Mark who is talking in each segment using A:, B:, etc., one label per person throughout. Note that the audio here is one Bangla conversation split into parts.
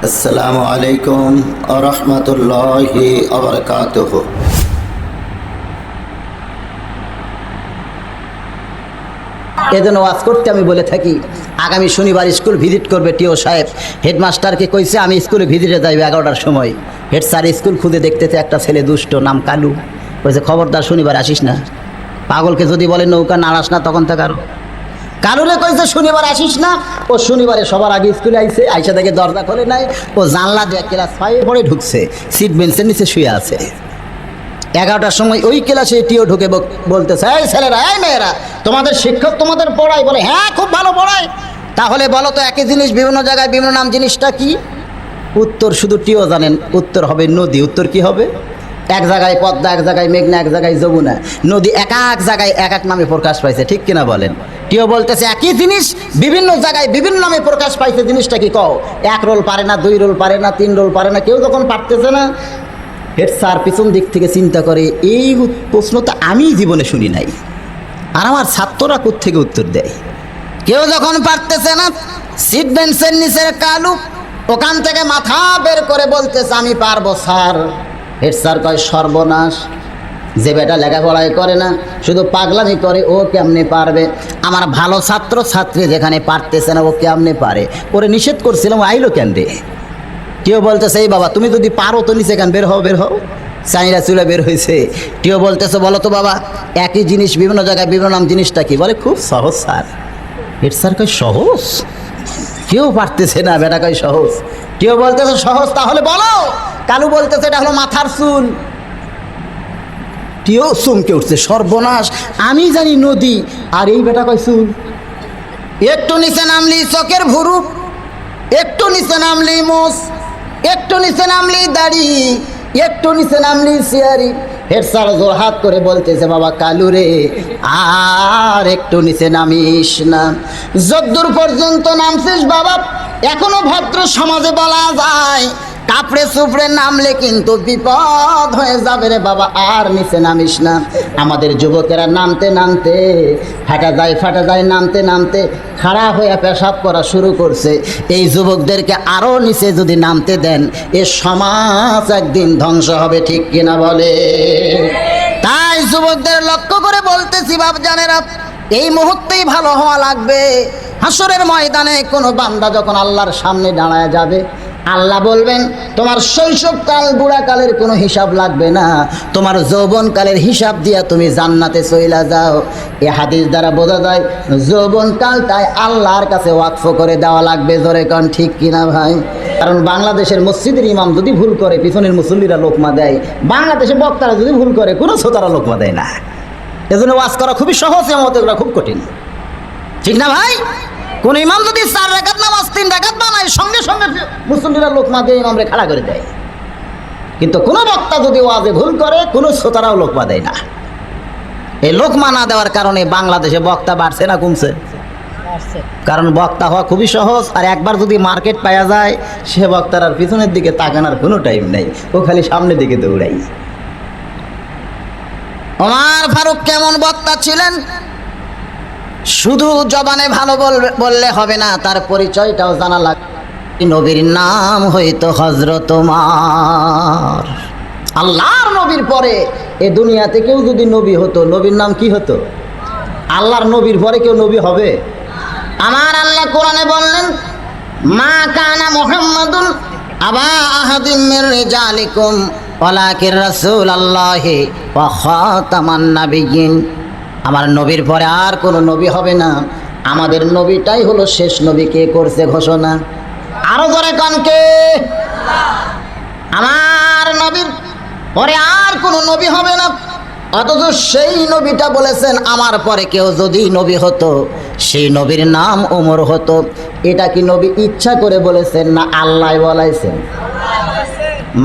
A: আসসালামু আলাইকুম ওয়া রাহমাতুল্লাহি ওয়া বারাকাতুহু।
B: এজন্য ওয়াজ করতে আমি বলে থাকি, আগামী শনিবার স্কুল ভিজিট করবে টিও সাহেব। হেডমাস্টারকে কইছে আমি স্কুলে ভিজিটে যাইবে 11টার সময়। হেড স্যার স্কুল খুঁজে দেখতেছে একটা ছেলে দুষ্ট, নাম কালু। কইছে খবরদার শনিবার আসিস না। পাগলকে যদি বলে নৌকা নাড়াস না তখন থেকে আরো কালুরে কইছে শনিবার আসিস না। ও শনিবারে সবার আগে স্কুলে আইছে, আইসা থেকে দরজা খোলে নাই। ও জানলা দিয়ে ক্লাস 5 পড়ে ঢুকছে, সিট বেঞ্চের নিচে শুয়ে আছে। 11টার সময় ওই ক্লাসে টিও ঢুকে বলতেছে, এই ছেলেরা, এই মেয়েরা, তোমাদের শিক্ষক তোমাদের পড়ায়? বলে হ্যাঁ, খুব ভালো পড়ায়। তাহলে বলো তো একই জিনিস বিভিন্ন জায়গায় বিভিন্ন নাম, জিনিসটা কি? উত্তর শুধু টিও জানেন, উত্তর হবে নদী। উত্তর কি হবে? এক জায়গায় পদ্মা, এক জায়গায় মেঘনা, এক জায়গায় যমুনা। নদী এক এক জায়গায় এক এক নামে প্রকাশ পাইছে, ঠিক কিনা বলেন? টিও বলতেছে একই জিনিস বিভিন্ন জায়গায় বিভিন্ন নামে প্রকাশ পাইছে, জিনিসটা কি কও? 1 রোল পারে না, 2 রোল পারে না, 3 রোল পারে না, কেউ যখন পারতেছে না, হেড স্যার পিছন দিক থেকে চিন্তা করে, এই প্রশ্ন তো আমি জীবনে শুনি নাই, আর আমার ছাত্ররা কোত্থেকে উত্তর দেয়? কেউ যখন পারতেছে না, সিট বেঞ্চের নিচের কালু ওখান থেকে মাথা বের করে বলতেছে আমি পারবো স্যার। হেড স্যার কয় সর্বনাশ, যে বেটা লেখাপড়াই করে না, শুধু পাগলামি করে, ও কেমনে পারবে? আমার ভালো ছাত্র ছাত্রী যেখানে পারতেছে না, ও কেমনে পারে? ওরে নিষেধ করছিলাম, আইলো কেন রে? কেউ বলতেছে এই বাবা, তুমি যদি পারো তো নিচে কেন বের হও, বের হও। চাইরা চুলে বের হয়েছে। কেউ বলতেছে বলো তো বাবা, একই জিনিস বিভিন্ন জায়গায় বিভিন্ন নাম, জিনিসটা কি? বলে খুব সহজ স্যার। হেড স্যার কয় সহজ? কেউ পারতেছে না, বেটা কয় সহজ। কেউ বলতেছে সহজ, তাহলে বলো। কালু বলতেছে এটা হলো মাথার চুল। কেউ চমকে উঠছে, সর্বনাশ, আমি জানি নদী, আর এই বেটা কয় চুল। একটু নিচে নামলি চোখের ভুরু, একটু নিচে নামলি মোষ, একটু নিচে নামলি দাড়ি, একটু নিচে নামলি সিয়ারি। হেড স্যার জোর হাত করে বলতেছে বাবা কালু রে, আর একটু নিচে নামিস না। যদ্দূর পর্যন্ত নামছিস বাবা, এখনো ভদ্র সমাজে বলা যায়, কাপড়ে চুপড়ে নামলে কিন্তু বিপদ হয়ে যাবে রে বাবা, আর নিচে নামিস না। আমাদের যুবকেরা নামতে নামতে ফাটা যায়, নামতে নামতে খাড়া হয়ে পেশাব করা শুরু করছে। এই যুবকদেরকে আরও নিচে যদি নামতে দেন, এ সমাজ একদিন ধ্বংস হবে, ঠিক কিনা বলে? তাই যুবকদের লক্ষ্য করে বলতেছি বাপজানেরা, এই মুহূর্তেই ভালো হওয়া লাগবে। হাসরের ময়দানে কোনো বান্দা যখন আল্লাহর সামনে দাঁড়ায় যাবে, আল্লাহ বলবেন তোমার শৈশবকাল বুড়াকালের কোনো হিসাব লাগবে না, তোমার যৌবনকালের হিসাব দিয়া তুমি জান্নাতে চইলা যাও। এ হাদিস দ্বারা বোঝা যায় যৌবনকালটাই আল্লাহর কাছে ওয়াকফ করে দেওয়া লাগবে। জোরে কন ঠিক কিনা ভাই? কারণ বাংলাদেশের মসজিদের ইমাম যদি ভুল করে, পিছনের মুসল্লিরা লোকমা দেয়। বাংলাদেশের বক্তারা যদি ভুল করে, কোনো শ্রোতারা লোকমা দেয় না। এজন্য ওয়াজ করা খুবই সহজ, এমত এগুলো খুব কঠিন, ঠিক না ভাই? কোন ইমাম যদি 4 রাকাত নামাজ 3 রাকাত বানায়, সঙ্গে সঙ্গে মুসল্লিরা লোকমা দিয়ে ইমামরে খাড়া করে দেয়। কিন্তু কোন বক্তা যদি ওয়াজে ভুল করে, কোন শ্রোতারাও লোকমা দেয় না। এই লোকমা না দেওয়ার কারণে বাংলাদেশে বক্তা বাড়ছে না কমছে? কারণ বক্তা হওয়া খুবই সহজ, আর একবার যদি মার্কেট পাওয়া যায়, সে বক্তার আর পিছনের দিকে তাকানোর কোনো টাইম নেই, ও খালি সামনের দিকে দৌড়াই। ওমর ফারুক কেমন বক্তা ছিলেন? শুধু জবানে ভালো বললে হবে না, তার পরিচয়টাও জানা লাগবে। নবীর নাম হইতো হযরত ওমর। আল্লাহর নবীর পরে এ দুনিয়াতে কেউ যদি নবী হতো, নবীর নাম কি হতো? আল্লাহর নবীর পরে কেউ নবী হবে? আমার আল্লাহ কোরআনে বললেন, মা কানা মুহাম্মাদুন আবা আহাদিম মির রিজালিকুম ওয়ালাকির রাসূলুল্লাহি ওয়া খাতামান নাবিয়্যিন। আমার নবীর পরে আর কোনো নবী হবে না, আমাদের নবীটাই হলো শেষ নবী। কে করছে ঘোষণা? আরো জোরে কান কে? আমার নবীর পরে আর কোনো নবী হবে না। অথচ সেই নবীটা বলেছেন আমার পরে কেউ যদি নবী হতো, সেই নবীর নাম ওমর হতো। এটা কি নবী ইচ্ছা করে বলেছেন না আল্লাহ বলাইছেন?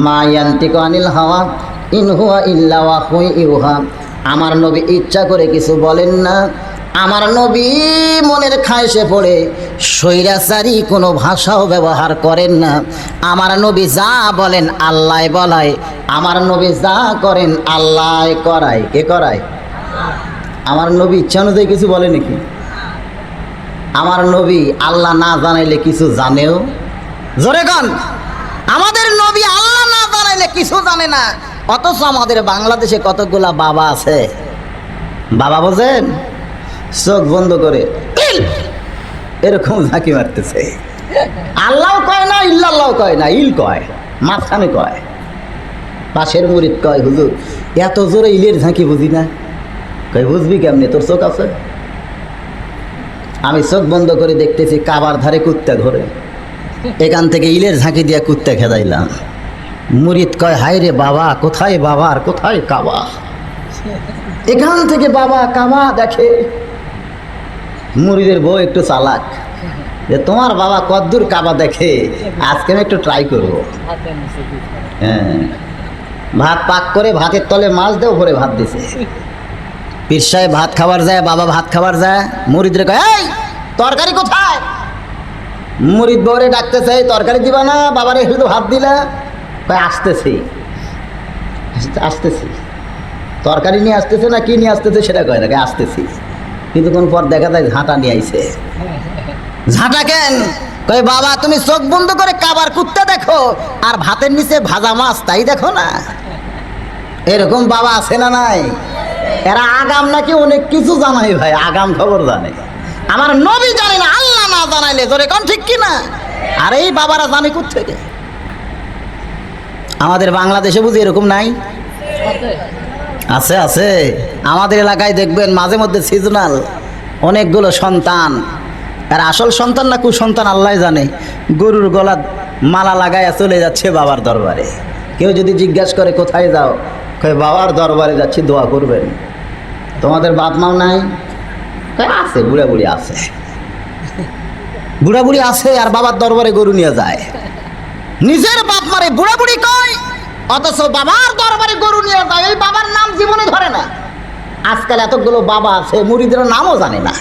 B: মা ইয়ান্তিকু আনিল হাওয়া ইন হুয়া ইল্লা ওয়াহয়ুন ইউহা। আমার নবী ইচ্ছা করে কিছু বলেন না, আমার নবী মনের খায়েশে পড়ে স্বৈরাচারী কোনো ভাষাও ব্যবহার করেন না। আমার নবী যা বলেন আল্লাহ বলায়, আমার নবী যা করেন আল্লাহ করায়। কে করায়? আমার নবী ইচ্ছা অনুযায়ী কিছু বলে নাকি? আমার নবী আল্লাহ না জানাইলে কিছু জানেও জোরে গান। আমাদের নবী আল্লাহ না জানাইলে কিছু জানে না, অথচ আমাদের বাংলাদেশে কতগুলা বাবা আছে। বাবা বোঝেন, চোখ বন্ধ করে এরকম ঝাঁকি মারতেছে। আল্লাহ কয় না, ইল্লাল্লাহ কয় না, ইল কয়, মাঝখানে কয়। পাশের মুরিদ কয়, হুজুর এত জোরে ইলের ঝাঁকি বুঝি না। কয় বুঝবি কেমনি, তোর চোখ আছে? আমি চোখ বন্ধ করে দেখতেছি কাবার ধারে কুত্তা ঘরে, এখান থেকে ইলের ঝাঁকি দিয়ে কুত্তা খেদাইলাম। মুরিদ কয়, হায় রে বাবা, কোথায় বাবা আর কোথায় কাবা? এখান থেকে বাবা কাবা দেখে। মুরিদের বউ একটু চালাক, যে তোমার বাবা কদ্দূর কাবা দেখে, আজকে আমি একটু ট্রাই করবো। হ্যাঁ, ভাত পাক করে ভাতের তলে মাছ দেও, ভরে ভাত দিছে। পীর সাহেব ভাত খাবার যায়, বাবা ভাত খাবার যায়, মুরিদরে কয়, এই তরকারি কোথায়? মুরিদ বউরে ডাকতেছে, তরকারি দিবা না, বাবারে শুধু ভাত দিলা? কয় আসতেছি আসতেছি। তরকারি নিয়ে আসতেছে না কি নিয়ে আসতেছে সেটা কয় না, আসতেছি। কিন্তু কোন পর দেখা যায় ঝাঁটা নিয়ে আইছে। ঝাঁটা কেন? কয় বাবা তুমি চোখ বন্ধ করে কাবার কুত্তা দেখো, আর ভাতের নিচে ভাজা মাছ তাই দেখো না। এরকম বাবা আছে না নাই? এরা আগাম নাকি অনেক কিছু জানাই ভাই, আগাম খবর জানে। আমার নবী জানে না, আল্লাহ না জানাইলে জোরে কোন ঠিক কিনা? আর এই বাবারা জানে কোত্থেকে? আমাদের বাংলাদেশে বুঝি এরকম নাই? আছে আছে। আমাদের এলাকায় দেখবেন মাঝে মধ্যে সিজনাল অনেকগুলো সন্তান, আর আসল সন্তান না কুসন্তান আল্লাহ জানে, গরুর গলা মালা লাগাইয়া চলে যাচ্ছে বাবার দরবারে। কেউ যদি জিজ্ঞাসা করে কোথায় যাও, কয় বাবার দরবারে যাচ্ছি, দোয়া করবেন। তোমাদের বাপ মাও নাই? কয় আছে, বুড়া বুড়ি আছে। বুড়া বুড়ি আছে আর বাবার দরবারে গরু নিয়ে যায়। নিজের বাপ মারে বুড়া বুড়ি কয়, অথচ বাবার দরবারে গরু নিয়ে যায়। এই বাবার নাম জীবনে ধরে না। আজকাল এতগুলো বাবা আছে, মুরিদের নামও জানে না,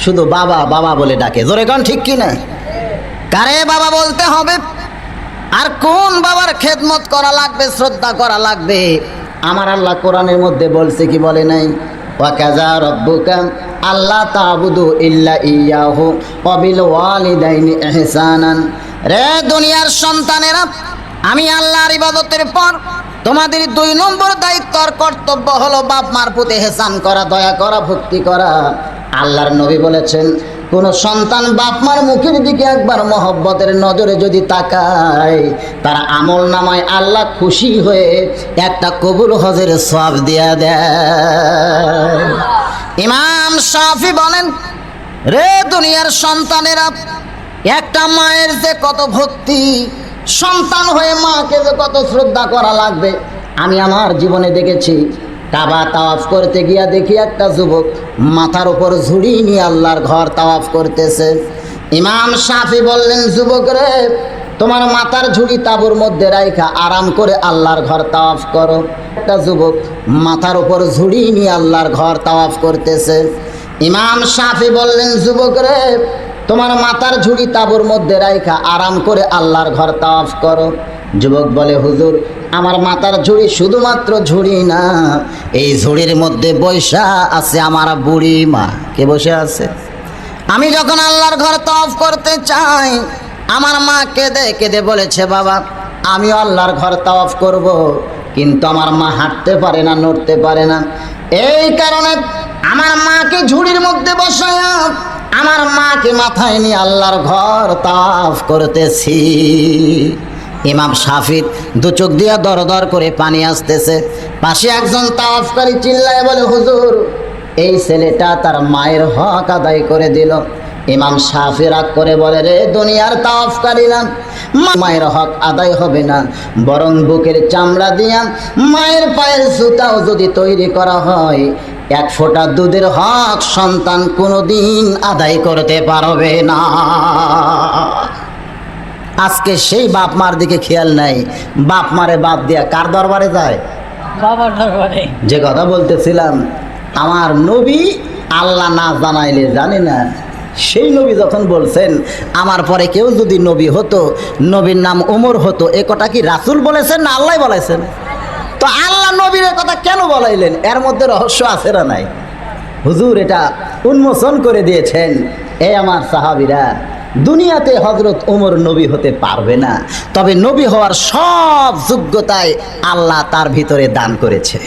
B: শুধু বাবা বাবা বলে ডাকে। জোরে গান ঠিক কিনা? কারে বাবা বলতে হবে, আর কোন বাবার খেদমত করা লাগবে, শ্রদ্ধা করা লাগবে? আমার আল্লাহ কোরআনের মধ্যে বলছে কি বলে নাই? ওয়াকাযা রাব্বুকা আল্লা তা'বুদু ইল্লা ইয়াহু ওয়া বিল ওয়ালিদাইনি ইহসানান। রে দুনিয়ার সন্তানেরা, আমি আল্লাহর ইবাদতের পর তোমাদের 2 নম্বর দায়িত্ব আর কর্তব্য হলো বাপ মার প্রতি ইহসান করা, দয়া করা, ভক্তি করা। আল্লাহর নবী বলেছেন, কোন সন্তান বাপ মার মুখের দিকে একবার মহব্বতের নজরে যদি তাকায়, তার আমল নামায় আল্লাহ খুশি হয়ে একটা কবুল হজের সওয়াব দিয়া দেয়। ইমাম শাফি বলেন, রে দুনিয়ার সন্তানেরা, একটা মায়ের যে কত ভক্তি, সন্তান হয়ে মাকে যে কত শ্রদ্ধা করা লাগবে। আমি আমার জীবনে দেখেছি, কাবা তাওয়াফ করতে গিয়া দেখি একটা যুবক মাথার উপর ঝুড়ি নিয়ে আল্লাহর ঘর তাওয়াফ করতেছে। ইমাম শাফি বললেন, যুবক রে, তোমার মাথার ঝুড়ি তাঁবুর মধ্যে রাইখা আরাম করে আল্লাহর ঘর তাওয়াফ করো। একটা যুবক মাথার উপর ঝুড়ি নিয়ে আল্লাহর ঘর তাওয়াফ করতেছে। ইমাম শাফি বললেন, যুবক রে, তোমার মাথার ঝুড়ি তাঁবুর মধ্যে রাইখা আরাম করে আল্লাহর ঘর তাওয়াফ করো। যুবক বলে, হুজুর, আমার মাথার ঝুড়ি শুধুমাত্র ঝুড়ি না, এই ঝুড়ির মধ্যে বৈশা আছে আমার বুড়ি মা। কে বসে আছে? আমি যখন আল্লাহর ঘর তাওয়াফ করতে চাই, আমার মা কেঁদে কেঁদে বলেছে, বাবা আমিও আল্লাহর ঘর তাওয়াফ করব, কিন্তু আমার মা হাঁটতে পারে না, নড়তে পারে না। এই কারণে আমার মাকে ঝুড়ির মধ্যে বসায়া আমার মাকে মাথায় নিয়ে আল্লাহর ঘর তাওয়াফ করতেছি। ইমাম শাফি 2 চোখ দিয়া দর দর করে পানি আসতেছে। পাশে একজন তাওয়াফকারী চিল্লায় বলে, হুজুর, এই ছেলেটা তার মায়ের হক আদায় করে দিল। ইমাম শাফি রাগ করে বলে, রে দুনিয়ার তাওয়াফকারীরা, মায়ের হক আদায় হবে না, বরং বুকের চামড়া দিয়া মায়ের পায়ের জুতাও যদি তৈরি করা হয়, 1 ফোঁটা দুধের হক সন্তান কোনোদিন আদায় করতে পারবে না। আজকে সেই বাপ মার দিকে খেয়াল নাই, বাপ মারে বাদ দিয়া কার দরবারে যায়? বাবার দরবারে। যে কথা বলতেছিলাম, আমার নবী আল্লাহ না জানাইলে জানে না। সেই নবী যখন বলছেন, আমার পরে কেউ যদি নবী হতো, নবীর নাম ওমর হতো, এ কথা কি রাসূল বলেছেন না আল্লাহ বলেছেন? তো আল্লাহ নবীর কথা কেন বলাইলেন? এর মধ্যে রহস্য আছে না নাই? হুজুর এটা উন্মোচন করে দিয়েছেন। এ আমার সাহাবীরা, দুনিয়াতে হযরত ওমর নবী হতে পারবে না, তবে নবী হওয়ার সব যোগ্যতায় আল্লাহ তার ভিতরে দান করেছে।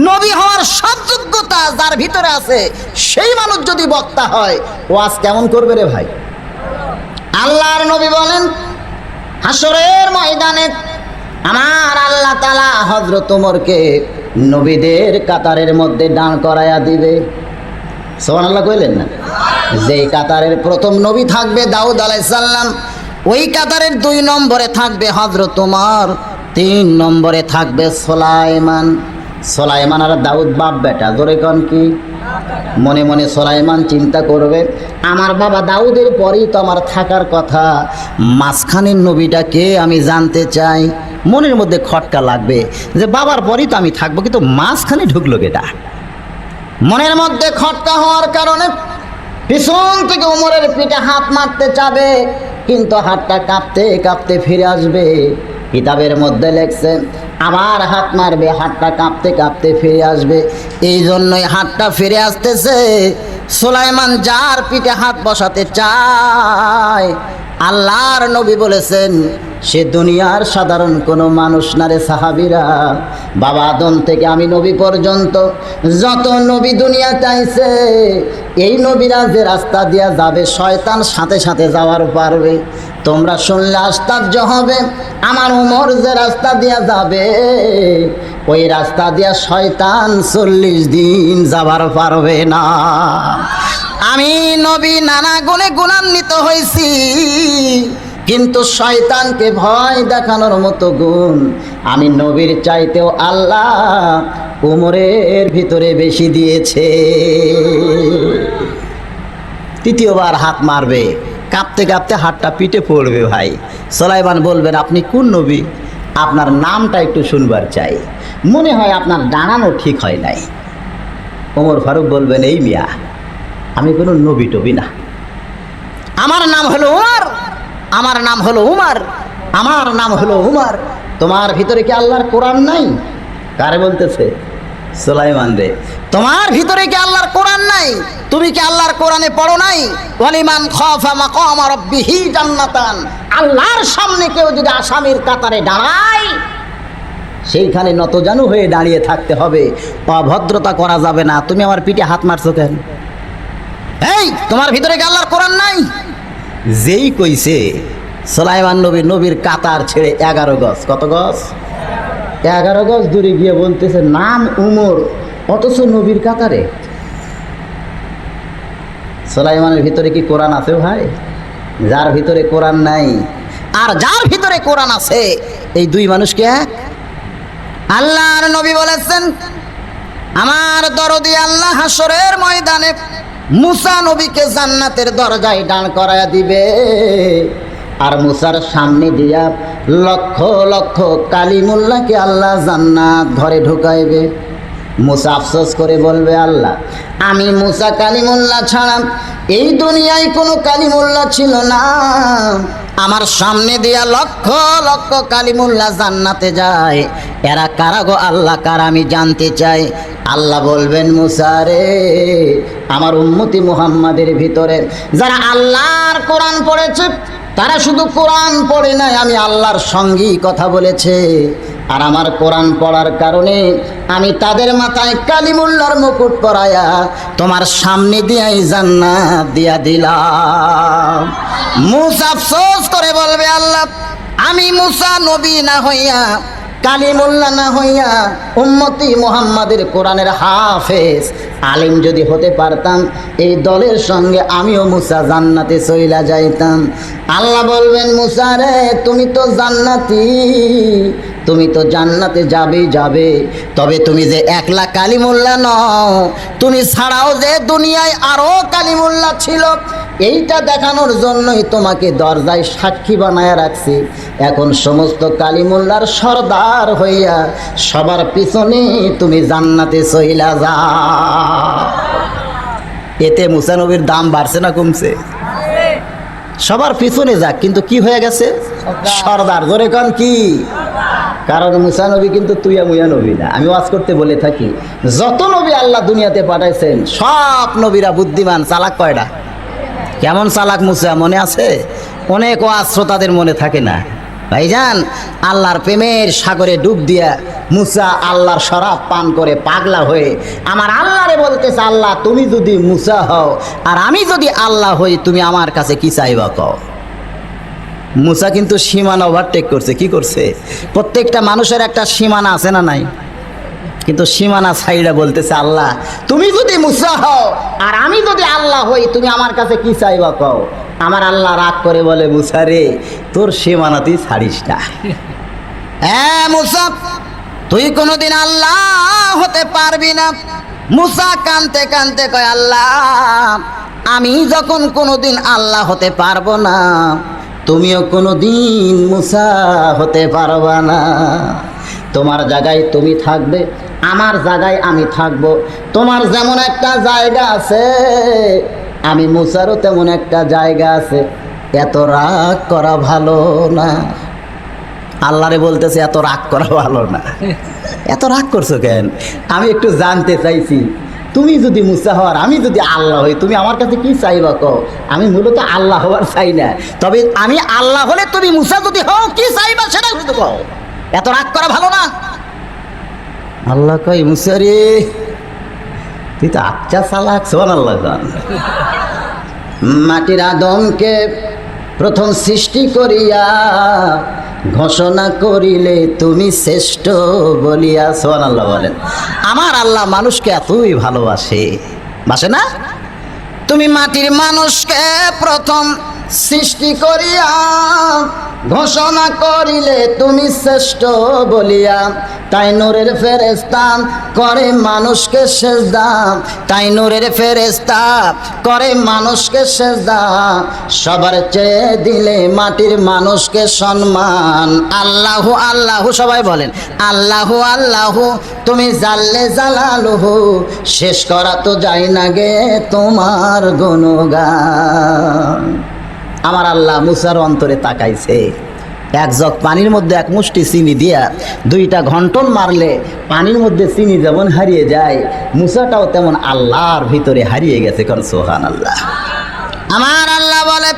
B: নবী হওয়ার সব যোগ্যতা যার ভিতরে আছে, সেই মানুষ যদি বক্তা হয়, ওয়াজ কেমন করবে রে ভাই? আল্লাহর নবী বলেন, হাসরের ময়দানে আমার আল্লাহ তাআলা হযরত ওমরকে নবীদের কাতারের মধ্যে দাঁড় করায়া দিবে। সুবহানাল্লাহ কইলেন না? যেই কাতারের প্রথম নবী থাকবে দাউদ আলাইহিস সালাম, ওই কাতারের 2 নম্বরে থাকবে হযরত ওমর, 3 নম্বরে থাকবে সুলাইমান। সুলাইমান আর দাউদ বাপ বেটা, জোরে কোন কি? মনে মনে সুলাইমান চিন্তা করবে, আমার বাবা দাউদের পরেই তো আমার থাকার কথা, মাঝখানের নবীটাকে আমি জানতে চাই। মনের মধ্যে খটকা লাগবে যে বাবার পরেই তো আমি থাকবো, কিন্তু মাঝখানে ঢুকলো কেটা? মনের মধ্যে খটকা হওয়ার কারণে পিছন থেকে ওমরের পিঠে হাত মারতে চাবে, কিন্তু হাতটা কাঁপতে কাঁপতে ফিরে আসবে। কিতাবের মধ্যে লেখছে আবার হাত মারবে, হাতটা কাঁপতে কাঁপতে ফিরে আসবে। এই জন্যই হাতটা ফিরে আসতেছে। সুলাইমান যার পিঠে হাত বসাতে চায়, আল্লাহর নবী বলেছেন সে দুনিয়ার সাধারণ কোনো মানুষ না রে সাহাবীরা। বাবা আদম থেকে আমি নবী পর্যন্ত যত নবী দুনিয়াতে আইছে, এই নবীরা যে রাস্তা দিয়া যাবে, শয়তান সাথে সাথে যাওয়ার পারবে। তোমরা শুনলে আশ্চর্য হবে, আমার ওমর যে রাস্তা দিয়া যাবে, ওই রাস্তা দিয়া শয়তান 40 দিন যাবার পারবে না। আমি নবী নানা গুণে গুণান্বিত হয়েছি, কিন্তু শয়তানকে ভয় দেখানোর মতো গুণ আমি নবীর চাইতেও আল্লাহ ওমরের ভিতরে বেশি দিয়েছে। তৃতীয়বার হাত মারবে, কাঁপতে কাঁপতে হাতটা পিঠে পড়বে। ভাই সুলাইমান বলবেন, আপনি কোন নবী? আপনার নামটা একটু শুনবার চাই, মনে হয় আপনার দাঁড়ানো ঠিক হয় নাই। ওমর ফারুক বলবেন, এই মিয়া, আমি কোনো নবী টবি না, আমার নাম হলো উমর, আমার নাম হলো উমর, আমার নাম হলো উমর। তোমার ভিতরে কি আল্লাহর কোরআন নাই? কারে বলতেছে? সুলাইমান রে। তোমার ভিতরে কি আল্লাহর কোরআন নাই? তুমি কি আল্লাহর কোরআনে পড়ো নাই? ওয়ালিমান খাফা মাকাম রাব্বিহি জান্নাতান। আল্লাহর সামনে কেউ যদি আসামির কাতারে দাঁড়ায়, সেইখানে নতজানু হয়ে দাঁড়িয়ে থাকতে হবে, অভদ্রতা করা যাবে না। তুমি আমার পিঠে হাত মারছো কেন? এই, তোমার ভিতরে কি আল্লাহর কোরআন নাই? যেই কইছে, সুলাইমান নবী নবীর কাতার ছেড়ে 11 গজ, কত গজ? 11 গজ দূরে গিয়ে বলতেছে, নাম উমর, অথচ নবীর কাতারে। সুলাইমানের ভিতরে কি কোরআন আছে ভাই? যার ভিতরে কোরআন নাই আর যার ভিতরে কোরআন আছে, এই 2 মানুষকে এক। আল্লাহর নবী বলেছেন, আমার দরদি আল্লাহ হাসরের ময়দানে মুসা নবীকে জান্নাতের দরজায় দাঁড় করায়া দিবে, আর মুসার সামনে দিয়া লক্ষ লক্ষ কালিমুল্লাহকে আল্লাহ জান্নাত ঘরে ঢুকাইবে। মুসা আফসোস করে বলবে, আল্লাহ, আমি মুসা কালিমুল্লাহ ছাড়া এই দুনিয়ায় কোনো কালিমুল্লাহ ছিল না, আমার সামনে দিয়া লক্ষ লক্ষ কালিমুল্লাহ জান্নাতে যায়, এরা কারা গো আল্লাহ, কারা আমি জানতে চাই। আল্লাহ বলবেন, মুসা রে, আমার উম্মতি মুহাম্মাদের ভিতরে যারা আল্লাহর কোরআন পড়েছে, তারা শুধু কোরআন পড়ে নাই, আমি আল্লাহর সঙ্গেই কথা বলেছে। আর আমার কোরআন পড়ার কারণে আমি তাদের মাথায় কালিমুল্লাহর মুকুট পরায়া তোমার সামনে দিয়াই জান্নাত দিয়া দিলাম। মুসা আফসোস করে বলবে, আল্লাহ, আমি মুসা নবী না হইয়া, কালিমুল্লাহ না হইয়া, উম্মতি মুহাম্মাদের কোরআনের হাফেজ আলিম যদি হতে পারতাম, এই দলের সঙ্গে আমিও মুসা জান্নাতে চইলা যাইতাম। আল্লাহ বলবেন, মুসা রে, তুমি তো জান্নাতি, তুমি তো জান্নাতে যাবেই যাবে, তবে তুমি যে একলা কালিমুল্লাহ নও, তুমি ছাড়াও যে দুনিয়ায় আরো কালিমুল্লাহ ছিল, এইটা দেখানোর জন্যই তোমাকে দরজায় সাক্ষী বানায় রাখছি। এখন সমস্ত কালিমুল্লাহর সরদার হইয়া সবার পিছনে তুমি জান্নাতে চইলা যাও। এতে মুসা নবীর দাম বাড়ছে না কমছে? সবার পিছনে যাক, কিন্তু কি হয়ে গেছে? সরদার। জোরে কন কি? কারণ মুসা নবী কিন্তু তুইয়া মুয়া নবী না। আমি ওয়াজ করতে বলে থাকি, যত নবী আল্লাহ দুনিয়াতে পাঠাইছেন, সব নবীরা বুদ্ধিমান, চালাক কয়টা? কেমন চালাক মুসা মনে আছে? অনেক ওয়াজ শ্রোতাদের মনে থাকে না ভাইজান। আল্লাহর প্রেমের সাগরে ডুব দিয়া মুসা আল্লাহর শরাব পান করে পাগলা হয়ে আমার আল্লাহরে বলতেছে, আল্লাহ তুমি যদি মুসা হও আর আমি যদি আল্লাহ হই, তুমি আমার কাছে কি চাইবা কও। মুসা কিন্তু সীমানা ওভারটেক করছে। কি করছে? প্রত্যেকটা মানুষের একটা সীমানা আছে না নাই? কিন্তু সীমানা ছাইড়া বলতেছে, আল্লাহ তুমি যদি মুসা হও আর আমি যদি আল্লাহ হই, তুমি আমার কাছে কি চাইবা কও। আমার আল্লাহ রাগ করে বলে, মুসা রে তোর সীমানা তুই ছাড়িস না। হ্যাঁ মুসা, তুই কোনোদিন আল্লাহ হতে পারবি না। মুসা কানতে কানতে কয়, আল্লাহ আমি যখন কোনোদিন আল্লাহ হতে পারবো না, তুমিও কোনোদিন মুসা হতে পারবা না। তোমার জায়গায় তুমি থাকবে, আমার জায়গায় আমি থাকবো। তোমার যেমন একটা জায়গা আছে, আমি মুসারও তেমন একটা জায়গা আছে। এত রাগ করা ভালো না। আল্লাহরে বলতেছে এত রাগ করা ভালো না। এত রাগ করছো কেন? আমি একটু জানতে চাইছি, তুমি যদি মুসা হওয়ার আমি যদি আল্লাহ হই, তুমি আমার কাছে কি চাইবা কও। আমি মূলত আল্লাহ হওয়ার চাই না, তবে আমি আল্লাহ হলে তুমি মুসা যদি হও কি চাইবা সেটা শুধু কও। এত রাগ করা ভালো না। আল্লাহ কই, মুসা রে তুই তো আচ্ছা চালাক। সুবহানাল্লাহ। মাটির আদমকে প্রথম সৃষ্টি করিয়া ঘোষণা করিলে তুমি শ্রেষ্ঠ বলিয়া। সুবহানাল্লাহ বলেন। আমার আল্লাহ মানুষকে এতই ভালোবাসে, বাসে না? তুমি মাটির মানুষকে প্রথম সৃষ্টি করিয়া ঘোষণা করিলে তুমি শ্রেষ্ঠ বলিয়া। তাই নূরের ফেরেশতা করে মানুষকে সেজদা, তাই নূরের ফেরেশতা করে মানুষকে সেজদা। সবার চেয়ে দিলে মাটির মানুষকে সম্মান। আল্লাহু আল্লাহু সবাই বলেন, আল্লাহু আল্লাহু তুমি জাল্লে জালালুহু, শেষ করা তো যায় না গে তোমার গুণগান। আমার আল্লাহ মুসার অন্তরে তাকাইছে। এক জগ পানির মধ্যে এক মুষ্টি চিনি দিয়া দুইটা ঘন্টন মারলে পানির মধ্যে চিনি যেমন হারিয়ে যায়, মুসাটাও তেমন আল্লাহর ভিতরে হারিয়ে গেছে। কারণ সুবহানাল্লাহ। আমার আল্লাহ বলে,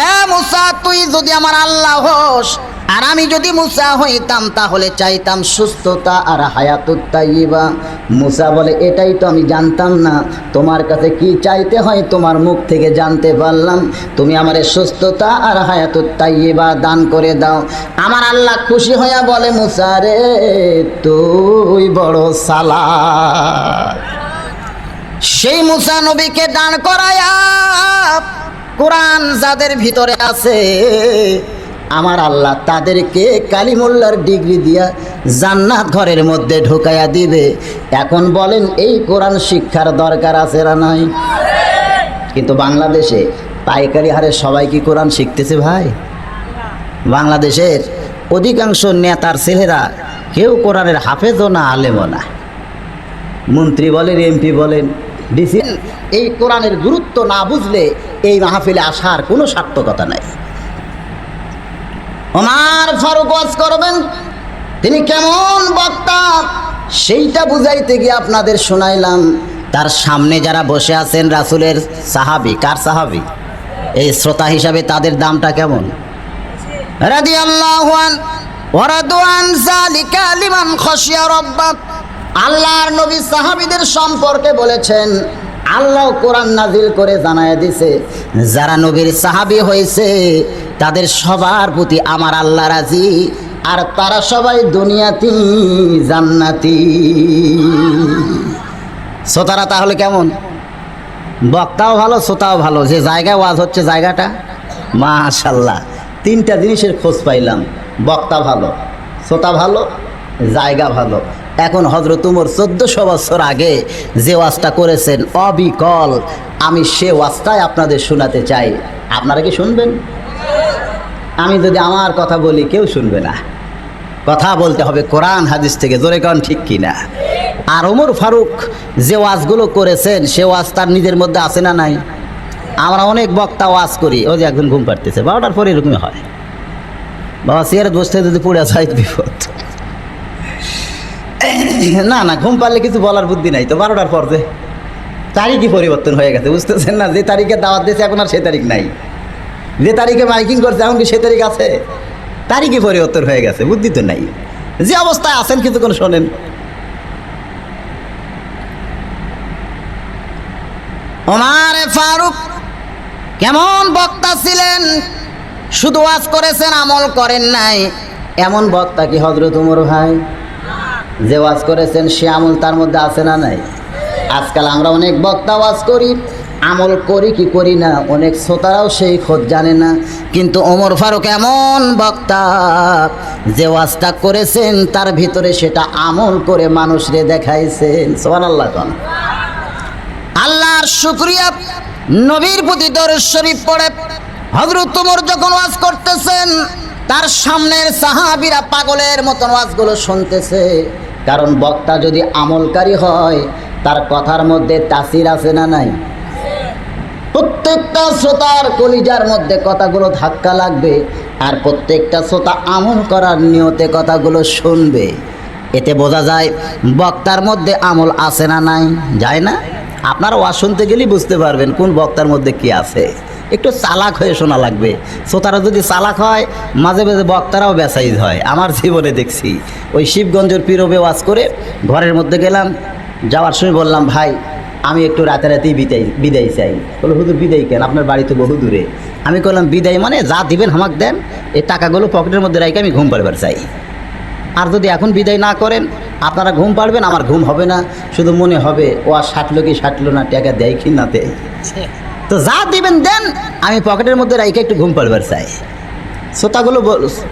B: এ মুসা তুই যদি আমার আল্লাহ হোস আর আমি যদি মুসা হইতাম, তাহলে চাইতাম সুস্থতা আর হায়াতুত তাইয়্যিবা। মুসা বলে, এটাই তো আমি জানতাম না, তোমার কাছে কি চাইতে হয় তোমার মুখ থেকে জানতে পারলাম। তুমি আমারে সুস্থতা আর হায়াতুত তাইয়্যিবা দান করে দাও। আমার আল্লাহ খুশি হইয়া বলে, মুসা রে তুই বড় চালাক। সেই মুসা নবীকে দান করায়া কোরআন যাদের ভিতরে আছে, আমার আল্লাহ তাদেরকে কালিমুল্লাহর ডিগ্রি দিয়া জান্নাত ঘরের মধ্যে ঢুকাইয়া দিবে। এখন বলেন এই কোরআন শিক্ষার দরকার আছে না নাই? কিন্তু বাংলাদেশে পাইকারি হারে সবাই কি কোরআন শিখতেছে ভাই? বাংলাদেশের অধিকাংশ নেতার ছেলেরা কেউ কোরআনের হাফেজও না, আলেমও না। মন্ত্রী বলেন, এমপি বলেন, ডিসি, এই কোরআনের গুরুত্ব না বুঝলে এই মাহফিলে আসার কোনো সার্থকতা নাই। ওমর ফারুক ওয়াজ করবেন, তিনি কেমন বক্তা সেইটা বুঝাইতে গিয়ে আপনাদের শোনাইলাম। তার সামনে যারা বসে আছেন রাসূলের সাহাবী, কার সাহাবী? এই শ্রোতা হিসাবে তাদের দামটা কেমন? রাদিয়াল্লাহু আন ওয়া রাদু আন যালিকা লিমান খাশিয়া রাব্বাক। আল্লাহর নবী সাহাবীদের সম্পর্কে বলেছেন, আল্লাহ কোরআন নাজিল করে জানায় দিছে, যারা নবীর সাহাবী হয়েছে তাদের সবার প্রতি আমার আল্লাহ রাজি, আর তারা সবাই দুনিয়াতি জান্নাতি। শ্রোতারা তাহলে কেমন? বক্তাও ভালো, শ্রোতাও ভালো। যে জায়গায় ওয়াজ হচ্ছে জায়গাটা মাশাআল্লাহ। তিনটা জিনিসের খোঁজ পাইলাম, বক্তা ভালো, শ্রোতা ভালো, জায়গা ভালো। এখন হযরত উমর 1400 বছর আগে যে ওয়াজটা করেছেন অবিকল, আমি সে ওয়াজটাই আপনাদের শোনাতে চাই। আপনারা কি শুনবেন? আমি যদি আমার কথা বলি কেউ শুনবে না। কথা বলতে হবে কোরআন হাদিস থেকে, জোরে কারণ ঠিক কিনা। আর ওমর ফারুক যে ওয়াজগুলো করেছেন সে ওয়াজ তার নিজের মধ্যে আছে না নাই? আমরা অনেক বক্তা ওয়াজ করি, ওই যে একজন ঘুম পাড়তেছে 12টার পরে এরকমই হয়। বাবা চেয়ারে বসতে যদি পড়ে যায় বিপদ। না না, ঘুম পারলে কিছু বলার বুদ্ধি নাই তো, 12টার পর যে তারিখই পরিবর্তন হয়ে গেছে, বুঝতেছেন না? যে তারিখে দাওয়াত দিয়েছে এখন আর সে তারিখ নাই, যে তারিখে মাইকিং করছে এখন কি সে তারিখ আছে? তারিখই পরিবর্তন হয়ে গেছে, বুদ্ধি তো নাই। যে অবস্থায় আছেন কিছুক্ষণ শোনেন। ওমর ফারুক কেমন বক্তা ছিলেন, শুধু ওয়াজ করেছেন আমল করেন নাই, এমন বক্তা কি হযরত ওমর ভাই? যে ওয়াজ করেছেন সে আমল তার মধ্যে আছে না নাই? আজকাল আমরা অনেক বক্তা ওয়াজ করি, আমল করি কি করি না অনেক শ্রোতারাও সেই খোঁজ জানে না। কিন্তু ওমর ফারুক এমন বক্তা যে ওয়াজটা করেছেন তার ভিতরে সেটা আমল করে মানুষরে দেখাইছেন। সুবহানাল্লাহ। আল্লাহর শুকরিয়া, নবীর প্রতি দরুদ শরীফ পড়ে হযরত ওমর যখন ওয়াজ করতেছেন তার সামনের সাহাবীরা পাগলের মতন ওয়াজগুলো শুনতেছে। কারণ বক্তা যদি আমলকারী হয় তার কথার মধ্যে তাসির আছে না নাই? প্রত্যেকটা শ্রোতার কলিজার মধ্যে কথাগুলো ধাক্কা লাগবে, আর প্রত্যেকটা শ্রোতা আমল করার নিয়তে কথাগুলো শুনবে। এতে বোঝা যায় বক্তার মধ্যে আমল আছে না নাই। যায় না? আপনারা ওয়াজ শুনতে গেলেই বুঝতে পারবেন কোন বক্তার মধ্যে কি আছে। একটু চালাক হয়ে শোনা লাগবে। শ্রোতারা যদি চালাক হয় মাঝে মাঝে বক্তারাও বেসাইজ হয়। আমার জীবনে দেখছি, ওই শিবগঞ্জের পীরবে ওয়াজ করে ঘরের মধ্যে গেলাম, যাওয়ার সময় বললাম ভাই আমি একটু রাতেই বিদায় চাই। বলো হুজুর বিদায় কেন, আপনার বাড়ি তো বহু দূরে। আমি বললাম বিদায় মানে যা দিবেন আমাকে দেন, এই টাকাগুলো পকেটের মধ্যে রেখে আমি ঘুম পাড়বার চাই। আর যদি এখন বিদায় না করেন আপনারা ঘুম পাড়বেন, আমার ঘুম হবে না, শুধু মনে হবে ও আর সাটলো কি সাটলো না, টাকা দেয় কি না দেয়। তো যা দিবেন দেন, আমি পকেটের মধ্যে রেখে একটু ঘুম পাড়বার চাই। শ্রোতাগুলো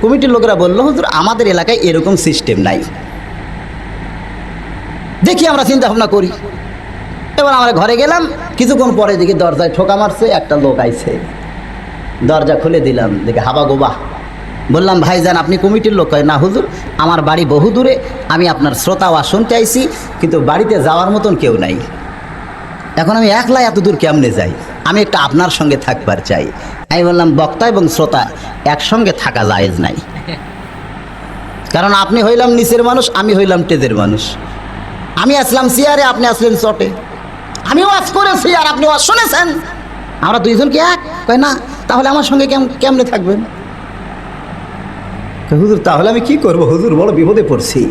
B: কমিটির লোকেরা বললো হুজুর আমাদের এলাকায় এরকম সিস্টেম নাই, দেখি আমরা চিন্তা ভাবনা করি। এবার আমরা ঘরে গেলাম, কিছুক্ষণ পরে দেখি দরজায় ঠোকা মারছে, একটা লোক আইছে। দরজা খুলে দিলাম, দেখে হাবা গোবা। বললাম ভাইজান আপনি কমিটির লোক? কয় না হুজুর আমার বাড়ি বহু দূরে, আমি আপনার শ্রোতা ওয়াজ শুনতে আইছি, কিন্তু বাড়িতে যাওয়ার মতন কেউ নাই। এখন আমি একলা এত দূর কেমনে যাই, আমি একটা আপনার সঙ্গে থাকবার চাই। আমি বললাম বক্তা এবং শ্রোতা একসঙ্গে থাকা জায়েজ নাই, কারণ আপনি হইলাম নিচের মানুষ, আমি হইলাম টেজের মানুষ। আমি আসলাম চেয়ারে, আপনি আসলেন চটে। আমি ওয়াজ করেছি আর আপনি ওয়াজ শুনেছেন, আমরা দুইজন কি এক? কয় না। তাহলে আমার সঙ্গে কেমনে থাকবেন? হুজুর তাহলে আমি কি করবো হুজুর, বড় বিপদে পড়ছি।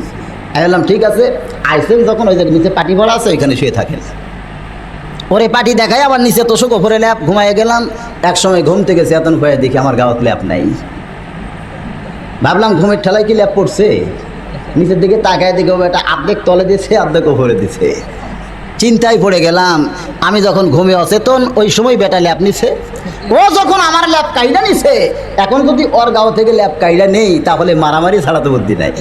B: আমি বললাম ঠিক আছে, আইসেন যখন ওই নিচে পাটি ভরা আছে ওইখানে শুয়ে থাকেন। ওরে পাটি দেখাই আবার নিচে তোষক ওপরে ল্যাপ, ঘুমাইয়ে গেলাম। এক সময় ঘুম থেকে চেতন হয়ে দেখি আমার গাওয়াত ল্যাপ নাই। ভাবলাম ঘুমের ঠেলায় কি ল্যাপ পড়ছে, নিচের দিকে তাকায় দেখে এটা আর্ধেক তলে দিয়েছে আর্ধেক ওপরে দিছে। চিন্তায় পড়ে গেলাম। আমি যখন ঘুমে অচেতন ওই সময় বেটা ল্যাপ নিছে, ও যখন আমার ল্যাপ কাইডা নিছে, এখন যদি ওর গাঁও থেকে ল্যাপ কাইডা নেই তাহলে মারামারি ছাড়া তো বুদ্ধি নাই।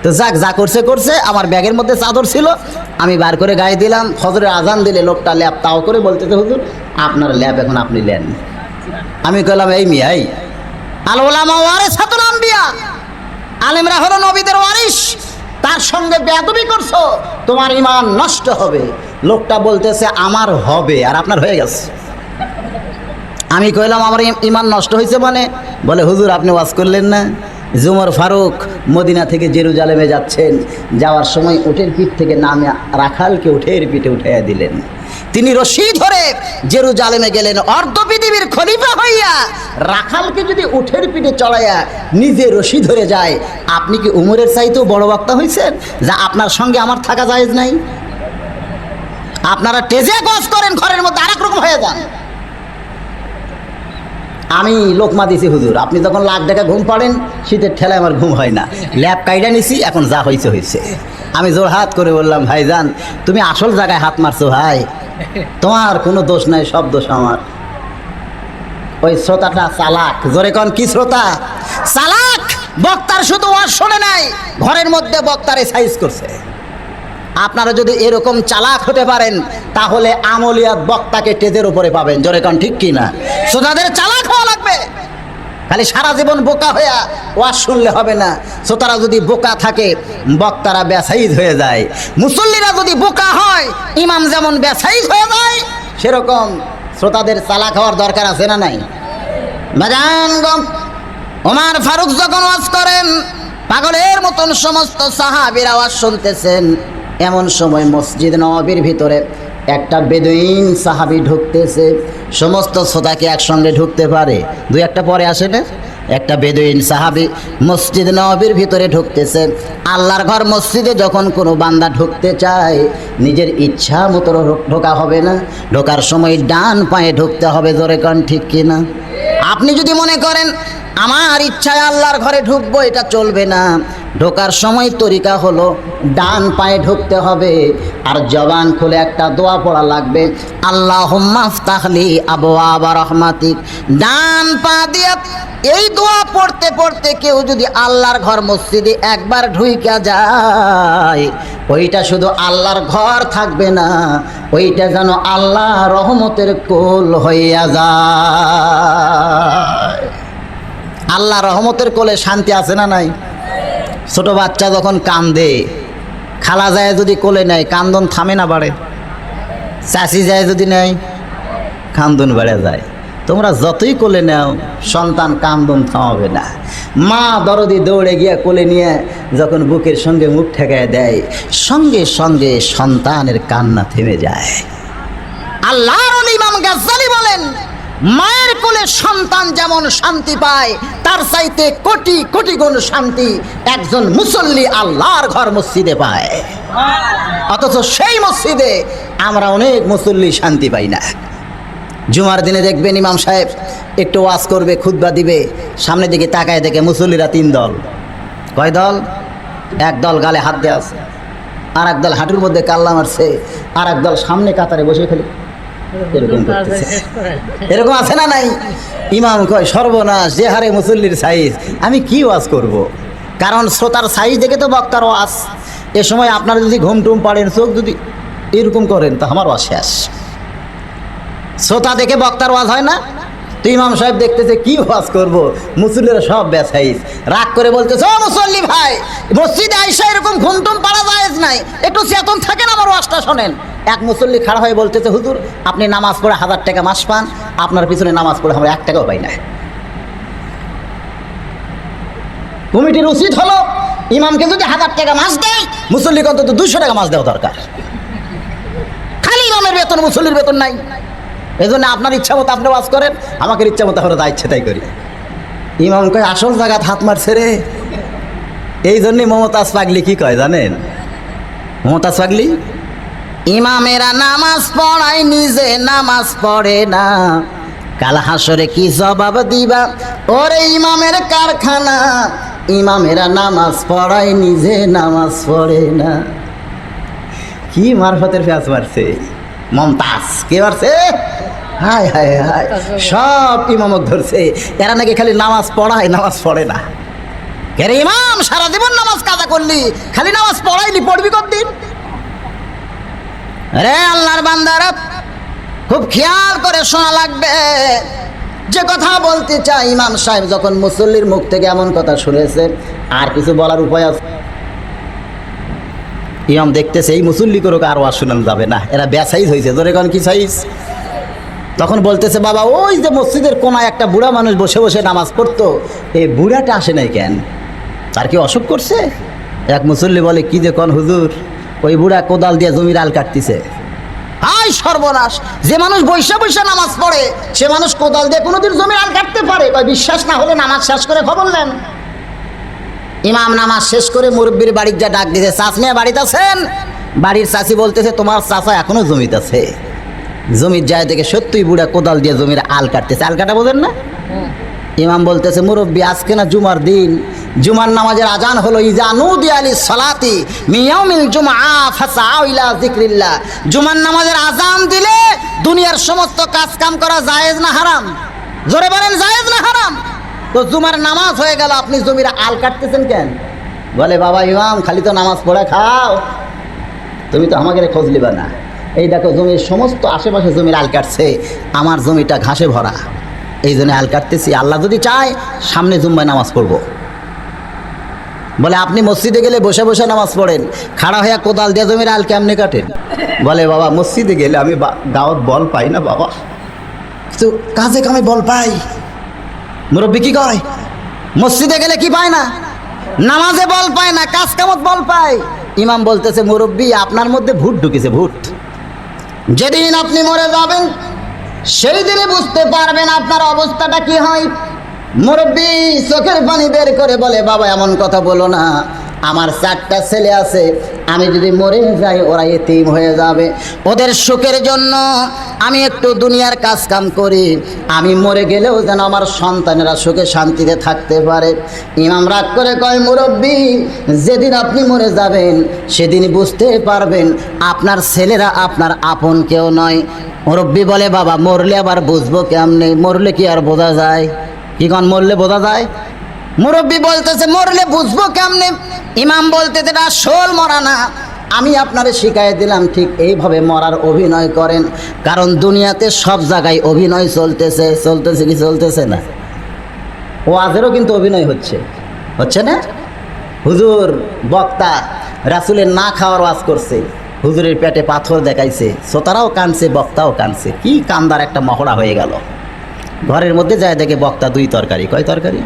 B: তো যাক, যা করছে করছে। আমার ব্যাগের মধ্যে চাদর ছিল, আমি বার করে গায়ে দিলাম। ফজরের আজান দিলে লোকটা ল্যাপ তাও করে বলতেছে হুজুর আপনার ল্যাপ এখন আপনি নেন। আমি কইলাম এই মিয়াই আল উলামা ওয়ারিসাতুল আম্বিয়া, আলেমরা হলো নবীদের ওয়ারিস, তার সঙ্গে বেয়াদবি করছো তোমার ঈমান নষ্ট হবে। লোকটা বলতেছে আমার হবে আর আপনার হয়ে গেছে। আমি কইলাম আমার ঈমান নষ্ট হয়েছে মানে? বলে হুজুর আপনি ওয়াজ করলেন না ওমর ফারুক মদিনা থেকে জেরুজালেমে যাচ্ছেন, যাওয়ার সময় উটের পিঠ থেকে নামে রাখালকে উটের পিঠে উঠাইয়া দিলেন। তিনি রশি ধরে জেরুজালেমে গেলেন অর্ধ পৃথিবীর খলিফা হইয়া। রাখালকে যদি উটের পিঠে চড়াইয়া নিজে রশি ধরে যায়, আপনি কি উমরের চাইতেও বড় বক্তা হয়েছেন যা আপনার সঙ্গে আমার থাকা জায়েজ নাই? আপনারা টেজে গজ করেন, ঘরের মধ্যে আরেক রকম হয়ে যান। আমি লোকমা দিছি হুজুর, আপনি যখন লাখ টাকা ঘুম পাড়েন শীতের ঠেলায় আমার ঘুম হয় না, ল্যাপ কাইডা নিছি, এখন যা হয়েছে হয়েছে। আমি জোর হাত করে বললাম ভাইজান তুমি আসল জায়গায় হাত মারছো ভাই, তোমার কোনো দোষ নাই, সব দোষ আমার। ওই শ্রোতাটা চালাক, জোরে কন কি শ্রোতা চালাক? বক্তার শুধু ওয়াজ শোনে নাই, ঘরের মধ্যে বক্তারে সাইজ করছে। আপনারা যদি এরকম চালাক হতে পারেন তাহলে আমলিয়াত বক্তাকে টেজের উপরে পাবেন। জোরে কন ঠিক কিনা? শ্রোতাদের চালাক হওয়া লাগবে, খালি সারা জীবন বোকা হইয়া ওয়াজ শুনলে হবে না। শ্রোতারা যদি বোকা থাকে বক্তারা বেসাইজ হয়ে যায়। মুসল্লিরা যদি বোকা হয় ইমাম যেমন বেসাইজ হয়ে যায়, সেরকম শ্রোতাদের চালাক হওয়ার দরকার আছে না নাই? বাজানগণ, ওমর ফারুক যখন ওয়াজ করেন পাগলের মতন সমস্ত সাহাবীরা ওয়াজ শুনতেছেন। এমন সময় মসজিদ নববীর ভিতরে একটা বেদুইন সাহাবী ঢুকতেছে। সমস্ত শ্রোতাকে একসঙ্গে ঢুকতে পারে? দুই একটা পরে আসে না? একটা বেদুইন সাহাবী মসজিদ নববীর ভিতরে ঢুকতেছে। আল্লাহর ঘর মসজিদে যখন কোনো বান্দা ঢুকতে চায়, নিজের ইচ্ছা মতো ঢোকা হবে না, ঢোকার সময় ডান পায়ে ঢুকতে হবে। জোরে কান ঠিক কিনা? আপনি যদি মনে করেন আমার ইচ্ছায় আল্লাহর ঘরে ঢুকবো, এটা চলবে না। ঢোকার সময় তরিকা হলো ডান পায়ে ঢুকতে হবে, আর জবান খুলে একটা দোয়া পড়া লাগবে, আল্লাহুম্মা আফতাহলি আবওয়াবা রাহমাতিক। ডান পা দিয়ে এই দোয়া পড়তে পড়তে কেউ যদি আল্লাহর ঘর মসজিদে একবার ঢুইকা যায়, ওইটা শুধু আল্লাহর ঘর থাকবে না, ওইটা যেন আল্লাহ রহমতের কোল হইয়া যায়। আল্লাহ রহমতের কোলে শান্তি আছে না নাই? ছোট বাচ্চা যখন কান্দে, খালা যায় যদি কোলে নেয়, কান্দন থামে না বাড়ে? চাষি যায় যদি নেয়, কান্দন বেড়ে যায়। তোমরা যতই কোলে নাও, সন্তান কান্দন থামাবে না। মা দরদি দৌড়ে গিয়ে কোলে নিয়ে যখন বুকের সঙ্গে মুখ ঠেকায় দেয়, সঙ্গে সঙ্গে সন্তানের কান্না থেমে যায়। আল্লাহর ওলি ইমাম গাজ্জালী বলেন, মায়ের কোলে সন্তান যেমন শান্তি পায়, তার চাইতে কোটি কোটি গুণ শান্তি একজন মুসল্লি আল্লাহর ঘর মসজিদে পায়। অথচ সেই মসজিদে আমরা অনেক মুসল্লি শান্তি পাই না। জুমার দিনে দেখবেন ইমাম সাহেব একটু ওয়াজ করবে, খুতবা দিবে, সামনের দিকে তাকায় দেখে মুসল্লিরা তিন দল। কয় দল? এক দল গালে হাত দিয়ে আছে, আর এক দল হাঁটুর মধ্যে কাল্লা মারছে, আর এক দল সামনে কাতারে বসে খালি এরকম করতেছে। এরকম আছে না নাই? ইমাম কয়, সর্বনাশ, যে হারে মুসল্লির সাইজ, আমি কি ওয়াজ করব? কারণ শ্রোতার সাইজ দেখে তো বক্তার ওয়াজ। এ সময় আপনারা যদি ঘুম টুম পাড়েন, চোখ যদি এরকম করেন, তা আমার ওয়াজ শেষ। শ্রোতা দেখে বক্তার ওয়াজ হয় না? তো ইমাম সাহেব দেখতেছে কি ওয়াজ করব, মুসল্লিরা সব বেসাইজ। রাগ করে বলতেছে, ও মুসল্লি ভাই, মসজিদে আইসা এরকম ঘুম টুম পাড়া জায়েজ নাই, একটু চেতন থাকেন, আমার ওয়াজটা শোনেন। এক মুসল্লি খাড়া হয়ে বলতেছে, হুজুর, আপনি নামাজ পড়ে 1000 টাকা মাস পান, আপনার পিছনে নামাজ পড়ে আমরা 1 টাকাও পাই না। কমিটির উচিত হলো ইমামকে যদি 1000 টাকা মাস দেয়, মুসল্লিকে অন্তত 200 টাকা মাস দেওয়া দরকার। খালি ইমামের বেতন, মুসল্লির বেতন নাই। এই জন্য আপনার ইচ্ছা মতো আপনি ওয়াজ করেন, আমাকে ইচ্ছা মতো আমরা যা ইচ্ছে তাই করি। ইমাম কয়, আসল জায়গায় হাত মারছে রে। এই জন্যই মমতাজ পাগলি কি কয় জানেন? মমতাজ পাগলি, ইমামেরা নামাজ পড়ায়, নিজে নামাজ পড়ে না, কাল হাসরে কি জবাব দিবা? ওরে ইমামের কারখানা, ইমামেরা নামাজ পড়ায়, নিজে নামাজ পড়ে না। কি মারফতের পেঁয়াজ মারছে মমতাজ। কে মারছে? হায় হায় হায়, সব ইমামক ধরছে। এরা নাকি খালি নামাজ পড়ায়, নামাজ পড়ে না। কে রে ইমাম, সারা জীবন নামাজ কাজা করলি, খালি নামাজ পড়াইলি, পড়বি কতদিন? রে আল্লাহর বান্দারা, খুব খেয়াল করে শোনা লাগবে। যে কথা বলতে চাই, ইমাম সাহেব যখন মুসল্লির মুখ থেকে এমন কথা শুনেছে, আর কিছু বলার উপায় আছে? ইমাম দেখতেছে এই মুসল্লি করুক, আর ওয়াজ শোনানো যাবে না, এরা বেসাইজ হয়েছে। ধরে কোন কি সাইজ? তখন বলতেছে, বাবা, ওই যে মসজিদের কোনায় একটা বুড়া মানুষ বসে বসে নামাজ পড়তো, এই বুড়াটা আসে নাই কেন? তার কি অসুখ করছে? এক মুসল্লি বলে, কি যে কোন হুজুর, ওই বুড়া কোদাল দিয়ে জমির আল কাটতেছে। হায় সর্বনাশ, যে মানুষ বৈশা বৈশা নামাজ পড়ে, সে মানুষ কোদাল দিয়ে কোনোদিন জমির আল কাটতে পারে? বিশ্বাস না হলে নামাজ শেষ করে খবর নেন। ইমাম নামাজ শেষ করে মুরব্বীর বাড়ির যা ডাক দিতে, চাচমিয়া বাড়িতে আছেন? বাড়ির চাচি বলতেছে, তোমার চাচা এখনো জমিতে আছে। জমির যায় দেখে সত্যিই বুড়া কোদাল দিয়ে জমির আল কাটতেছে। আল কাটা বোঝেন না? ইমাম বলতেছে, মুরব্বী, আজকে না জুমার দিন, জুমার নামাজের আজান হলো, ইজানুদি আলিস সালাতি মিয়াউমিল জুমআ ফাসাউ ইলা যিকরিল্লাহ। জুমার নামাজের আজান দিলে দুনিয়ার সমস্ত কাজ কাম করা জায়েজ না হারাম? জোরে বলেন, জায়েজ না হারাম? তো জুমার নামাজ হয়ে গেল, আপনি জমির আল কাটতেছেন কেন? বলে, বাবা ইমাম, খালি তো নামাজ পড়ে খাও, তুমি তো আমাকে খোঁজ লিবা না। এই দেখো, জমির সমস্ত আশেপাশে জমির আল কাটছে, আমার জমিটা ঘাসে ভরা, এই জন্য আল কাটতেছি। আল্লাহ যদি চায় সামনে জুম্মায় নামাজ পড়বো। বলে, আপনি মসজিদে গেলে বসে বসে নামাজ পড়েন, খাড়া হইয়া কোদাল দিয়ে জমির আল কেমনে কাটেন? বলে, বাবা, মসজিদে গেলে আমি দাওয়াত বল পাই না বাবা, তো কাজে কামে বল পাই। মুরব্বী কি কয়? মসজিদে গেলে কি পায় না? নামাজে বল পায় না, কাজ কামত বল পায়। ইমাম বলতেছে, মুরব্বী, আপনার মধ্যে ভূত ঢুকেছে, ভূত। যেদিন আপনি মরে যাবেন সেই দিনে বুঝতে পারবেন আপনার অবস্থাটা কি হয়। মুরব্বী চোখের পানি বের করে বলে, বাবা এমন কথা বলো না, আমার 4টা ছেলে আছে, আমি যদি মরে যাই ওরা এতিম হয়ে যাবে, ওদের সুখের জন্য আমি একটু দুনিয়ার কাজ কাম করি, আমি মরে গেলেও যেন আমার সন্তানেরা সুখে শান্তিতে থাকতে পারে। ইমাম রাগ করে কয়, মুরব্বী যেদিন আপনি মরে যাবেন সেদিন বুঝতে পারবেন আপনার ছেলেরা আপনার আপন কেউ নয়। মুরব্বী বলে, বাবা মরলে আবার বুঝবো কেমনে? মরলে কি আর বোঝা যায়? কি কন মরলে বোঝা যায়? মুরব্বী বলতেছে, মরলে বুঝবো কেমনে? ইমাম বলতেছে, এটা আসল মরা না, আমি আপনারে শিখাই দিলাম ঠিক এইভাবে মরার অভিনয় করেন। কারণ দুনিয়াতে সব জায়গায় অভিনয় চলতেছে। চলতেছে কি চলতেছে না? ওয়াজেরও কিন্তু অভিনয় হচ্ছে, হচ্ছে না? হুজুর বক্তা রাসূলের না খাওয়ার ওয়াজ করছে, হুজুরের পেটে পাথর দেখাইছে, শ্রোতারাও কানছে, বক্তাও কানছে, কি কান্দার একটা মহড়া হয়ে গেল। ঘরের মধ্যে যায় দেখে বক্তা 2 তরকারি। কয় তরকারি?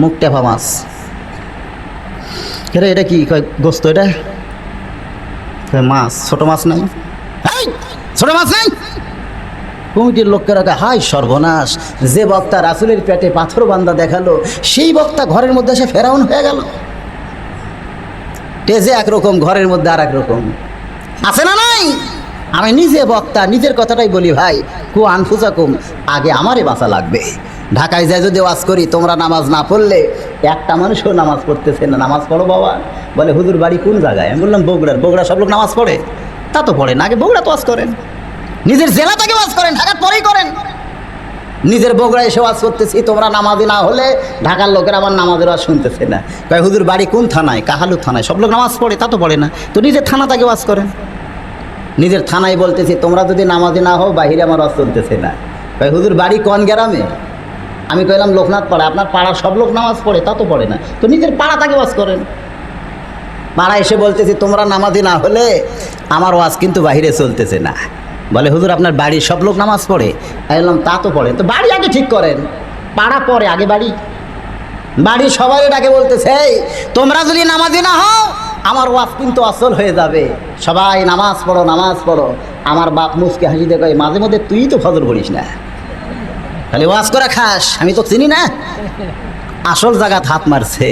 B: মুখ টেপা মাছ। এটা কি? কয় গোস্ত। এটা মাছ, ছোট মাছ নাই, ছোট মাছ নাই। কমিটির লোকেরা কয়, হাই সর্বনাশ, যে বক্তা রাসূলের পেটে পাথর বান্ধা দেখালো সেই বক্তা ঘরের মধ্যে এসে ফেরাউন হয়ে গেল। টেজে একরকম, ঘরের মধ্যে আর একরকম। আছে না নাই? আমি নিজে বক্তা, নিজের কথাটাই বলি, ভাই কু আনফুসাকুম, আগে আমারে বাঁচা লাগবে। ঢাকায় যায় যদি ওয়াজ করি, তোমরা নামাজ না পড়লে, একটা মানুষও নামাজ পড়তেছে না, নামাজ পড়ো বাবা। বলে, হুজুর বাড়ি কোন জায়গায়? আমি বললাম, বগুড়ার। বগুড়া সব লোক নামাজ পড়ে? তা তো পড়ে না, আগে বগুড়া তো ওয়াজ করেন, নিজের জেলা থেকে ওয়াজ করেন, ঢাকার পরেই করেন। নিজের বগুড়ায় এসে ওয়াজ করতেছি, তোমরা নামাজি না হলে ঢাকার লোকের আমার নামাজের ওয়াজ শুনতেছে না। কয়, হুজুর বাড়ি কোন থানায়? কাহালু থানায়। সব লোক নামাজ পড়ে? তা তো পড়ে না, তো নিজের থানা থেকে ওয়াজ করেন। নিজের থানায় বলতেছি, তোমরা যদি নামাজি না হও বাহিরে আমার ওয়াজ চলতেছে না। কয়, হুজুর বাড়ি কোন গ্রামে? আমি কইলাম লোকনাথ পাড়া। আপনার পাড়ার সব লোক নামাজ পড়ে? তা তো পড়ে না, তো নিজের পাড়া থেকে ওয়াজ করেন। পাড়া এসে বলতেছি, তোমরা নামাজি না হলে আমার ওয়াজ কিন্তু বাহিরে চলতেছে না। বলে, হুজুর আপনার বাড়ির সব লোক নামাজ পড়ে? আমি বললাম, তা তো পড়ে, তো বাড়ি আগে ঠিক করেন, পাড়া পরে, আগে বাড়ি। বাড়ি সবাই ডাকে বলতেছে, এই তোমরা যদি নামাজি না হও আমার ওয়াজ কিন্তু আসল হয়ে যাবে, সবাই নামাজ পড়ো, নামাজ পড়ো। আমার বাপ মুসকে হাসি দেখো, মাঝে মধ্যে তুই তো ফজর পড়িস না, খালি ওয়াজ করে খাস, আমি তো চিনি না। আসল জায়গাত হাত মারছে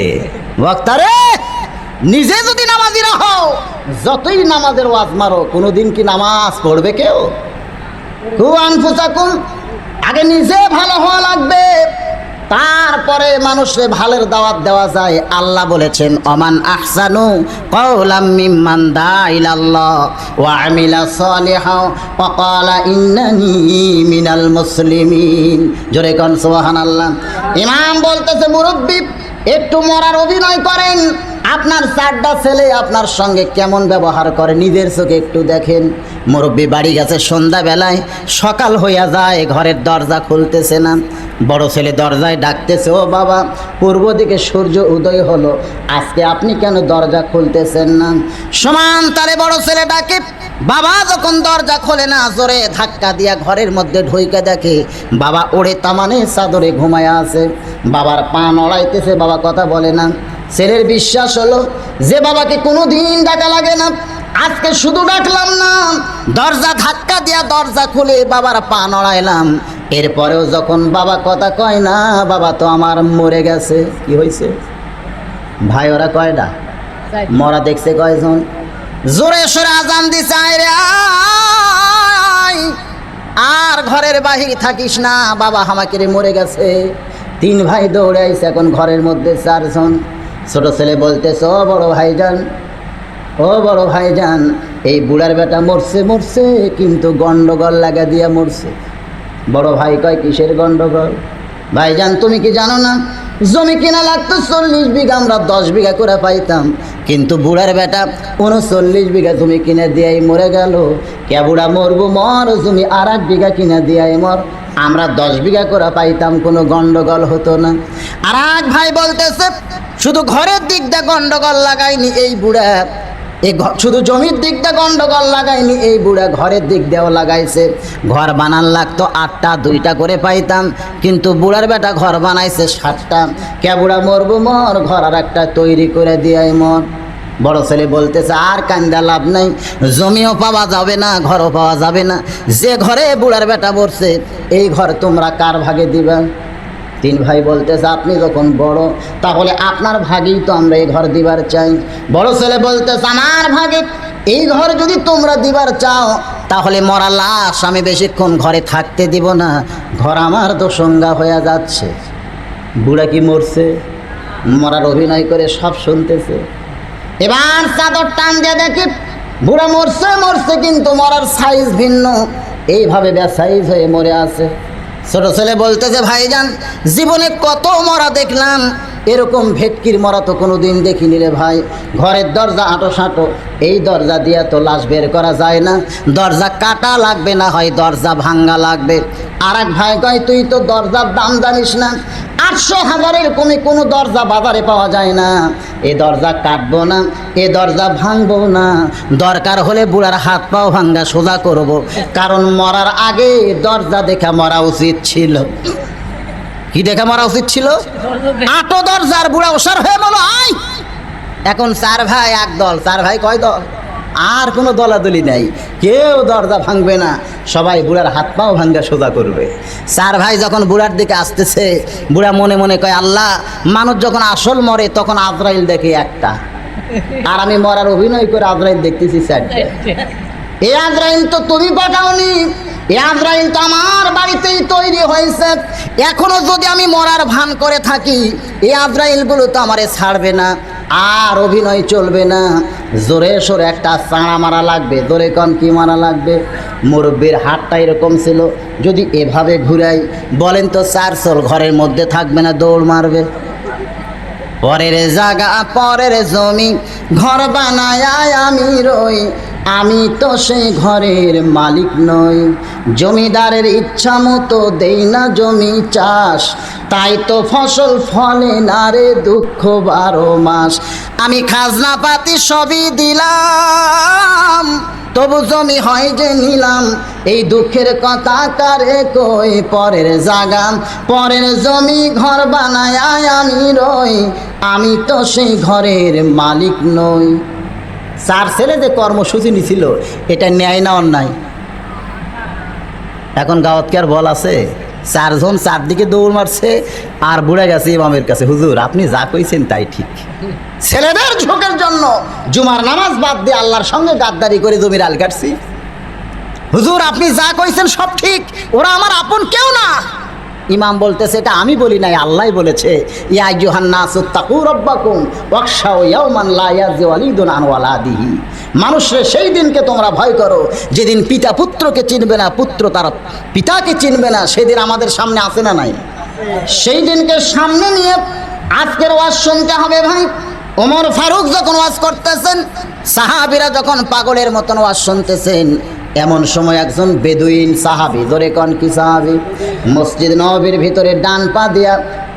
B: বক্তারে। নিজে যদি নামাজি না হও, যতই নামাজের ওয়াজ মারো, কোনোদিন কি নামাজ পড়বে কেউ? কু আনফুসাকুম, আগে নিজে ভালো হওয়া লাগবে, তারপরে মানুষের ভালের দাওয়াত দেওয়া যায়। আল্লাহ বলেছেন, অমান আহসানু কাওলাম মিম্মান দা ইলাল্লাহ ওয়া আমিলা সালিহা ওয়া ক্বালা ইন্নানি মিনাল মুসলিমিন। জোরে কোন সুবহানাল্লাহ। ইমাম বলতেছে, মুরব্বি একটু মরার অভিনয় করেন, আপনার 4টা ছেলে আপনার সঙ্গে কেমন ব্যবহার করে নিজের চোখে একটু দেখেন। মুরব্বী বাড়ি গেছে সন্ধ্যাবেলায়, সকাল হইয়া যায়, ঘরের দরজা খুলতেছে না। বড় ছেলে দরজায় ডাকতেছে, ও বাবা পূর্ব দিকে সূর্য উদয় হলো, আজকে আপনি কেন দরজা খুলতেছেন না? সমান তালে বড় ছেলে ডাকে। বাবা যখন দরজা খোলে না, জোরে ধাক্কা দিয়া ঘরের মধ্যে ঢুইকে দেখে বাবা ওড়ে তামানে চাদরে ঘুমায়া আছে। বাবার পা নড়াইতেছে, বাবা কথা বলে না। ছেলের বিশ্বাস হলো যে বাবাকে কোনো দিন ডাকা লাগে না, আজকে শুধু ডাকলাম না, দরজা ধাক্কা দিয়া দরজা খুলে বাবার পা নড়াইলাম। এরপরেও যখন বাবা কথা কয় না, বাবা তো আমার মরে গেছে। কি হয়েছে ভাই? ওরা কয়টা মরা দেখছে? কয়জন? জোরে সোরে আজান দিছে, আয় রে আয়, আর ঘরের বাহির থাকিস না, বাবা আমাকে রে মরে গেছে। 3 ভাই দৌড়ে আইছে, এখন ঘরের মধ্যে 4 জন। ছোট ছেলে বলতেছে, ও বড় ভাইজান, ও বড় ভাইজান, এই বুড়ার বেটা মরছে মরছে, কিন্তু গন্ডগোল লাগা দিয়া মরছে। বড় ভাই কয়, কিসের গন্ডগোল? ভাইজান তুমি কি জানো না, জমি কিনা লাগতো 40 বিঘা, আমরা 10 বিঘা করে পাইতাম, কিন্তু বুড়ার বেটা 39 বিঘা জমি কিনে দিয়াই মরে গেল। কে বুড়া মরবো মর, জমি আর 8 বিঘা কিনে দিয়াই মর, আমরা 10 বিঘা করে পাইতাম, কোনো গন্ডগোল হতো না। আর এক ভাই বলতেছে, শুধু ঘরের দিক দিয়ে গন্ডগোল লাগাইনি এই বুড়া, শুধু জমির দিকটা গন্ডগোল লাগাইনি এই বুড়া, ঘরের দিক দিয়েও লাগাইছে। ঘর বানান লাগতো 8টা, 2টা করে পাইতাম, কিন্তু বুড়ার বেটা ঘর বানাইছে 7টা। কে বুড়া মরবো মর, ঘর আর একটা তৈরি করে দিয়াই মর। বড় ছেলে বলতেছে আর কান্দা লাভ নাই, জমিও পাওয়া যাবে না, ঘরও পাওয়া যাবে না, যে ঘরে বুড়ার বেটা বসছে এই ঘর তোমরা কার ভাগে দিবা? তিন ভাই বলতেছে আপনি যখন বড় তাহলে আপনার ভাগেই তো আমরা এই ঘর দিবার চাই। বড় ছেলে বলতেছে আমার ভাগে এই ঘর যদি তোমরা দিবার চাও তাহলে মরা লাশ আমি বেশিক্ষণ ঘরে থাকতে দিব না, ঘর আমার তো সংজ্ঞা হয়ে যাচ্ছে। বুড়া কি মরছে? মরার অভিনয় করে সব শুনতেছে। এবার চাদর টান দিয়ে দেখি বুড়া মরছে মরছে কিন্তু মরার সাইজ ভিন্ন, এইভাবে বেসাইজ হয়ে মরে আছে। ছোট ছেলে বলতেছে ভাইজান জীবনে কত মরা দেখলাম, এরকম ভেটকির মরা তো কোনো দিন দেখিনি রে ভাই। ঘরের দরজা আঁটো সাঁটো, এই দরজা দিয়ে তো লাশ বের করা যায় না, দরজা কাটা লাগবে, না হয় দরজা ভাঙ্গা লাগবে। আর এক ভাই কয় তুই তো দরজার দাম জানিস না, 800,000-এর কমে কোনো দরজা বাজারে পাওয়া যায় না, এ দরজা কাটবো না, এ দরজা ভাঙবো না, দরকার হলে বুড়ার হাত পাও ভাঙ্গা সোজা করব, কারণ মরার আগে দরজা দেখা মরা উচিত ছিল। কি দেখা মরা উচিত ছিল? আটো দরজার বুড়া ওসার হয়ে বলো আই। এখন 4 ভাই এক দল, 4 ভাই কয় দল? আর কোনো দলাদলি নাই, কেউ দরজা ভাঙবে না, সবাই বুড়ার হাত পাও ভাঙ্গা সোজা করবে। 4 ভাই যখন বুড়ার দিকে আসতেছে, বুড়া মনে মনে কয় আল্লাহ, মানুষ যখন আসল মরে তখন আজরাইল দেখে একটা, আর আমি মরার অভিনয় করে আজরাইল দেখতেছি 4টা। এই আজরাইল তো তুমি পাঠাওনি, এই আজরাইল তো আমার বাড়িতেই তৈরি হয়েছে, এখনো যদি আমি মরার ভান করে থাকি এই আজরাইলগুলো তো আমারে ছাড়বে না, আর অভিনয় চলবে না, জোরে সোরে একটা চাঁড়া মারা লাগবে। জোরে কম কি মারা লাগবে? মুরব্বীর হাতটা এরকম ছিল, যদি এভাবে ঘুরাই বলেন তো 4 চল ঘরের মধ্যে থাকবে না, দৌড় মারবে। পরের জায়গা পরের জমি ঘর বানায় আমি রই, আমি তো সেই ঘরের মালিক নই, জমিদারের ইচ্ছা মতো দেই না জমি চাষ, তাই তো ফসল ফলে না রে দুঃখ 12 মাস। আমি খাজনা পাতি সবই দিলাম, তবু জমি হয় যে নিলাম, এই দুঃখের কথা কারে কই? পরের জায়গা পরের জমি ঘর বানায় আমি রই, আমি তো সেই ঘরের মালিক নই। 4 ছেলে যে কর্মসূচি নিছিল এটা ন্যায় না অন্যায়? এখন গাঁৱত কি আর বল আছে? 4 জন 4 দিকে দৌড় মারছে, আর বুড়া গেছে ইমামের কাছে, হুজুর আপনি যা কইছেন তাই ঠিক, ছেলেদের ঝোঁকের জন্য জুমার নামাজ বাদ দিয়ে আল্লাহর সঙ্গে গাদ্দারি করে জমির আল কাটছি। হুজুর আপনি যা কইছেন সব ঠিক, ওরা আমার আপন কেউ না। ইমাম বলতেছে এটা আমি বলি নাই, আল্লাহই বলেছে, ইয়া আইয়ুহান নাসু তাকু রাব্বাকুম ওয়াখশাউ ইয়াওমান লা ইয়াজি ওয়ালিদুন আন ওয়ালাদিহি। মানুষের সেই দিনকে তোমরা ভয় করো যেদিন পিতা পুত্রকে চিনবে না, পুত্র তার পিতাকে চিনবে না। সেদিন আমাদের সামনে আসে না নাই? সেই দিনকে সামনে নিয়ে আজকের ওয়াজ শুনতে হবে ভাই। ওমর ফারুক যখন ওয়াজ করতেছেন, সাহাবীরা যখন পাগলের মতন ওয়াজ শুনতেছেন, এমন সময় একজন বেদুইন সাহাবী, ধরে কোন কি সাহাবী, মসজিদ নববীর ভিতরে ডান পা দিয়া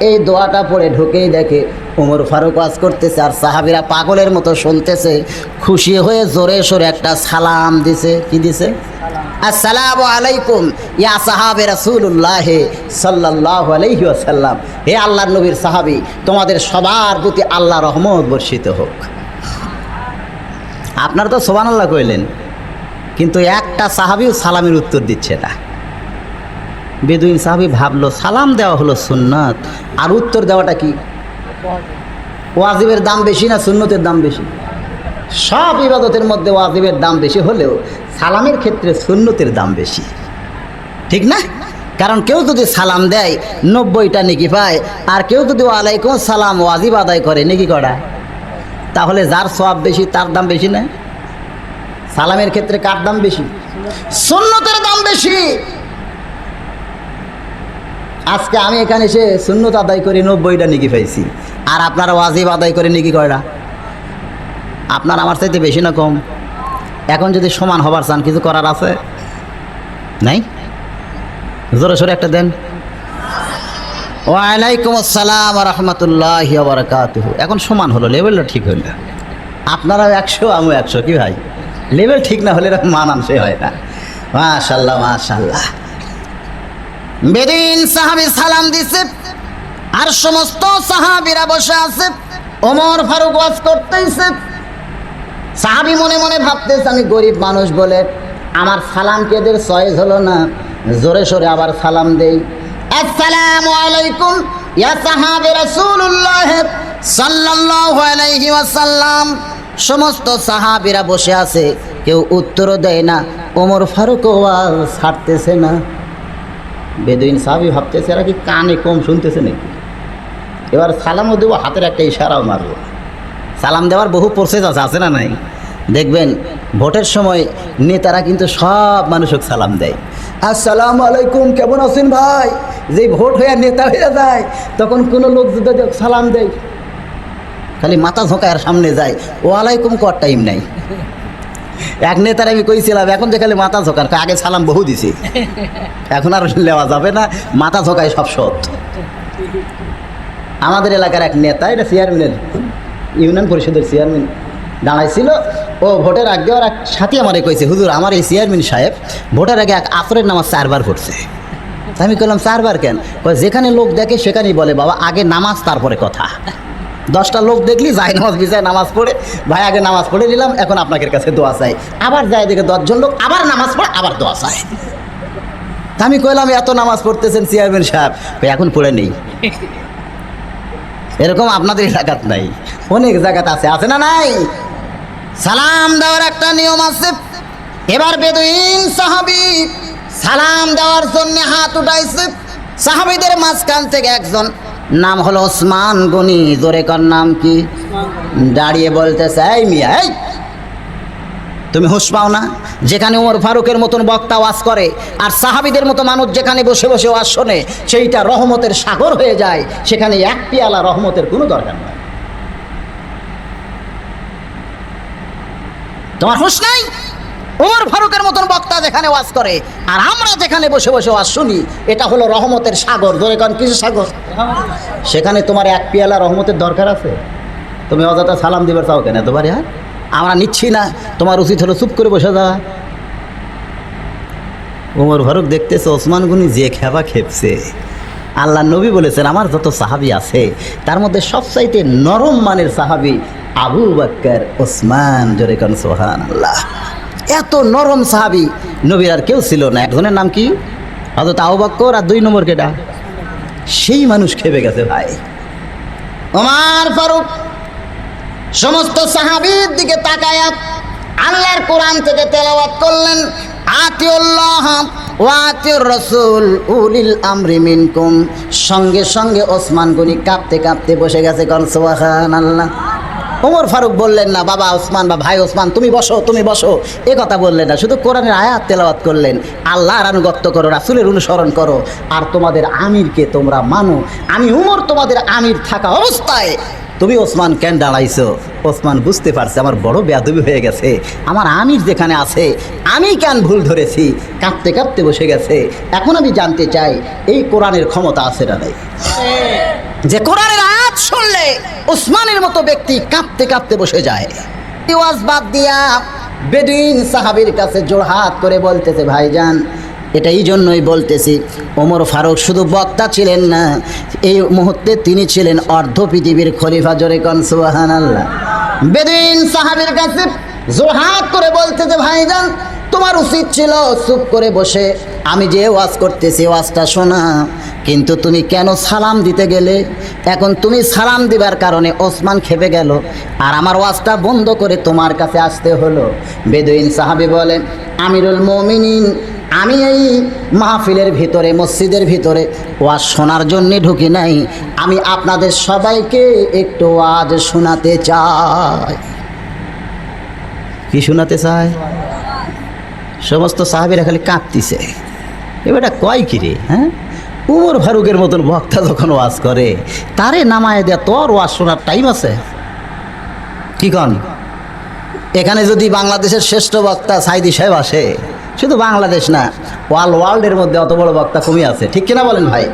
B: এই দোয়াটা পড়ে ঢুকেই দেখে ওমর ফারুক ওয়াজ করতেছে আর সাহাবীরা পাগলের মতো শুনতেছে। খুশি হয়ে জোরে সোরে একটা সালাম দিছে। কি দিছে? আসসালামু আলাইকুম ইয়া সাহাবে রাসূলুল্লাহ সাল্লাল্লাহু আলাইহি ওয়াসাল্লাম। হে আল্লাহর নবীর সাহাবী, তোমাদের সবার প্রতি আল্লাহর রহমত বর্ষিত হোক। আপনারা তো সুবহানাল্লাহ কইলেন, কিন্তু একটা সাহাবীও সালামের উত্তর দিচ্ছে না। বেদুইন সাহাবী ভাবলো সালাম দেওয়া হলো সুন্নাত, আর উত্তর দেওয়াটা কি? ওয়াজিবের দাম বেশি না সুন্নতের দাম বেশি? সব ইবাদতের মধ্যে ওয়াজিবের দাম বেশি হলেও সালামের ক্ষেত্রে সুন্নতের দাম বেশি, ঠিক না? কারণ কেউ যদি সালাম দেয় 90টা নেকি পায়, আর কেউ যদি ওয়ালাইকুম সালাম ওয়াজিব আদায় করে নেকি করা, তাহলে যার সওয়াব বেশি তার দাম বেশি না? সালামের ক্ষেত্রে কার দাম বেশি? সুন্নতের দাম বেশি। আজকে আমি এখানে এসে সুন্নত আদায় করে 90টা নেকি পাইছি, আর আপনারা ওয়াজিব আদায় করে নেকি কয়টা? আপনার আমার চাইতে বেশি না কম? এখন যদি সমান হবার চান কিছু করার আছে নাই? জোরে সোরে একটা দেন। ওয়ালাইকুম আসসালাম ওয়া রাহমাতুল্লাহি ওয়া বারাকাতুহু। এখন সমান হলো, লেভেলটা ঠিক হইল। আপনারাও 100 আমিও 100। কি ভাই, লেভেল ঠিক না হলে মানানসই হয় না। মাশাআল্লাহ মাশাআল্লাহ। বেদিন সাহাবী সালাম দিছে আর সমস্ত সাহাবীরা বসে আছে। ওমর ফারুক ওয়াজ করতেইছে, সাহাবী মনে মনে ভাবতেছে আমি গরিব মানুষ বলে আমার সালাম কি এদের চয়েস হলো না, জোরে সোরে আবার সালাম দেই। আসসালামু আলাইকুম ইয়া সাহাবে রাসূলুল্লাহ সাল্লাল্লাহু আলাইহি ওয়াসাল্লাম। সমস্ত সাহাবীরা বসে আছে, কেউ উত্তরও দেয় না। ওমর ফারুক ওয়াজ ছাড়তেছে না। বেদুইন সাহাবী ভাবতেছে এরা কি কানে কম শুনতেছে নাকি, এবার সালামও দেবো, হাতের একটা ইশারাও মারবো। সালাম দেওয়ার বহু প্রসেস আছে না নাই? দেখবেন ভোটের সময় নেতারা কিন্তু সব মানুষকে সালাম দেয়, আসসালামু আলাইকুম, কেমন আছেন ভাই। যেই ভোট হয়ে নেতা হয়ে যায় তখন কোনো লোক যদি সালাম দেয় খালি মাথা ঝোঁকায় আর সামনে যায়, ওয়ালাইকুম কর টাইম নাই। এক নেতার আমি কইছিলাম এখন যে খালি মাথা ঝোঁকার, আগে সালাম বহু দিছি, এখন আর নেওয়া যাবে না, মাথা ঝোঁকায় সব সৎ। আমাদের এলাকার এক নেতা, এটা চেয়ারম্যানের, ইউনিয়ন পরিষদের চেয়ারম্যান দাঁড়াইছিল। ও ভোটের আগে ওর এক সাথী আমারে কইছে, হুজুর আমার এই চেয়ারম্যান সাহেব ভোটের আগে এক আসরের নামাজ 4 বার পড়ছে। আমি বললাম 4 বার কেন? যেখানে লোক দেখে সেখানেই বলে বাবা আগে নামাজ তারপরে কথা। 10টা লোক দেখলি যাই নামাজ বিছায় নামাজ পড়ে, ভাই আগে নামাজ পড়ে নিলাম, এখন আপনাদের কাছে দোয়া চাই। আবার যায় দেখে 10 জন লোক আবার নামাজ পড়ে আবার দোয়া চাই। আমি কইলাম এত নামাজ পড়তেছেন চেয়ারম্যান সাহেব, এখন পড়ে নেই। এরকম আপনাদের এলাকাত নাই, অনেক জায়গাতে আছে, আছে না নাই? সালাম দেওয়ার একটা নিয়ম আছে। এবার বেদুইন সাহাবী সালাম দেওয়ার জন্য হাত উঠাইছে। সাহাবীদের মাঝখান থেকে একজন, নাম হলো ওসমান গনি, জোরে কর নাম কি? দাঁড়িয়ে বলতেছে, এই মিয়া, এই তুমি হুঁশ পাও না? যেখানে ওমর ফারুকের মতন বক্তা ওয়াজ করে আর সাহাবীদের মতো মানুষ যেখানে বসে বসে ওয়াজ শোনে সেইটা রহমতের সাগর হয়ে যায়, সেখানে এক পেয়ালা রহমতের কোনো দরকার নেই। তোমার হুঁশ নাই? ওমর ফারুকের মতন বক্তা যেখানে ওয়াজ করে আর আমরা যেখানে বসে বসে ওয়াজ শুনি, এটা হলো রহমতের সাগর। ধরে কারণ কিছু সাগর, সেখানে তোমার এক পেয়ালা রহমতের দরকার আছে। তুমি অযথা সালাম দিবার চাও কেন এতবারে? হ্যাঁ, আমরা নিচ্ছি না, তোমার উচিত হলো চুপ করে বসে যাওয়া। ওমর ফারুক দেখতেছে ওসমান গনি যে খেপা খেপছে। আল্লাহ নবী বলেছেন আমার যত সাহাবী আছে তার মধ্যে সবচাইতে নরম মানের সাহাবী আবু বকর ওসমান, জোরে কান সুবহানাল্লাহ। এত নরম সাহাবী নবীর আর কেউ ছিল না। একজনের নাম কি? হযরত আবু বকর, আর 2 নম্বর কেটা? সেই মানুষ খেপে গেছে ভাই। ওমর ফারুক সমস্ত সাহাবীর দিকে তাকায়া আল্লাহর কোরআন থেকে তেলাওয়াত করলেন, আতিউল্লাহ ওয়া আতিউর রাসূল উলিল আমরি মিনকুম। সঙ্গে সঙ্গে ওসমান গনি কাঁপতে কাঁপতে বসে গেছে, কোন সুবহানাল্লাহ। ওমর ফারুক বললেন না বাবা ওসমান বা ভাই ওসমান তুমি বসো, তুমি বসো, এ কথা বললেন না, শুধু কোরআনের আয়াত তেলাওয়াত করলেন। আল্লাহর আনুগত্য করো, রাসূলের অনুসরণ করো, আর তোমাদের আমিরকে তোমরা মানো। আমি উমর তোমাদের আমির থাকা অবস্থায় তুমি ওসমান কেন দাঁড়াইছো? ওসমান বুঝতে পারছে আমার বড় বেয়াদবি হয়ে গেছে, আমার আমির যেখানে আছে আমি কেন ভুল ধরেছি, কাঁপতে কাঁপতে বসে গেছে। এখন আমি জানতে চাই এই কোরআনের ক্ষমতা আছে না নাই? যে কোরআনের আয়াত শুনলে ওসমানের মতো ব্যক্তি কাঁপতে কাঁপতে বসে যায়। ওয়াজ বাদ দিয়া বেদুইন সাহাবীর কাছে জোড়হাত করে বলতেছে, ভাইজান এটা এই জন্যই বলতেছি, ওমর ফারুক শুধু বক্তা ছিলেন না, এই মুহূর্তে তিনি ছিলেন অর্ধ পৃথিবীর খলিফা। জোরে কোন সুবহানাল্লাহ। বেদুইন সাহাবীর কাছে জোড়হাত করে বলতেছে, ভাইজান তোমার উচিত ছিল চুপ করে বসে আমি যে ওয়াজ করতেছি ওয়াজটা শোনা, কিন্তু তুমি কেন সালাম দিতে গেলে? এখন তুমি সালাম দিবার কারণে ওসমান খেপে গেল আর আমার ওয়াজটা বন্ধ করে তোমার কাছে আসতে হলো। বেদুইন সাহাবী বলে, আমিরুল মুমিনিন, আমি এই মাহফিলের ভিতরে, মসজিদের ভিতরে ওয়াজ শোনার জন্যে ঢুকি নাই, আমি আপনাদের সবাইকে একটু ওয়াজ শোনাতে চাই। কি শোনাতে চায়? সমস্ত সাহাবীরা খালি কাঁপতিছে, এবারটা কয় কি রে? হ্যাঁ, উমর ফারুকের মতন বক্তা যখন ওয়াজ করে তারে নামায় দেয়া, তোর ওয়াজ শোনার টাইম আছে? কি কন? এখানে যদি বাংলাদেশের শ্রেষ্ঠ বক্তা সাইদি সাহেব আসে, শুধু বাংলাদেশ না ওয়ার্ল্ডের মধ্যে অত বড় বক্তা কমই আছে, ঠিক কিনা বলেন ভাই?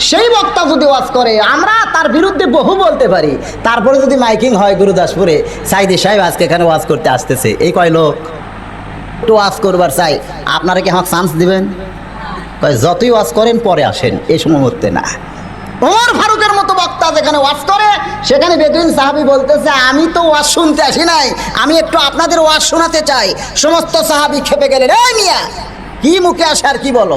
B: সেই বক্তা যদি ওয়াজ করে আমরা তার বিরুদ্ধে বহু বলতে পারি, তারপরে যদি মাইকিং হয় গুরুদাসপুরে, সাইদি সাহেব আজকে এখানে ওয়াজ করতে আসতেছে, এই কয় লোক একটু ওয়াজ করবার চাই, আপনারা কি আমাকে চান্স দিবেন? কয় যতই ওয়াজ করেন পরে আসেন, এই সময় মরতে না। ওমর ফারুকের মতো বক্তা যেখানে ওয়াজ করে সেখানে বেদুইন সাহাবী বলতেছে আমি তো ওয়াজ শুনতে আসি নাই, আমি একটু আপনাদের ওয়াজ শোনাতে চাই। সমস্ত সাহাবী খেপে গেলেন, এই মিয়া কি মুখে আসে আর কি বলো।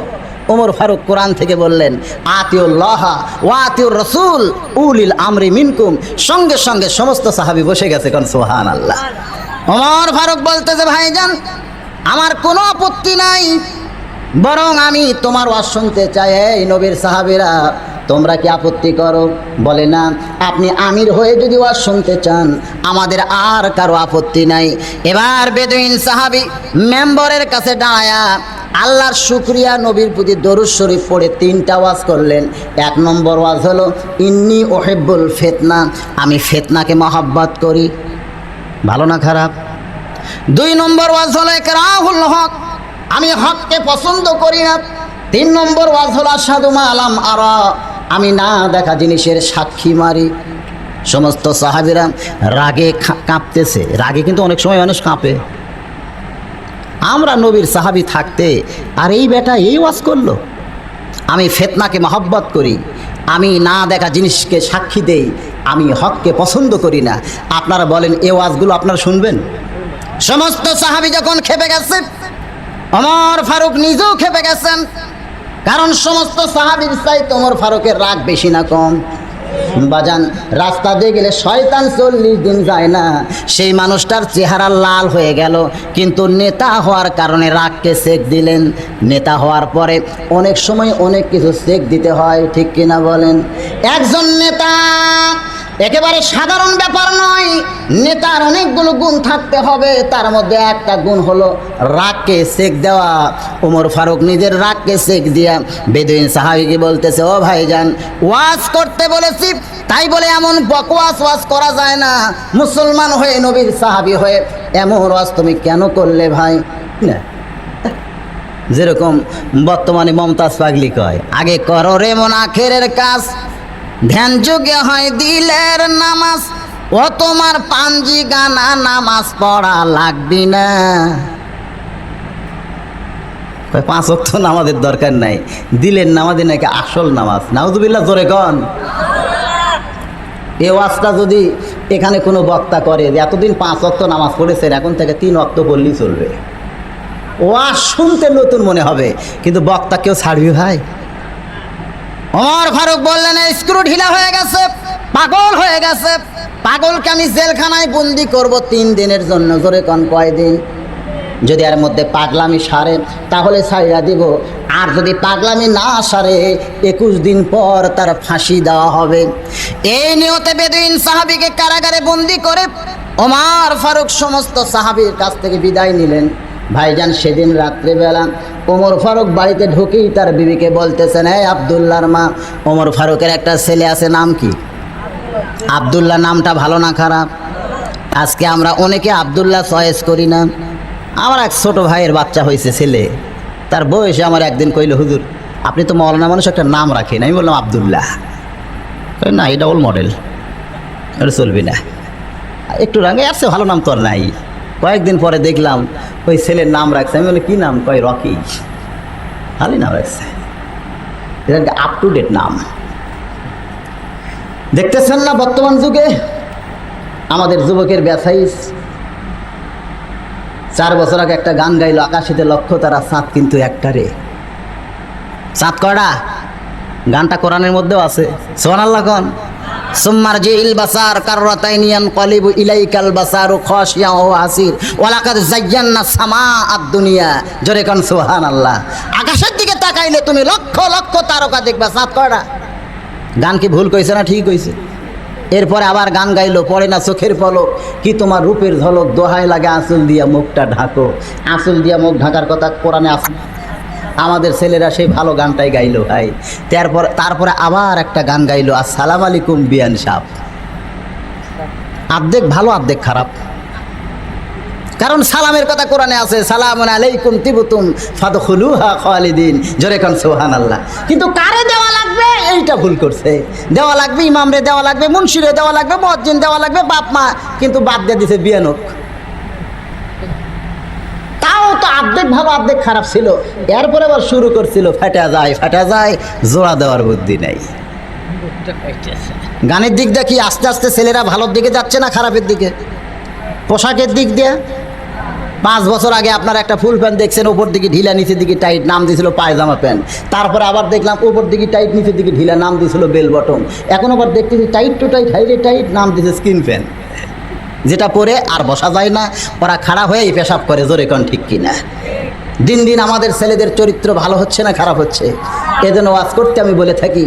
B: ওমর ফারুক কোরআন থেকে বললেন আতিউল্লাহ ওয়া আতিউর রাসূল উলিল আমরি মিনকুম। সঙ্গে সঙ্গে সমস্ত সাহাবী বসে গেছে, কোন সুবহানাল্লাহ। ওমর ফারুক বলতেছে ভাইজান আমার কোনো আপত্তি নাই, বরং আমি তোমার ওয়াজ শুনতে চাই। এই নবীর সাহাবীরা তোমরা কি আপত্তি করো? বলে না, আপনি আমির হয়ে যদি ওয়াজ শুনতে চান আমাদের আর কারো আপত্তি নাই। এবার বেদুইন সাহাবী মেম্বরের কাছে দাঁড়ায়া আল্লাহর শুকরিয়া নবীর প্রতি দরুদ শরীফ পড়ে 3টা ওয়াজ করলেন। 1 নম্বর ওয়াজ হলো ইন্নী উহিব্বুল ফিতনা, আমি ফিতনাকে মহব্বত করি। ভালো না খারাপ? 2 নম্বর ওয়াজ হলো ইকরাহুল হক, আমি হককে পছন্দ করি না। 3 নম্বর ওয়াজ হলো আশহাদু মা লাম আরা, আমি না দেখা জিনিসের সাক্ষী মারি। সমস্ত সাহাবীরা রাগে কাঁপতেছে। রাগে কিন্তু অনেক সময় মানুষ কাঁপে। আমরা নবীর সাহাবী থাকতে আর এই বেটা এই ওয়াজ করলো, আমি ফিতনাকে মহব্বত করি, আমি না দেখা জিনিসকে সাক্ষী দেই, আমি হককে পছন্দ করি না। আপনারা বলেন এই ওয়াজগুলো আপনারা শুনবেন? সমস্ত সাহাবী যখন খেপে গেছে, ওমর ফারুক নিজেও খেপে গেছেন। কারণ সমস্ত সাহাবীর চাইতে ওমর ফারুকের রাগ বেশি না কম? বাজান রাস্তা দিয়ে গেলে শয়তান 40 দিন যায় না, সেই মানুষটার চেহারা লাল হয়ে গেল, কিন্তু নেতা হওয়ার কারণে রাগকে সেক দিলেন। নেতা হওয়ার পরে অনেক সময় অনেক কিছু সেক দিতে হয়, ঠিক কিনা বলেন? একজন নেতা একেবারে সাধারণ ব্যাপার নয়, নেতার অনেকগুলো গুণ থাকতে হবে, তার মধ্যে একটা গুণ হলো রাগকে সেক দেওয়া। ওমর ফারুক নিজের রাগকে সেক দিয়া বেদুইন সাহাবীকে বলতেছে, ও ভাইজান ওয়াজ করতে বলেছি তাই বলে এমন বকওয়াস ওয়াজ করা যায় না। মুসলমান হয়ে নবীর সাহাবী হয়ে এমন ওয়াজ তুমি কেন করলে ভাই? না, যেরকম বর্তমানে মমতাজ পাগলি কয়, আগে করো রে মন আখেরের কাজ, ধ্যান যুগে হয় দিলের নামাজ, ও তোমার পাঞ্জি গানা নামাজ পড়া লাগবি না। 5 ওয়াক্ত নামাজের দরকার নাই, দিলের নামাজে নাকি আসল নামাজ। নাউজুবিল্লাহ, জোরে কন। এই ওয়াজটা যদি এখানে কোনো বক্তা করে যে এতদিন 5 ওয়াক্ত নামাজ পড়েছেন, এখন থেকে 3 ওয়াক্ত পড়লেই চলবে, ওয়াজ শুনতে নতুন মনে হবে, কিন্তু বক্তা কেউ ছাড়বি ভাই? ওমর ফারুক বললেন স্ক্রু ঢিলা হয়ে গেছে, পাগল হয়ে গেছে, পাগলকে আমি জেলখানায় বন্দি করব 3 দিনের জন্য। জোরে কন, কয়দিন? যদি এর মধ্যে পাগলামি সারে তাহলে ছাইড়া দিব, আর যদি পাগলামি না সারে 21 দিন পর তার ফাঁসি দেওয়া হবে। এই নিয়তে বেদুইন সাহাবীকে কারাগারে বন্দি করে ওমর ফারুক সমস্ত সাহাবীর কাছ থেকে বিদায় নিলেন। ভাইজান সেদিন রাত্রেবেলা ওমর ফারুক বাড়িতে ঢুকেই তার বিবিকে বলতেছেন, এই আব্দুল্লাহর মা, ওমর ফারুকের একটা ছেলে আছে, নাম কি? আব্দুল্লাহ। নামটা ভালো না খারাপ? আজকে আমরা অনেকে আব্দুল্লাহ চয়েস করি না। আমার এক ছোট ভাইয়ের বাচ্চা হয়েছে ছেলে, তার বয়সে আমার একদিন কইল, হুজুর আপনি তো মৌলানা মানুষ, একটা নাম রাখেন। আমি বললাম আব্দুল্লাহ। না, এটা ওল মডেল, এটা চলবি না, একটু রাঙে আসছে, ভালো নাম তো আর নাই। কয়েকদিন পরে দেখলাম ওই ছেলের নাম রাখছে। আমি বলি কী নাম? কয় রকি। ভালোই নাম রাখছে, এটা আপ টু ডেট নাম। দেখতেছেন না বর্তমান যুগে আমাদের যুবকের ব্যাসাইজ। 4 বছর আগে একটা গান গাইলো, আকাশিতে লক্ষ্য তারা, চাঁদ কিন্তু একটা রে। চাঁদ কয়টা? গানটা কোরআনের মধ্যেও আছে, সুবহানাল্লাহ কোন। সুম্মার জিল বাসার কাররাতাইনি ইয়ানকালিবু ইলাইকাল বাসারু খাশিয়ান ওয়া হাসির ওয়া লাকাদ যায়্যানা সামা আদ-দুনিয়া। জোরে কোন সুবহানাল্লাহ। আকাশের দিকে তাকাইলে তুমি লক্ষ লক্ষ তারকা দেখবা, চাঁদ কয়টা? গান কি ভুল কইছে না ঠিক কইছে? এরপরে আবার গান গাইলো, পড়ে না চোখের পলক, কি তোমার রূপের ঝলক, দোহাই লাগে আঁচল দিয়া মুখটা ঢাকো। আঁচল দিয়া মুখ ঢাকার কথা কোরআনে আছে। আমাদের ছেলেরা সেই ভালো গানটাই গাইলো ভাই। তারপরে আবার একটা গান গাইলো, আসসালামু আলাইকুম বিয়ান সাহেব। আর্ধেক ভালো আর্ধেক খারাপ, কারণ সালামের কথা কোরআনে আছে, সালামুন আলাইকুম তিবতুম ফাদখুলুহা খালিদিন। জোরে কোন সুবহানাল্লাহ। কিন্তু কারে দেওয়া লাগবে এইটা ভুল করছে। দেওয়া লাগবে ইমামরে, দেওয়া লাগবে মুন্সিরে, দেওয়া লাগবে মুয়াজ্জিন, দেওয়া লাগবে বাপ মা, কিন্তু বাদ দিয়ে দিছে বিয়ানক। তাও তো অর্ধেক ভালো অর্ধেক খারাপ ছিল। এরপরে আবার শুরু করছিল ফাটা যায়, জোড়া দেওয়ার বুদ্ধি নাই। গানের দিক দিয়ে কি আস্তে আস্তে ছেলেরা ভালোর দিকে যাচ্ছে না খারাপের দিকে? পোশাকের দিক দিয়ে 5 বছর আগে আপনারা একটা ফুল প্যান্ট দেখছেন, ওপর দিকে ঢিলা নিচের দিকে টাইট, নাম দিয়েছিল পায়জামা প্যান্ট। তারপরে আবার দেখলাম ওপর দিকে টাইট নিচের দিকে ঢিলা, নাম দিয়েছিল বেল বটম। এখন আবার দেখতেছি টাইট টু টাইট হাইরে টাইট, নাম দিয়েছে স্কিন প্যান্ট, যেটা পরে আর বসা যায় না। ওরা খাড়া হয়েই পেশাব করে, জোরে কোন ঠিক কিনা? দিন দিন আমাদের ছেলেদের চরিত্র ভালো হচ্ছে না খারাপ হচ্ছে? এজন্য ওয়াজ করতে আমি বলে থাকি,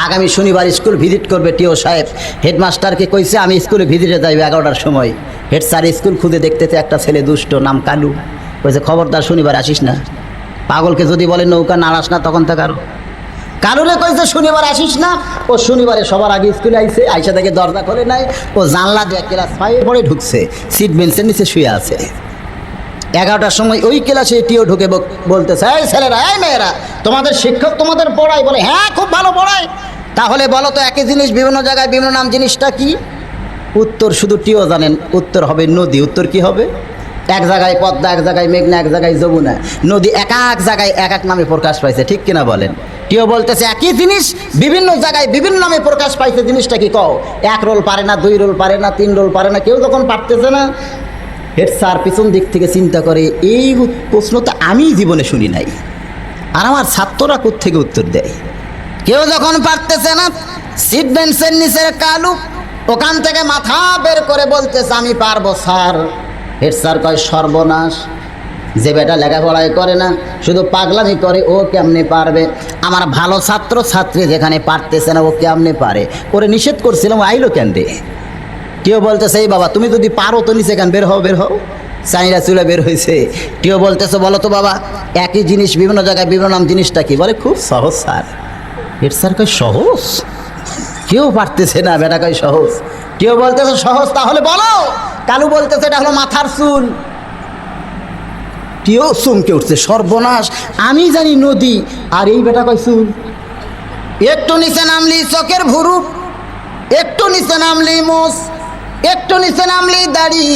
B: আগামী শনিবার স্কুল ভিজিট করবে টিও সাহেব। হেডমাস্টারকে কইছে আমি স্কুলে ভিজিটে যাইব 11টার সময়। হেড স্যার স্কুল খুঁজে দেখতেছে একটা ছেলে দুষ্ট, নাম কালু। কইছে খবরদার শনিবার আসিস না। পাগলকে যদি বলে নৌকা নাড়াস না, তখন তো কালুরে কইছে শনিবার আসিস না। ও শনিবারে সবার আগে স্কুলে আইছে, আইসা থেকে দরজা খোলে নাই, ও জানলা দিয়ে ক্লাস 5 পরে ঢুকছে, সিট বেঞ্চের নিচে শুয়ে আছে। 11টার সময় ওই ক্লাসে টিও ঢুকে বলতেছে, এই ছেলেরা, এই মেয়েরা, তোমাদের শিক্ষক তোমাদের পড়ায়? বলে হ্যাঁ, খুব ভালো পড়ায়। তাহলে বলো তো একই জিনিস বিভিন্ন জায়গায় বিভিন্ন নাম, জিনিসটা কি? উত্তর শুধু টিও জানেন, উত্তর হবে নদী। উত্তর কি হবে? এক জায়গায় পদ্মা, এক জায়গায় মেঘনা, এক জায়গায় যমুনা। নদী এক এক জায়গায় এক এক নামে প্রকাশ পাইছে, ঠিক কিনা বলেন? টিও বলতেছে একই জিনিস বিভিন্ন জায়গায় বিভিন্ন নামে প্রকাশ পাইছে, জিনিসটা কি কও? 1 রোল পারে না, 2 রোল পারে না, 3 রোল পারে না, কেউ যখন পারতেছে না, হেড স্যার পিছন দিক থেকে চিন্তা করে, এই প্রশ্ন তো আমি জীবনে শুনি নাই, আর আমার ছাত্ররা কোত্থেকে উত্তর দেয়? কেউ যখন পারতেছে না, সিট বেঞ্চের নিচের কালু ওখান থেকে মাথা বের করে বলতেছে আমি পারবো স্যার। হেড স্যার কয় সর্বনাশ, যে বেটা লেখাপড়াই করে না, শুধু পাগলামি করে, ও কেমনে পারবে? আমার ভালো ছাত্র ছাত্রী যেখানে পারতেছে না, ও কেমনে পারে? ওরে নিষেধ করছিলাম, আইলো কেন রে? কেউ বলতেছে এই বাবা তুমি যদি পারো তো নিচে কেন, বের হও বের হও। চাইরা চুলে বের হয়েছে। কেউ বলতেছে বলো তো বাবা, একই জিনিস বিভিন্ন জায়গায় বিভিন্ন নাম, জিনিসটা কি? বলে খুব সহজ স্যার। হেড স্যার কয় সহজ? কেউ পারতেছে না, বেটা কয় সহজ। কেউ বলতেছে সহজ, তাহলে বলো। কালু বলতেছে এটা হলো মাথার চুল। কেউ চমকে উঠছে, সর্বনাশ, আমি জানি নদী, আর এই বেটা কয় চুল। একটু নিচে নামলি চোখের ভুরু, একটু নিচে নামলি মোষ, একটু নিচে নামলি দাড়ি,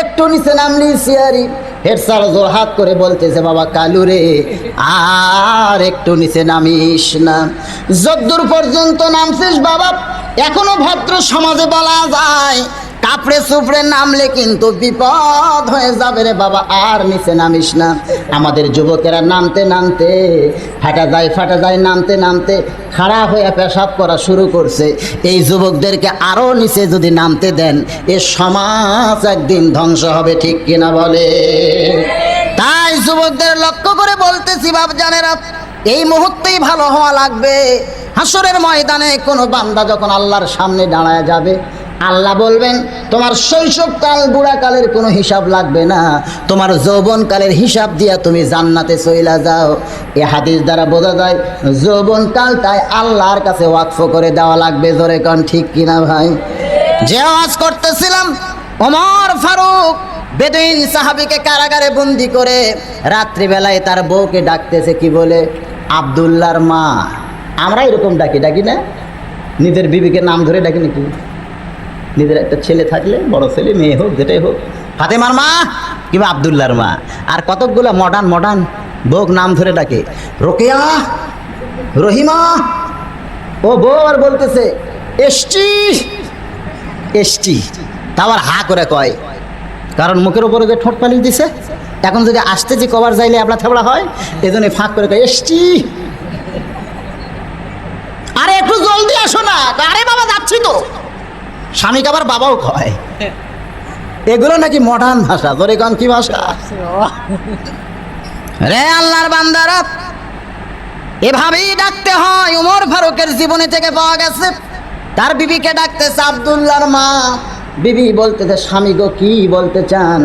B: একটু নিচে নামলি সিয়ারি। হেড স্যার জোর হাত করে বলতেছে বাবা কালু রে, আর একটু নিচে নামিস না। যদ্দূর পর্যন্ত নামছিস বাবা, এখনো ভদ্র সমাজে বলা যায়, কাপড়ে সুপড়ে নামলে কিন্তু বিপদ হয়ে যাবে রে বাবা, আর নিচে নামিস না। আমাদের যুবকেরা নামতে নামতে ফাটা যায়, নামতে নামতে খাড়া হয়ে পেশাব করা শুরু করছে। এই যুবকদেরকে আরও নিচে যদি নামতে দেন, এ সমাজ একদিন ধ্বংস হবে, ঠিক কিনা বলে? তাই যুবকদের লক্ষ্য করে বলতেছি বাপজানেরা, এই মুহূর্তেই ভালো হওয়া লাগবে। হাসরের ময়দানে কোনো বান্দা যখন আল্লাহর সামনে দাঁড়ায় যাবে, আল্লাহ বলবেন তোমার শৈশবকাল বুড়াকালের কোনো হিসাব লাগবে না, তোমার যৌবনকালের হিসাব দিয়া তুমি জান্নাতে চইলা যাও। এ হাদিস দ্বারা বোঝা যায় যৌবনকালটাই আল্লাহর কাছে ওয়াকফ করে দেওয়া লাগবে। জোরে কোন ঠিক কিনা ভাই? যে ওয়াজ করতেছিলাম, ওমর ফারুক বেদুইন সাহাবীকে কারাগারে বন্দি করে রাত্রিবেলায় তার বউকে ডাকতেছে, কি বলে? আব্দুল্লাহর মা। আমরা এরকম ডাকি না? নিজের বিবিকে নাম ধরে ডাকি নাকি? নিজের একটা ছেলে থাকলে, বড় ছেলে মেয়ে হোক যেটাই হোক, ফাতেমার মা কিংবা আব্দুল্লাহর মা। আর কতকগুলো মডার্ন বউক নাম ধরে ডাকে, রোকেয়া, রহিমা। ও বউ আর বলতেছে এসটি, তা আবার হা করে কয়, কারণ মুখের উপরে যে ঠোঁট পালিশ দিছে, এখন যদি আসতে যে কবার যাইলে আপনার থাবড়া হয়, এই জন্য ফাঁক করে কয় এসটি। আরে একটু জলদি আসো না। আরে বাবা যাচ্ছি তো। স্বামীকে আবার বাবাও কয়। এগুলো নাকি মডার্ন ভাষা। তোর এখন কি ভাষা রে? আল্লাহর বান্দারা, এভাবেই ডাকতে হয়। ওমর ফারুকের জীবনে থেকে পাওয়া গেছে, তার বিবিকে ডাকতেছে আব্দুল্লাহর মা। বিবি বলতেছে স্বামী গো কি বলতে চান?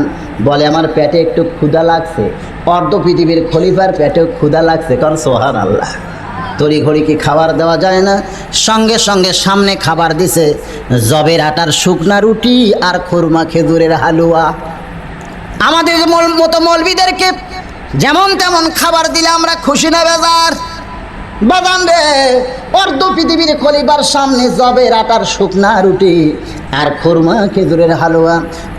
B: বলে আমার পেটে একটু ক্ষুধা লাগছে। অর্ধ পৃথিবীর খলিফার পেটেও ক্ষুধা লাগছে, কারণ সুবহানাল্লাহ, তড়ি ঘড়ি কি খাবার দেওয়া যায় না। সঙ্গে সঙ্গে সামনে খাবার দিছে জবের আটার শুকনা রুটি আর খুরমা খেজুরের হালুয়া। আমাদের মতো মৌলবীদেরকে যেমন তেমন খাবার দিলে আমরা খুশি না বেজার? বাজান রে, অর্ধ পৃথিবীর খলিবার সামনে জবের আটার শুকনা রুটি আর খুরমা খেজুরের হালুয়া।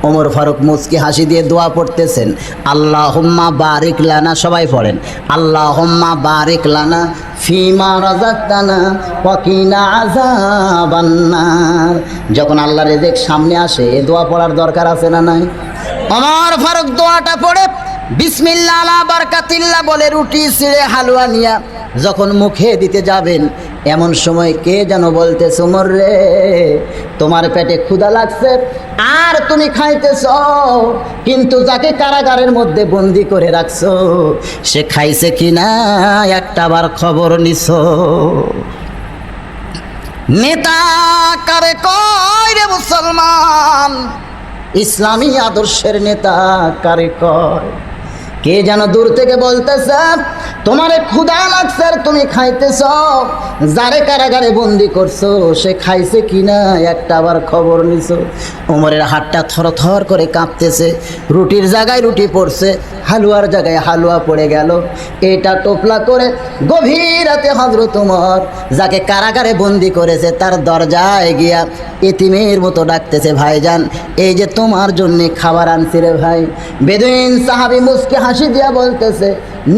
B: ওমর ফারুক মুচকি হাসি দিয়ে দোয়া পড়তেছেন, আল্লাহুম্মা বারিক লানা, সবাই পড়েন, আল্লাহুম্মা বারিক লানা ফিমা রাযাকতানা ওয়া কিনা আযাবান্নার। যখন আল্লাহর রিজিক সামনে আসে এ দোয়া পড়ার দরকার আছে না নাই? ওমর ফারুক দোয়াটা পড়ে বিসমিল্লাহ আলা বারাকাতিল্লাহ বলে রুটি ছিঁড়ে হালুয়া নিয়া যখন মুখে দিতে যাবেন, এমন সময় কে যেন বলতেছে, ওমর রে, তোমার পেটে ক্ষুধা লাগছে আর তুমি খাইতেছ, কিন্তু যাকে কারাগারের মধ্যে বন্দি করে রাখছো সে খাইছে কিনা একটাবার খবর নিছো। নেতা কারে কয় রে মুসলমান, ইসলামী আদর্শের নেতা কারে কয়? কে যেন দূর থেকে বলতেছে, তোমারে ক্ষুধা লাগছে আর তুমি খাইতেছ, যারে কারাগারে বন্দি করছো সে খাইছে কিনা একটা আবার খবর নিছো। ওমরের হাতটা থরথর করে কাঁপতেছে, রুটির জায়গায় রুটি পড়ছে, হালুয়ার জায়গায় হালুয়া পড়ে গেল। এটা টোপলা করে গভীর রাতে হযরত ওমর যাকে কারাগারে বন্দি করেছে তার দরজায় গিয়া এতিমের মতো ডাকতেছে, ভাইজান এই যে তোমার জন্য খাবার আনছি রে ভাই। বেদুইন সাহাবী মুস্কি হাসি দিয়া বলতেছে,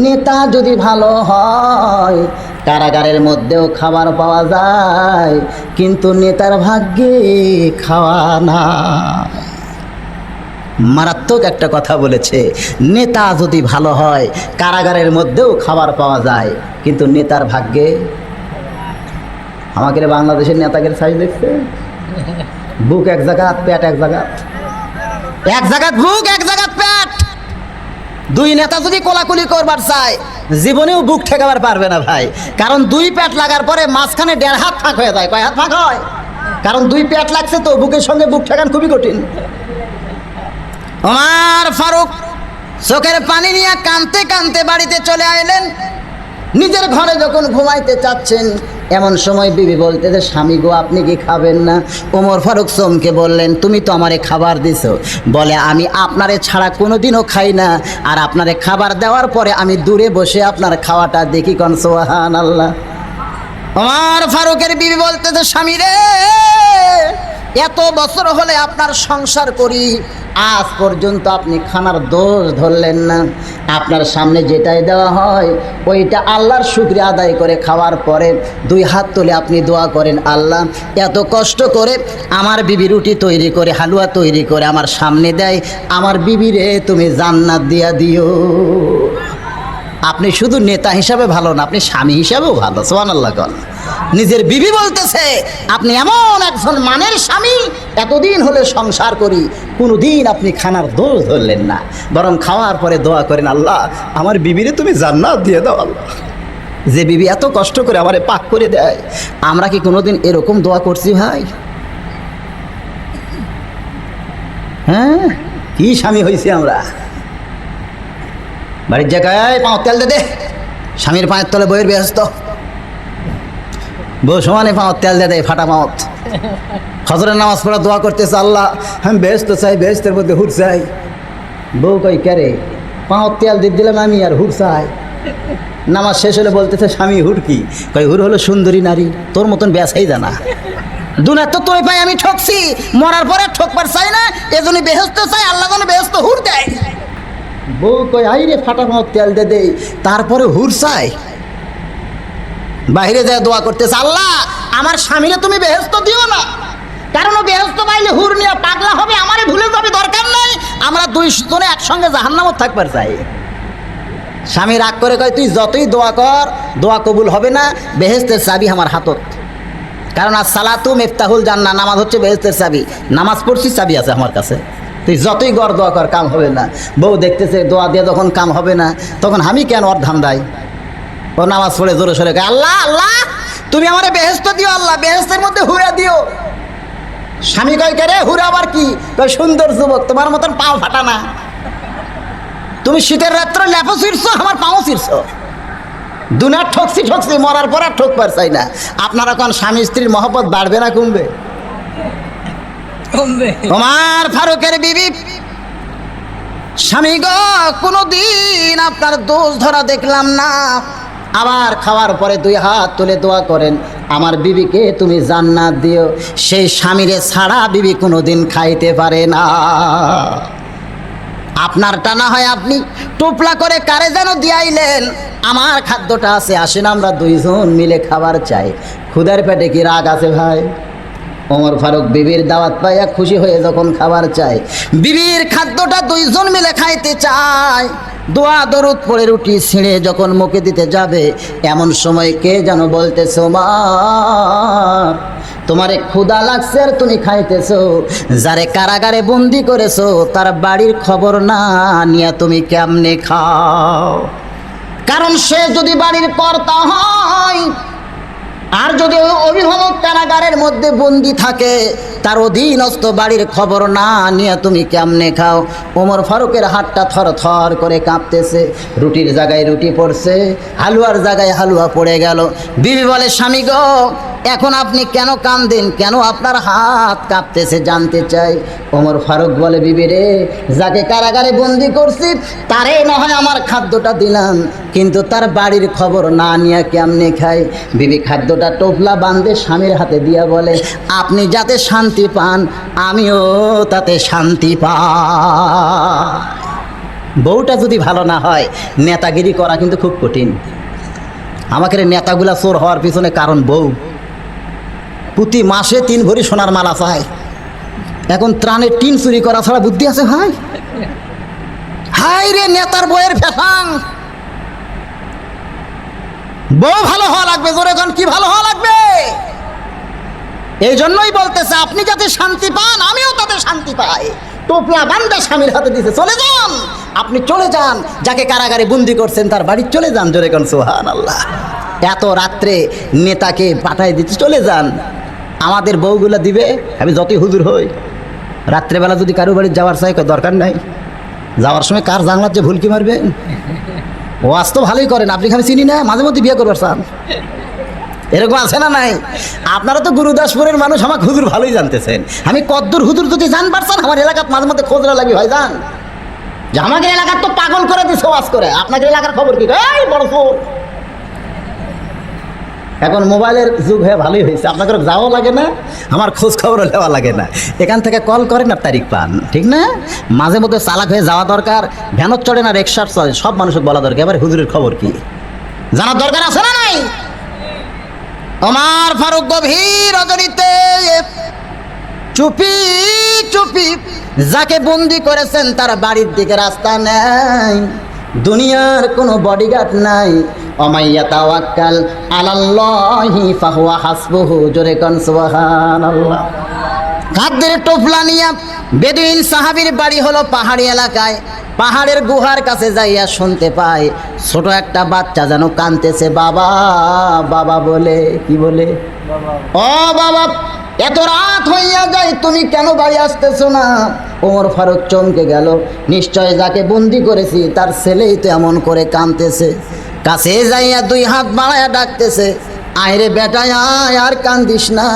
B: নেতা যদি ভালো হয় কারাগারের মধ্যেও খাবার পাওয়া যায়, কিন্তু নেতার ভাগ্যে খাওয়া না। মারাত্মক একটা কথা বলেছে, নেতা যদি ভালো হয় কারাগারের মধ্যেও খাবার পাওয়া যায়, কিন্তু নেতার ভাগ্যে। আমাকে বাংলাদেশের নেতাদের সাইজ দেখছে, বুক এক জায়গা, পেট এক জায়গা, এক জায়গা বুক এক জায়গা পেট। দুই নেতা যদি কোলাকুলি করবার চায় জীবনেও বুক ঠেকাবার পারবে না ভাই, কারণ দুই পেট লাগার পরে মাঝখানে 1.5 হাত ফাঁক হয়ে যায়। কয় হাত ফাঁক হয়? কারণ দুই পেট লাগছে তো, বুকের সঙ্গে বুক ঠেকান খুবই কঠিন। ওমর ফারুক চোখের পানি নিয়ে কাঁদতে কাঁদতে বাড়িতে চলে আইলেন। নিজের ঘরে যখন ঘুমাইতে চাচ্ছেন এমন সময় বিবি বলতে যে, স্বামী গো আপনি কি খাবেন না? ওমর ফারুক চমকে বললেন, তুমি তো আমারে খাবার দিছো। বলে, আমি আপনারে ছাড়া কোনোদিনও খাই না, আর আপনারে খাবার দেওয়ার পরে আমি দূরে বসে আপনার খাওয়াটা দেখি। কোন সুবহানাল্লাহ। ওমর ফারুকের বিবি বলতে যে, স্বামী রে, এত বছর হলে আপনার সংসার করি, আজ পর্যন্ত আপনি খানার দোষ ধরলেন না। আপনার সামনে যেটাই দেওয়া হয় ওইটা আল্লাহর শুকরিয়া আদায় করে খাওয়ার পরে 2 হাত তুলে আপনি দোয়া করেন, আল্লাহ এত কষ্ট করে আমার বিবি রুটি তৈরি করে হালুয়া তৈরি করে আমার সামনে দেয়, আমার বিবিরে তুমি জান্নাত দিয়া দিও। আপনি শুধু নেতা হিসাবে ভালো না, আপনি স্বামী হিসাবেও ভালো। সুবহানাল্লাহ। নিজের বিবি বলতেছে, আপনি এমন একজন মানের স্বামী, এতদিন হলে সংসার করি, কোনোদিন আপনি খানার দোষ ধরলেন না, বরং খাওয়ার পরে দোয়া করেন, আল্লাহ আমার বিবিরে তুমি জান্নাত দিয়ে দাও। আল্লাহ, যে বিবি এত কষ্ট করে আমারে পাক করে দেয়, আমরা কি কোনোদিন এরকম দোয়া করছি ভাই? হ্যাঁ, কি স্বামী হয়েছি আমরা। বাড়ির জায়গায় পাঁচ তেল দে, স্বামীর পায়ের তলে বইয়ের ব্যস্ত, বউ সমানে পাঁচ তেল দে, ফাটা পাঁচ। ফজরের নামাজ পড়া দোয়া করতেছে, আল্লাহ আমি ব্যস্ত চাই, ব্যস্তের মধ্যে হুর চাই। বউ কই ক্যারে পাঁচ তেল দিয়ে দিলাম আমি, আর হুর চাই। নামাজ শেষ হলে বলতেছে, স্বামী হুর কি? কই হুর হলো সুন্দরী নারী, তোর মতন বেসাই জানা। দুনিয়া তো তোই পাই আমি ঠকছি, মরার পরে ঠকবার চাই না, এজন্য বেহেস্ত চাই, আল্লাহ যেন বেহেস্ত হুর দেয়। বউ কই আই রে ফাটা পাঁচ তেল দে দেই, তারপরে হুর চাই। বাইরে যায় দোয়া করতেছে, আল্লাহ আমার স্বামীরে তুমি বেহেস্ত দিও না, কারণ ও বেহেস্ত পাইলে হুর নিয়ে পাগলা হবে, আমারে ভুলে যাবে, দরকার নাই, আমরা 2 জনে একসঙ্গে জাহান্নামত থাকবার চাই। স্বামী রাগ করে কয়, তুই যতই দোয়া কর দোয়া কবুল হবে না, বেহেস্তের চাবি আমার হাতত। কারণ আর সালাতু মিফতাহুল জান্নাহ, নামাজ হচ্ছে বেহেস্তের চাবি, নামাজ পড়ছি চাবি আছে আমার কাছে, তুই যতই গড় দোয়া কর কাম হবে না। বউ দেখতেছে দোয়া দিয়ে যখন কাম হবে না, তখন আমি কেন ওর ধান্দাই? ও নামাজ পড়ে জোরে সরে কয়, আল্লাহ আল্লাহ তুমি আমারে বেহেস্ত দিও, আল্লাহ বেহেস্তের মধ্যে হুরা দিও। স্বামী কয়, কে রে হুরা আবার কি? কয়, সুন্দর যুবক, তোমার মতন পাও ফাটা না, তুমি শীতের রাত্রে লেপো ছিড়ছো, আমার পাও ছিড়ছো। দুনিয়ার ঠকছি ঠকছি, মরার পর আর ঠকবার চাই না। আপনারা কোন স্বামী স্ত্রীর মহব্বত বাড়বে না কমবে? ওমর ফারুকের বিবি, স্বামী গো কোনদিন আপনার দোষ ধরা দেখলাম না, আবার খাওয়ার পরে 2 হাত তুলে দোয়া করেন, আমার বিবিকে তুমি জান্নাত দিও। সেই স্বামীরে ছাড়া বিবি কোনোদিন খাইতে পারে না। আপনারটা না হয় আপনি টুপলা করে কারে যেন দিয়াইলেন, আমার খাদ্যটা আছে, আসেন আমরা 2 জন মিলে খাবার চাই। ক্ষুধার পেটে কি রাগ আছে ভাই? ওমর ফারুক বিবির দাওয়াত পাইয়া খুশি হয়ে যখন খাবার চায়, বিবির খাদ্যটা 2 জন মিলে খাইতে চায়, দোয়া দরুদ পড়ে রুটি ছিঁড়ে যখন মুখে দিতে যাবে, এমন সময় কে যেন বলতেছে, ওমর তোমারে ক্ষুধা লাগছে আর তুমি খাইতেছো, যারে কারাগারে বন্দি করেছো তার বাড়ির খবর না নিয়ে তুমি কেমনে খাও? কারণ সে যদি বাড়ির কর্তা হয় আর যদি অভিভাবক কারাগারের মধ্যে বন্দি থাকে, তার অধীনস্থ বাড়ির খবর না নিয়ে তুমি কেমনে খাও? ওমর ফারুকের হাতটা থর থর করে কাঁপতেছে, রুটির জায়গায় রুটি পড়ছে, হালুয়ার জায়গায় হালুয়া পড়ে গেল। বিবি বলে, স্বামী গো, এখন আপনি কেন কাঁদেন, কেন আপনার হাত কাঁপতেছে জানতে চাই। ওমর ফারুক বলে, বিবি রে, যাকে কারাগারে বন্দি করছি তারে না হয় আমার খাদ্যটা দিলাম, কিন্তু তার বাড়ির খবর না নিয়ে কেমনে খাই? বিবি খাদ্যটা টোপলা বাঁধে স্বামীর হাতে দিয়া বলে, আপনি যাতে শান্তি পান আমিও তাতে শান্তি পাই। বউটা যদি ভালো না হয়, নেতাগিরি করা কিন্তু খুব কঠিন। আমাকে নেতাগুলা চোর হওয়ার পিছনে কারণ বউ। প্রতি মাসে 3 ভরি সোনার মালা চায়, এখন ত্রাণের টিন চুরি করা ছাড়া বুদ্ধি আছে ভাই? হাই রে নেতার বইয়ের ফ্যাশন। বউ ভালো হওয়া লাগবে, জোরে গান কি ভালো হওয়া লাগবে? এই জন্যই বলতেছে, আপনি যাতে শান্তি পান আমিও তাতে শান্তি পাই। টোপলা বান্দা স্বামীর হাতে দিতে, চলে যান, আপনি চলে যান, যাকে কারাগারে বন্দি করছেন তার বাড়ি চলে যান, জোরে গান সুবহানাল্লাহ। এত রাত্রে নেতাকে পাঠাই দিতে, চলে যান। আমাদের বউগুলা দিবে, আমি যতই হুজুর হই, রাত্রেবেলা যদি কারো বাড়ি যাওয়ার চাই, দরকার নাই, যাওয়ার সময় কার জানলার যে ভুলকি মারবেন। ওয়াজ তো ভালোই করেন আপনি, আমি চিনি না, মাঝে মধ্যে বিয়ে করবার চান, এরকম আছে না নাই? আপনারা তো গুরুদাসপুরের মানুষ, আমাকে হুজুর ভালোই জানতেছেন। আমি কদ্দুর হুজুর যদি জানবার চান, আমার এলাকার মাঝে মধ্যে খোঁজরা লাগি ভাই, জান যে আমাকে এলাকার তো পাগল করে দিচ্ছে ওয়াজ করে, আপনাদের এলাকার খবর কি? এই বড় চোর। এখন মোবাইলের যুগ হয়ে ভালোই হয়েছে, আপনাকে যাওয়া লাগে না, আমার খোঁজ খবরও নেওয়া লাগে না, এখান থেকে কল করেন আর তারিখ পান, ঠিক না? মাঝে মধ্যে চালাক হয়ে যাওয়া দরকার, ভ্যানত চড়ে না রিক্সার চলে, সব মানুষকে বলা দরকার, এবার হুজুরের খবর কি জানার দরকার আছে না নাই? ওমর ফারুক গভীর রজনীতে চুপি চুপি যাকে বন্দি করেছেন তার বাড়ির দিকে রাস্তা নেই, দুনিয়ার কোনো বডিগার্ড নাই। ওমাইয়া তাওয়াক্কাল আলাল্লাহি ফাহুয়া হাসবুহু, জোরে কোন সুবহানাল্লাহ। খাদ্যের টোপলা নিয়ে বেদুইন সাহাবীর বাড়ি হলো পাহাড়ি এলাকায়। পাহাড়ের গুহার কাছে যাইয়া শুনতে পায় ছোট একটা বাচ্চা যেন কাঁদতেছে, বাবা বাবা বলে। কি বলে? ও বাবা, এত রাত হইয়া যায়, তুমি কেন বাড়ি আসতেছো না? ওমর ফারুক চমকে গেল, নিশ্চয় যাকে বন্দি করেছি তার ছেলেই তো এমন করে কাঁদতেছে। কাছে যাইয়া 2 হাত বাড়াইয়া ডাকতেছে, আয় রে বেটা আয়, আর কান্দিস না,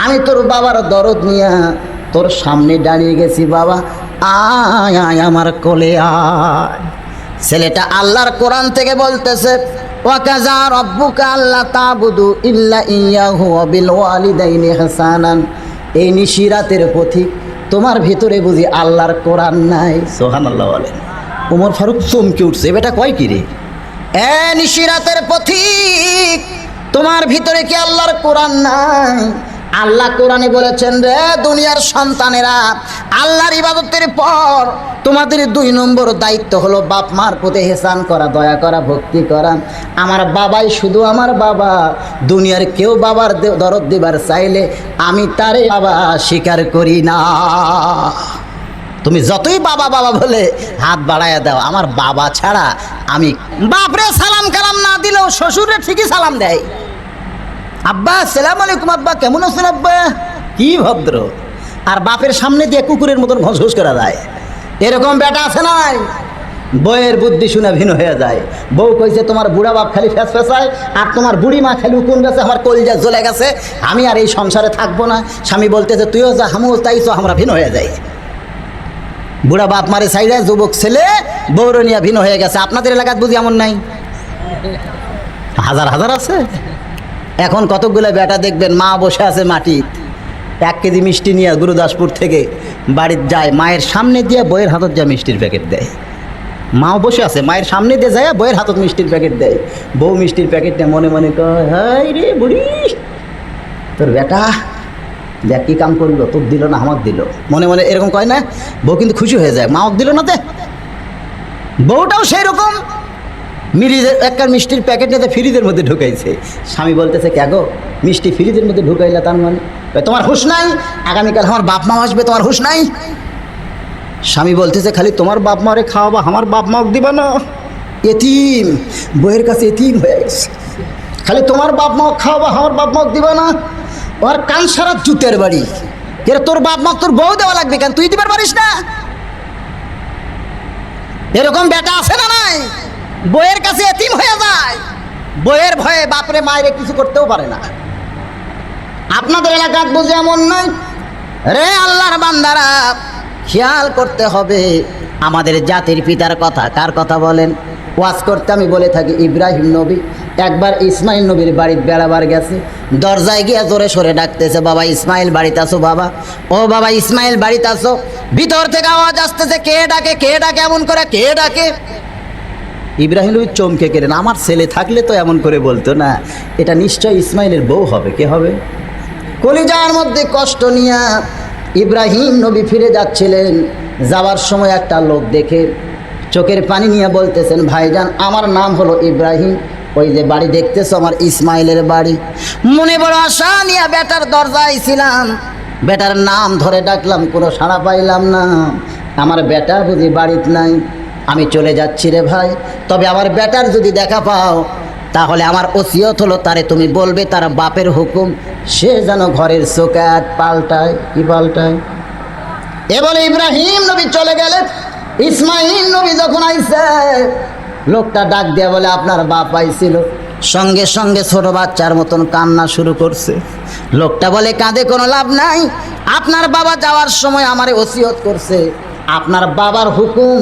B: আমি তোর বাবার দরদ নিয়া তোর সামনে দাঁড়িয়ে গেছি, বাবা আয় আয় আমার কোলে আয়। ছেলেটা আল্লাহর কোরআন থেকে বলতেছে, ওয়াকাযা রাব্বুকা আল্লা তা'বুদু ইল্লা ইয়াহু ওয়া বিল ওয়ালিদাইনি ইহসানান। এই নিশিরাতের পথিক, তোমার ভিতরে বুঝি আল্লাহর কোরআন নাই? সুবহানাল্লাহ বলেন। ওমর ফারুক চমকে উঠছে, বেটা কয় কি রে? এ নিশিরাতের পথিক, তোমার ভিতরে কি আল্লাহর কোরআন নাই? আল্লাহ কোরআনে বলেছেন, রে দুনিয়ার সন্তানেরা, আল্লাহর ইবাদতের পর তোমাদের 2 নম্বর দায়িত্ব হলো বাপ মার প্রতি ইহসান করা, দয়া করা, ভক্তি করা। আমার বাবাই শুধু আমার বাবা, দুনিয়ার কেউ বাবার দরদ দিবার চাইলে আমি তারে বাবা স্বীকার করি না। তুমি যতই বাবা বাবা বলে হাত বাড়াইয়া দাও, আমার বাবা ছাড়া আমি। বাপরে সালাম কালাম না দিলেও শ্বশুরে ঠিকই সালাম দেয়, আব্বা আসসালামু আলাইকুম, আব্বা কেমন আছেন আব্বা, কি ভদ্র। আর বাপের সামনে দিয়ে কুকুরের মতন ঘসঘস করা যায়, এরকম বেটা আছে নাই? বউয়ের বুদ্ধি শুনে ভিন্ন হয়ে যায়। বউ কইছে, তোমার বুড়া বাপ খালি ফ্যাস ফ্যাসায়, আর তোমার বুড়ি মা খালি উকুন গেছে, আমার কলিজা জ্বলে গেছে, আমি আর এই সংসারে থাকবো না। স্বামী বলতেছে, তুইও যা, আমিও তাই, তো আমরা ভিন্ন হয়ে যাই। বুড়া বাপ মারে সাইডে, যুবক ছেলে বউর নিয়ে ভিন্ন হয়ে গেছে। আপনাদের এলাকায় বুঝি এমন নাই? হাজার হাজার আছে। এখন কতগুলো বেটা দেখবেন মা বসে আছে মাটি, 1 কেজি মিষ্টি নিয়ে গুরুদাসপুর থেকে বাড়িতে যায়, মায়ের সামনে দিয়ে বইয়ের হাতত যা মিষ্টির প্যাকেট দেয়। মাও বসে আছে, মায়ের সামনে দিয়ে যায় বইয়ের হাতত মিষ্টির প্যাকেট দেয়। বউ মিষ্টির প্যাকেটটা মনে মনে কয়, হাই রে বুড়ি, তোর বেটা দেখ কি কাম করলো, তোর দিল না আমার দিল। মনে মনে এরকম কয় না? বউ কিন্তু খুশি হয়ে যায়, মাও দিল না তে। বউটাও সেই রকম মিরিজের একটা মিষ্টির প্যাকেট নিয়ে ফ্রিজের মধ্যে ঢুকাইছে। স্বামী বলতেছে, কে গো মিষ্টি ফ্রিজের মধ্যে ঢুকাইলা? তার মানে তোমার হুঁশ নাই? আগামীকাল আমার বাপ মা আসবে, তোমার হুঁশ নাই? স্বামী বলতেছে, খালি তোমার বাপ মারে খাওয়াবা, আমার বাপ মাও দিবা না? এতিম, বইয়ের কাছে এতিম হয়ে গেছে। খালি তোমার বাপ মাও খাওয়াবা, আমার বাপ মাও দিবা না? ওর কান সারা জুতের বাড়ি। এর তোর বাপ মা তোর বউ দেওয়া লাগবে কেন? তুই দিবার পারিস না? এরকম বেটা আছে না নাই? বইয়ের কাছে এতিম হয়ে যায়, বইয়ের ভয়ে বাপরে মায়ের কিছু করতেও পারে না। আপনাদের এলাকার বুঝে এমন নয় রে আল্লাহর বান্দারা, খেয়াল করতে হবে আমাদের জাতির পিতার কথা। কার কথা বলেন? ওয়াজ করতে আমি বলে থাকি ইব্রাহিম নবী একবার ইসমাইল নবীর বাড়িতে বেড়াবার গেছে, দরজায় গিয়ে জোরে সরে ডাকতেছে, বাবা ইসমাইল বাড়িতে আসো, বাবা ও বাবা ইসমাইল বাড়িতে আসো। ভিতর থেকে আওয়াজ আসতেছে, কে ডাকে, কে ডাকে, এমন করে কে ডাকে? ইব্রাহিম নবী চমকে গেলেন, আমার ছেলে থাকলে তো এমন করে বলতো না, এটা নিশ্চয় ইসমাইলের বউ হবে। কে হবে? কলিজার মধ্যে কষ্ট নিয়ে ইব্রাহিম নবী ফিরে যাচ্ছিলেন, যাওয়ার সময় একটা লোক দেখে চোখের পানি নিয়ে বলতেছেন, ভাইজান আমার নাম হলো ইব্রাহিম, ওই যে বাড়ি দেখতেছো আমার ইসমাইলের বাড়ি। মনে বড় আশা নিয়ে বেটার দরজায় ছিলাম, বেটার নাম ধরে ডাকলাম, কোনো সাড়া পাইলাম না। আমার বেটা বুঝি বাড়িতে নাই, আমি চলে যাচ্ছি রে ভাই। তবে আমার বেটার যদি দেখা পাও, তাহলে আমার ওসিয়ত হলো তারে তুমি বলবে তার বাপের হুকুম সে যেন ঘরের চৌকাঠ পাল্টায়। কি পাল্টায়? এ বলে ইব্রাহিম নবী চলে গেলেন। ইসমাইল নবী যখন আইছে, লোকটা ডাক দিয়ে বলে, আপনার বাপ আইছিল। সঙ্গে সঙ্গে ছোট বাচ্চার মতন কান্না শুরু করছে। লোকটা বলে, কাঁদে কোনো লাভ নাই, আপনার বাবা যাওয়ার সময় আমারে ওসিয়ত করছে, আপনার বাবার হুকুম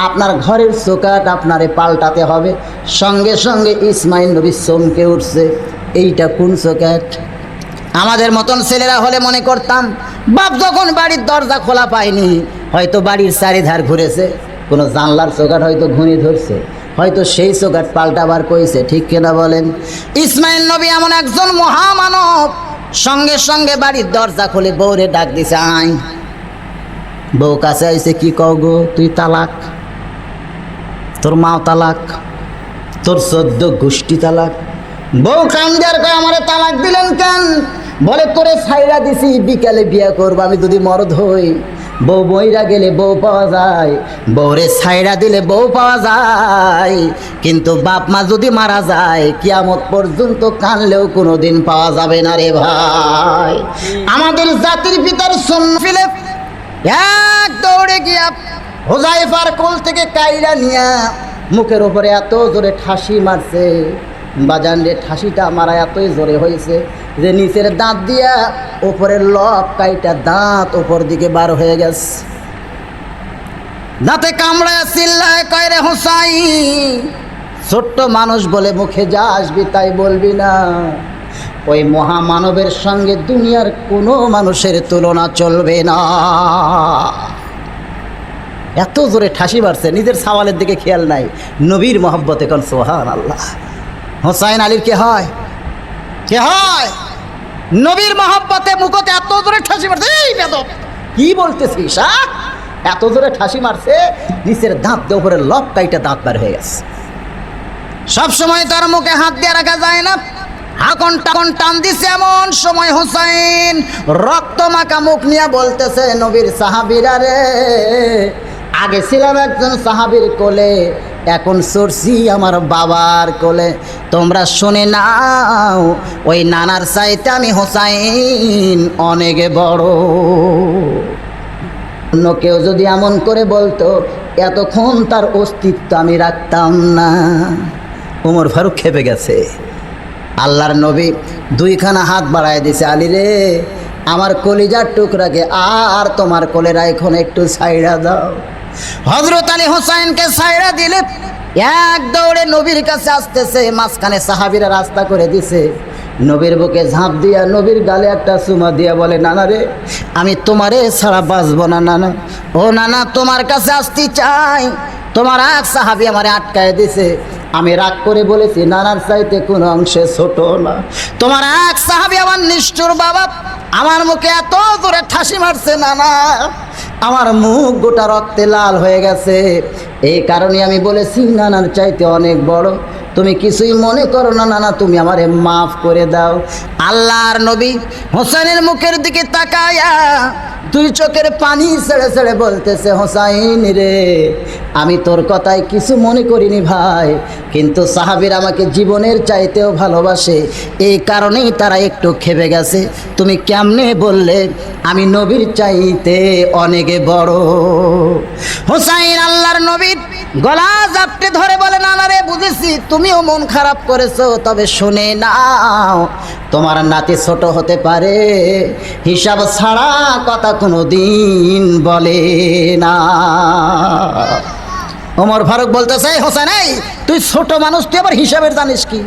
B: আপনার ঘরের চৌকাঠ আপনারে পাল্টাতে হবে। সঙ্গে সঙ্গে ইসমাইল নবী চমকে উঠছে, এইটা কোন চৌকাঠ? আমাদের মতন ছেলেরা হলে মনে করতাম, বাপ যখন বাড়ির দরজা খোলা পায়নি, হয়তো বাড়ির চারিধার ঘুরেছে, কোনো জানলার চৌকাঠ হয়তো ঘুরে ধরছে, হয়তো সেই চৌকাঠ পাল্টাবার কইছে। ঠিক কিনা বলেন? ইসমাইল নবী এমন একজন মহামানব, সঙ্গে সঙ্গে বাড়ির দরজা খুলে বউরে ডাক দিছে, আয়। বউ কাছে আইছে, কি কও গো, তুই তালাক, তোর মাও তালাক, তোর 14 গোষ্ঠী তালাক। বউ কান্দার কয়, আমারে তালাক দিলেন কেন? বলে, করে ছাইরা দিছি, বিকালে বিয়ে করবো আমি যদি মরদ হই। বউ বইরা গেলে বউ পাওয়া যায়, বউরে ছাইরা দিলে বউ পাওয়া যায়, কিন্তু বাপ মা যদি মারা যায় কিয়ামত পর্যন্ত কানলেও কোনোদিন পাওয়া যাবে না রে ভাই। আমাদের জাতির পিতার সুন্নফিলে এক দৌড়ে গিয়া হুযায়ফার কোল থেকে কাইরা নিয়া মুখের ওপরে এত জোরে ঠাসি মারছে, বাজান রে, ঠাসিটা মারা এতই জোরে হয়েছে যে নিচের দাঁত দিয়া ওপরের লক কাইটা দাঁত ওপর দিকে বার হয়ে গেছে। দাঁতে কামড়ায় চিল্লায়, কয় রে হুসাইন, ছোট্ট মানুষ বলে মুখে যা আসবি তাই বলবি না। ওই মহামানবের সঙ্গে দুনিয়ার কোনো মানুষের তুলনা চলবে না। এত জোরে ঠাসি মারছে, নিজের সওয়ালের দিকে খেয়াল নাই, নবীর মহব্বতে কোন সুবহানাল্লাহ। হুসাইন আলীর কে হয়? কে হয়? নবীর মহব্বতে মুখতে এত জোরে ঠাসি মারছে। এই বেদব, কি বলতেছিস? এত জোরে ঠাসি মারছে, নিচের দাঁত দিয়ে উপরে লক কাইটা দাঁত বার হয়ে গেছে। সবসময় তার মুখে হাত দিয়ে রাখা যায় না, হাকন টাকন টান দিছে। এমন সময় হুসাইন রক্ত মাখা মুখ নিয়ে বলতেছে, নবীর সাহাবীরা রে, আগে ছিলাম একজন সাহাবীর কোলে, এখন চড়ছি আমার বাবার কোলে। তোমরা শুনে নাও, ওই নানার চাইতে আমি হুসাইন অনেক বড়। অন্য কেউ যদি এমন করে বলতো, এতক্ষণ তার অস্তিত্ব আমি রাখতাম না। ওমর ফারুক খেপে গেছে। আল্লাহর নবী দুইখানা হাত বাড়ায় দিছে, আলী রে, আমার কলিজার টুকরাকে আর তোমার কোলের এখন একটু ছাইড়া দাও। হযরত আলী হুসাইনকে ছাইড়া দিলে এক দৌড়ে নবীর কাছে আসতেছে, মাঝখানে সাহাবীরা রাস্তা করে দিছে। নবীর বুকে ঝাঁপ দিয়া নবীর গালে একটা চুমা দিয়া বলে, নানা রে, আমি তোমারে ছাড়া বাঁচবো না নানা। ও নানা, তোমার কাছে আসতে চাই। তোমার এক সাহাবী আমারে আটকায় দিছে। আমি রাগ করে বলেছি, নানার চাইতে কোনো অংশে ছোট না। তোমার এক সাহাবী আমার নিষ্ঠুর বাবা আমার মুখে এত জোরে ঠাসি মারছে নানা, আমার মুখ গোটা রক্তে লাল হয়ে গেছে। এই কারণে আমি বলেছি, নানার চাইতে অনেক বড়। তুমি কিছুই মনে করো না নানা, তুমি আমারে মাফ করে দাও। আল্লাহর নবী হোসেনের মুখের দিকে তাকায়া দুই চোখের পানি ছেড়ে ছেড়ে বলতেছে, হোসাইন রে, আমি তোর কথায় কিছু মনে করিনি ভাই, কিন্তু সাহাবীরা আমাকে জীবনের চাইতেও ভালোবাসে, এই কারণেই তারা একটু খেপে গেছে। তুমি কেমনে বললে আমি নবীর চাইতে অনেক বড়? হোসাইন আল্লাহর নবীর গলা জাপটে ধরে বলে, নানা রে, বুঝেছি তুমিও মন খারাপ করেছো, তবে শুনে নাও, তোমার নাতি ছোট হতে পারে, হিসাব ছাড়া কথা কোনো দিন বলে না। ওমর ফারুক বলতেছে, হোসেন এই তুই ছোট মানুষ, তুই আবার হিসাবের জানিস কি?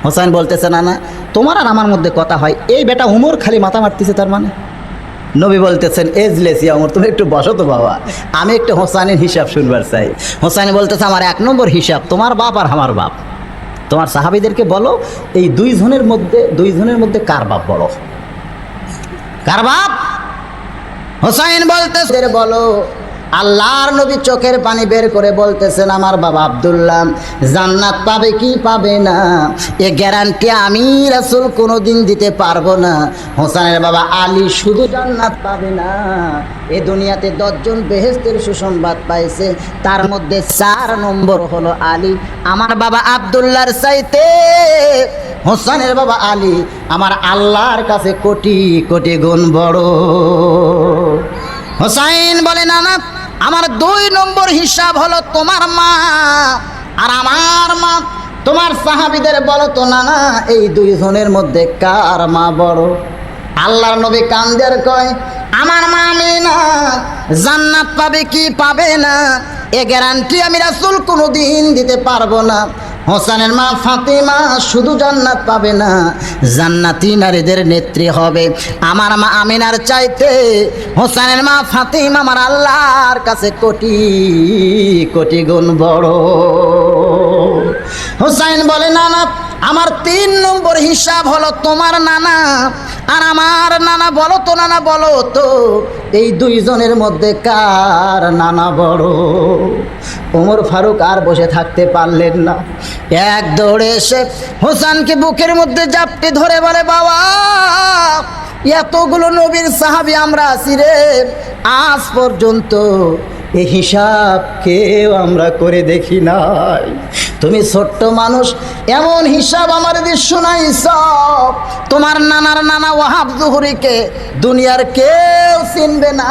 B: হোসেন বলতেছে, না না, তোমার আর আমার মধ্যে কথা হয়, এই বেটা উমর খালি মাথা মারতেছে তার মানে। নবী বলতেছেন, এজলেসিয়া ওমর, তুমি একটু বসো তো বাবা, আমি একটু হোসাইনের হিসাব শুনবার চাই। হোসাইন বলতেছে, আমার এক নম্বর হিসাব তোমার বাপ আর আমার বাপ। তোমার সাহাবীদেরকে বলো, এই দুইজনের মধ্যে কার বাপ বড়? কার বাপ? হোসাইন বলতেছে, বলো। আল্লাহর নবী চোখের পানি বের করে বলতেছেন, আমার বাবা আব্দুল্লাহ জান্নাত পাবে কি পাবে না এ গ্যারান্টি আমি রাসূল কোনোদিন দিতে পারবো না। হোসেনের বাবা আলী শুধু জান্নাত পাবে না, এ দুনিয়াতে 10 জন বেহেশতের সুসংবাদ পাইছে, তার মধ্যে 4 নম্বর হলো আলী। আমার বাবা আব্দুল্লাহর চাইতে হোসেনের বাবা আলী আমার আল্লাহর কাছে কোটি কোটি গুণ বড়। হোসাইন বলে, না না, আমার 2 নম্বর হিসাব হলো তোমার মা আর আমার মা। তোমার সাহাবীদের বলো তো নানা, এই 2 জনের মধ্যে কার মা বড়? আল্লাহর নবী কান্দের কয়, আমার মা আমিনা জান্নাত পাবে কি পাবে না এ গ্যারান্টি আমি রাসূল কোনোদিন দিতে পারবো না। হোসেনের মা ফাতেমা শুধু জান্নাত পাবে না, জান্নাতি নারীদের নেত্রী হবে। আমার মা আমিনার চাইতে হোসেনের মা ফাতেমা আমার আল্লাহর কাছে কোটি কোটি গুণ বড়। হোসেন বলে, নানা, আমার 3 নম্বর হিসাব হলো তোমার নানা আর আমার নানা। বলো তো নানা, বলো তো, এই 2 জনের মধ্যে কার নানা বড়? ওমর ফারুক আর বসে থাকতে পারলেন না, এক দৌড়ে এসে হোসেনকে বুকের মধ্যে জাপটে ধরে বলে, বাবা, এতগুলো নবীর সাহাবী আমরা আছি রে, আজ পর্যন্ত এই হিসাব কেউ আমরা করে দেখি নাই। তুমি ছোট্ট মানুষ, এমন হিসাব আমার দিয়ে শোনাইছ। তোমার নানার নানা ওয়াহাব জুহরিকে দুনিয়ার কেউ চিনবে না,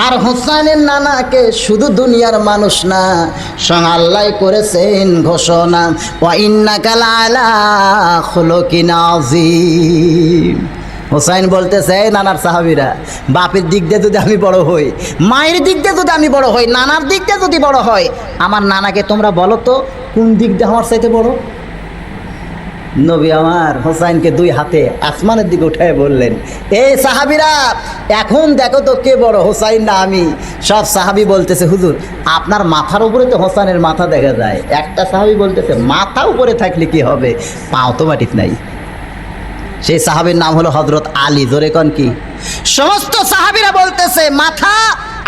B: আর হোসেনের নানাকে শুধু দুনিয়ার মানুষ না, স্বয়ং আল্লাহ করেছেন ঘোষণা, ওয়া ইন্নাকা লাআলা খুলুকিন আযীম। হোসাইন বলতেছে, নানার সাহাবীরা, বাপের দিক দিয়ে যদি আমি বড় হই, মায়ের দিক দিয়ে যদি আমি বড় হই, নানার দিক দিয়ে যদি বড় হয়, আমার নানাকে তোমরা বলো তো কোন দিক দিয়ে আমার চাইতে বড়? নবী আমার হোসাইনকে 2 হাতে আসমানের দিকে উঠায় বললেন, এই সাহাবীরা, এখন দেখো তো কে বড়, হোসাইন না আমি? সব সাহাবী বলতেছে, হুজুর আপনার মাথার উপরে তো হোসাইনের মাথা দেখা যায়। একটা সাহাবী বলতেছে, মাথা উপরে থাকলে কি হবে, পাও তো মাটিত নাই। সেই সাহাবীর নাম হলো হযরত আলী। জোরে কোন কি? সমস্ত সাহাবীরা বলতেছে, মাথা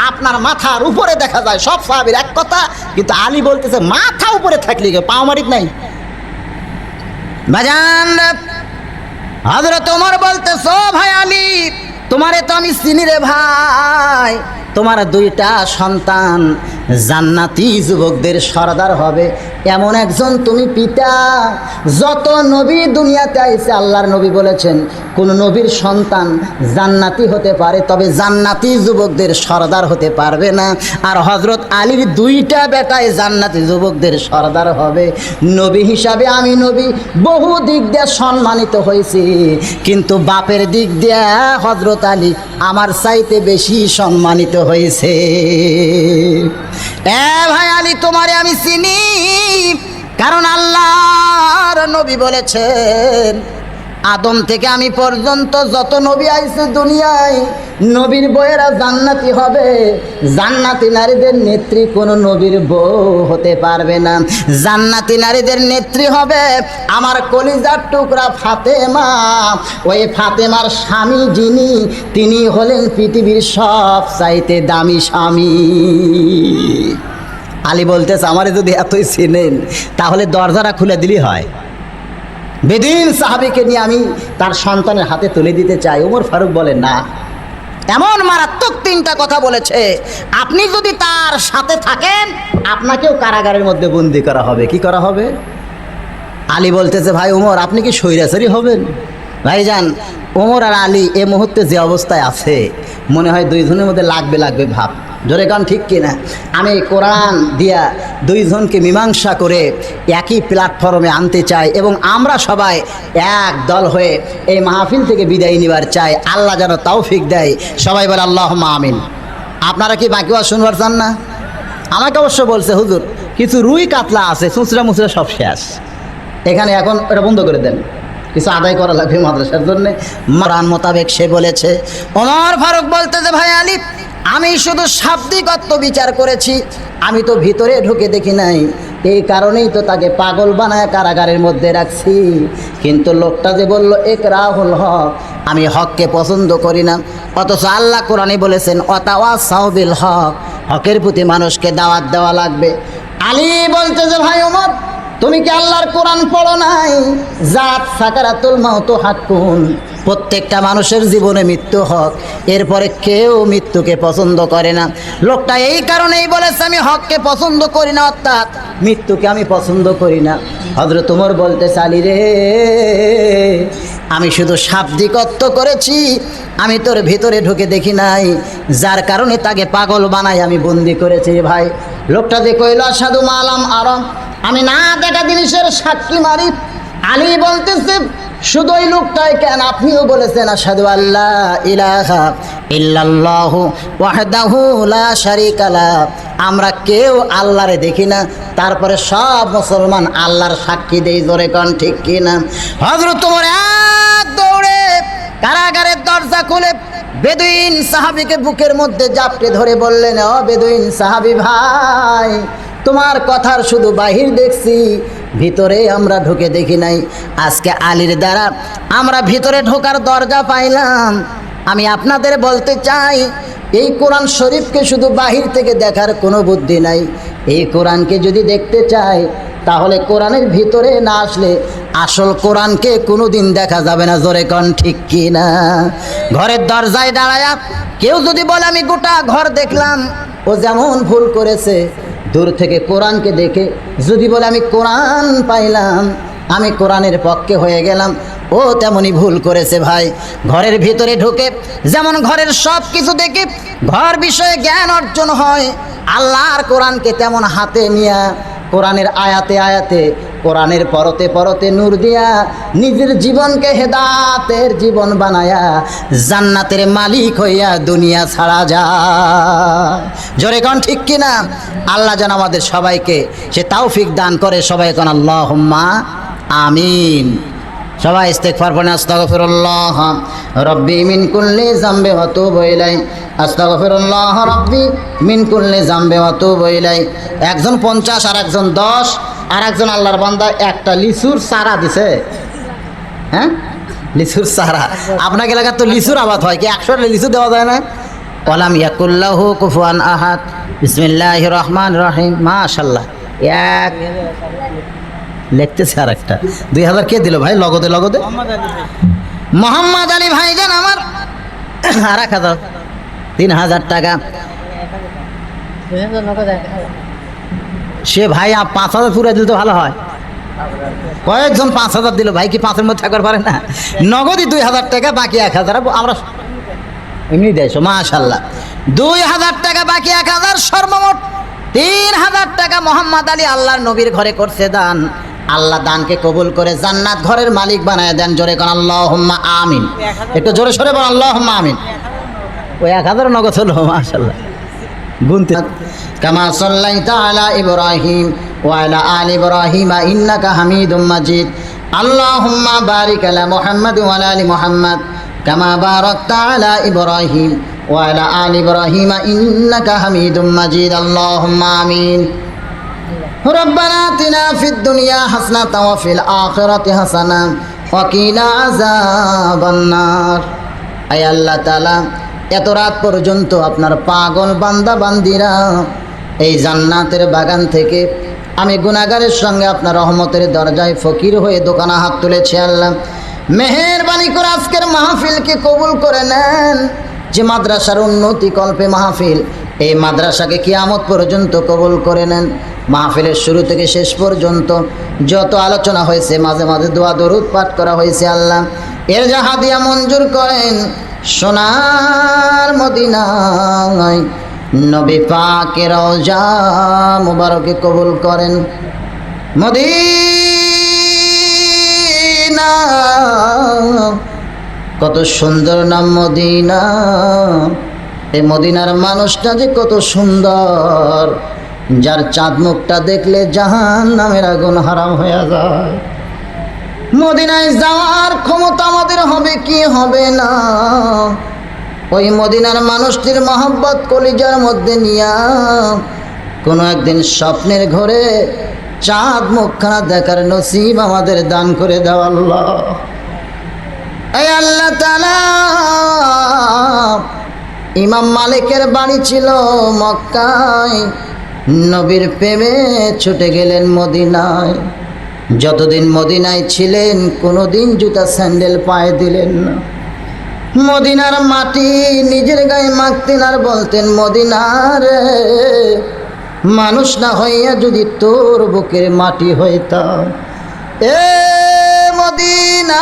B: আপনার মাথার উপরে দেখা যায়। সব সাহাবীর এক কথা, কিন্তু আলী বলতেছে, মাথা উপরে থাকলে কি, পাও মাটিত নাই। বাজান, হযরত ওমর বলতেছে, ও ভাই আলী, তোমারে তো আমি চিনি রে ভাই, তোমার 2টা সন্তান জান্নাতি যুবকদের সরদার হবে, এমন একজন তুমি পিতা। যত নবী দুনিয়াতে আইছে, আল্লাহর নবী বলেছেন কোন নবীর সন্তান জান্নাতি হতে পারে, তবে জান্নাতি যুবকদের সরদার হতে পারবে না। আর হযরত আলীর 2টা বেটায় জান্নাতি যুবকদের সরদার হবে। নবী হিসাবে আমি নবী বহু দিক দিয়ে সম্মানিত হয়েছি, কিন্তু বাপের দিক দিয়ে হযরত আলী আমার চাইতে বেশি সম্মানিত হয়েছে। এ ভাই আলী, তোমারে আমি চিনি, কারণ আল্লাহর নবী বলেছেন আদম থেকে আমি পর্যন্ত যত নবী আইছে দুনিয়ায়, নবীর বউয়েরা জান্নাতি হবে। জান্নাতি নারীদের নেত্রী কোনো নবীর বউ হতে পারবে না। জান্নাতি নারীদের নেত্রী হবে আমার কলিজার টুকরা ফাতেমা। ওই ফাতেমার স্বামী যিনি, তিনি হলেন পৃথিবীর সব চাইতে দামি স্বামী। আলী বলতেছে আমারে যদি এতই চিনেন তাহলে দরজাটা খুলে দিলেই হয়। বেদিন সাহাবীকে নিয়ে আমি তার সন্তানের হাতে তুলে দিতে চাই। ওমর ফারুক বলেন না। এমন মারাত্মক তিনটা কথা বলেছে, আপনি যদি তার সাথে থাকেন আপনাকেও কারাগারের মধ্যে বন্দি করা হবে। কি করা হবে? আলী বলতেছে ভাই ওমর, আপনি কি স্বৈরাচারী হবেন? ভাইজান, ওমর আর আলী এ মুহূর্তে যে অবস্থায় আছে, মনে হয় দুইজনের মধ্যে লাগবে ভাব। জোরে গান ঠিক কিনা? আমি কোরআন দিয়া দুইজনকে মীমাংসা করে একই প্ল্যাটফর্মে আনতে চাই এবং আমরা সবাই এক দল হয়ে এই মাহফিল থেকে বিদায় নিবার চাই। আল্লাহ যেন তৌফিক দেয়। সবাই বলে আল্লাহুম্মা আমিন। আপনারা কি বাকি ওয়াজ শুনবার চান না? আমাকে অবশ্য বলছে হুজুর কিছু রুই কাতলা আছে, চুঁচড়া মুচড়া সব শেষ, এখানে এখন এটা বন্ধ করে দেন, কিছু আদায় করা লাগবে মাদ্রাসার জন্যে। কোরআন মোতাবেক সে বলেছে। ওমর ফারুক বলতেছে ভাই আলী, আমি শুধু শাব্দিকত্ব বিচার করেছি, আমি তো ভিতরে ঢুকে দেখি নাই। এই কারণেই তো তাকে পাগল বানায় কারাগারের মধ্যে রাখছি। কিন্তু লোকটা যে বলল ইকরাহুল হক, আমি হককে পছন্দ করি না, অথচ আল্লাহ কোরআনে বলেছেন ওয়াতাওয়াসাউ বিল হক, হকের প্রতি মানুষকে দাওয়াত দেওয়া লাগবে। আলী বলতে যে ভাই ওমর, তুমি কি আল্লাহর কোরআন পড়ো নাই? জাত সাকারাতুল মাউত হাক্কুন, প্রত্যেকটা মানুষের জীবনে মৃত্যু হক, এরপরে কেউ মৃত্যুকে পছন্দ করে না। লোকটা এই কারণেই বলেছে আমি হককে পছন্দ করি না, অর্থাৎ মৃত্যুকে আমি পছন্দ করি না। হযরত ওমর বলতে চালি রে, আমি শুধু শাব্দিকত্ব করেছি, আমি তোর ভিতরে ঢুকে দেখি নাই, যার কারণে তাকে পাগল বানাই আমি বন্দি করেছি। ভাই লোকটা যে কইল আশহাদু মা লাম আরা, আমি না দেখা জিনিসের সাক্ষী মারি। আলী বলতেছে শুধু ওই লোকটাই কেন, আপনিও বলেছেন আশহাদু আল্লা ইলাহা ইল্লাল্লাহু ওয়াহদাহু লা শারীকা লা, আমরা কেউ আল্লাহরে দেখি না, তারপরে সব মুসলমান আল্লাহর সাক্ষী দেই। জোরে কোন ঠিক কিনা? হযরত ওমর এক দৌড়ে কারাগারের দরজা খুলে বেদুইন সাহাবীকে বুকের মধ্যে জাপটে ধরে বললেন, ও বেদুইন সাহাবী ভাই, তোমার কথার শুধু বাহির দেখছি, ভিতরে আমরা ঢুকে দেখি নাই। আজকে আলীর দ্বারা আমরা ভিতরে ঢোকার দরজা পাইলাম। আমি আপনাদের বলতে চাই, এই কোরআন শরীফকে শুধু বাহির থেকে দেখার কোনো বুদ্ধি নাই। এই কোরআনকে যদি দেখতে চাই তাহলে কোরআনের ভিতরে না আসলে আসল কোরআনকে কোনো দিন দেখা যাবে না। জোরে কন ঠিক কি না? ঘরের দরজায় দাঁড়ায়া কেউ যদি বলে আমি গোটা ঘর দেখলাম, ও যেমন ভুল করেছে। দূর থেকে কোরআনকে দেখে যদি বলে আমি কোরআন পাইলাম, আমি কোরআনের পক্ষে হয়ে গেলাম, ও তেমনই ভুল করেছে। ভাই ঘরের ভিতরে ঢুকে যেমন ঘরের সব কিছু দেখে ঘর বিষয়ে জ্ঞান অর্জন হয়, আল্লাহর কোরআনকে তেমন হাতে নিয়া কোরআনের আয়াতে আয়াতে, কোরআনের পরতে পরতে নূর দিয়া নিজের জীবনকে হেদায়েতের জীবন বানায়া জান্নাতের মালিক হইয়া দুনিয়া ছাড়া যায়। জোরে কোন ঠিক কিনা? আল্লাহ যেন আমাদের সবাইকে সে তৌফিক দান করে। সবাই কোন আল্লাহুম্মা আমিন। সবাই ইস্তেগফার পড়েন। আস্তাগফিরুল্লাহ রাব্বি মিন কুল্লি যামবি ওয়া তুবু ইলাইহি, আস্তাগফিরুল্লাহ রাব্বি মিন কুল্লি যামবি ওয়া তুবু ইলাইহি। একজন 50 আর একজন 10, আর একজন আল্লাহর বান্দা একটা লিচুর চারা দিছে। হ্যাঁ, লিচুর চারা। আপনার এলাকার তো লিচুর আবাদ হয়, কি 100টা লিচু দেওয়া যায় না? ওয়ালাম ইয়াকুল্লাহু কুফুয়ান আহাদ। বিসমিল্লাহির রহমানির রহিম। মাশাআল্লাহ। এক লিখতেছে আর একটা 2000 কে দিল ভাই? লগদে লগদে মোহাম্মদ আলী ভাইজান আমার। আর 1000, 3000 টাকা সে ভাই 5000 পুরো দিলে তো ভালো হয়। কয়েকজন 5000 দিল ভাই, কি 5-এর মধ্যে থাকবার পারে না? নগদই 2000 টাকা, বাকি 1000 আমরা এমনি দেয়ছো। মাশাআল্লাহ। 2000 টাকা বাকি 1000, সর্বমোট 3000 টাকা মোহাম্মদ আলী আল্লাহর নবীর ঘরে করছে দান। আল্লাহ দানকে কবুল করে জান্নাত ঘরের মালিক বানায় দেন। জোরে কোন আল্লাহুম্মা আমিন। একটু জোরে সরে বল আল্লাহুম্মা আমিন। ওই 1000 নগদ হলো। মাশাআল্লাহ। গুনতে কামা সাল্লাইতা আলা ইব্রাহিম ওয়া আলা আলি ইব্রাহিম ইন্নাকা হামিদুম মাজিদ আল্লাহুম্মা বারিক আলা মুহাম্মাদ ওয়া আলা আলি মুহাম্মাদ কামা বারাকতা আলা ইব্রাহিম ওয়া আলা আলি ইব্রাহিম ইন্নাকা হামিদুম মাজিদ আল্লাহুম্মা আমিন ربنا آتنا في الدنيا حسنة وفي الآخرة حسنة وقنا عذاب النار আয় আল্লাহ তাআলা এত রাত পর্যন্ত আপনার পাগল বান্দা বান্দিরা এই জান্নাতের বাগান থেকে আমি গুনাহগারের সঙ্গে আপনার রহমতের দরজায় ফকির হয়ে দোকানে হাত তুলেছি আল্লাহ মেহেরবানি করে আজকের মাহফিলকে কবুল করে নেন যে মাদ্রাসার উন্নতি কল্পে মাহফিল এই মাদ্রাসাকে কিয়ামত পর্যন্ত কবুল করে নেন মাহফিলের শুরু থেকে শেষ পর্যন্ত যত আলোচনা হয়েছে মাঝে মাঝে দোয়া দরুদ পাঠ করা হয়েছে আল্লাহ এর যা হাদিয়া মঞ্জুর করেন সোনার মদিনায় নবী পাকের রওজা মুবারকে কবুল করেন মদিনা কত সুন্দর নাম মদিনা এই মদিনার মানুষটা যে কত সুন্দর যার চাঁদ মুখটা দেখলে জাহান্নামের আগুন হারাম হয়ে যায় মদিনায় যাওয়ার ক্ষমতা আমাদের হবে কি হবে না ওই মদিনার মানুষটির মহব্বত কলিজার মধ্যে নিয়া কোনো একদিন স্বপ্নের ঘরে চাঁদ মুখখানা দেখার নসিব আমাদের দান করে দাও আল্লাহ এই আল্লাহ তাআলা ইমাম মালিকের বাড়ি ছিল মক্কায় নবীর প্রেমে ছুটে গেলেন মদিনায় যতদিন মদিনায় ছিলেন কোনোদিন জুতা স্যান্ডেল পায়ে দিলেন না মদিনার মাটি নিজের গায়ে মাখতেন আর বলতেন মদিনার মানুষ না হইয়া যদি তোর বুকের মাটি হইতাম এ মদিনা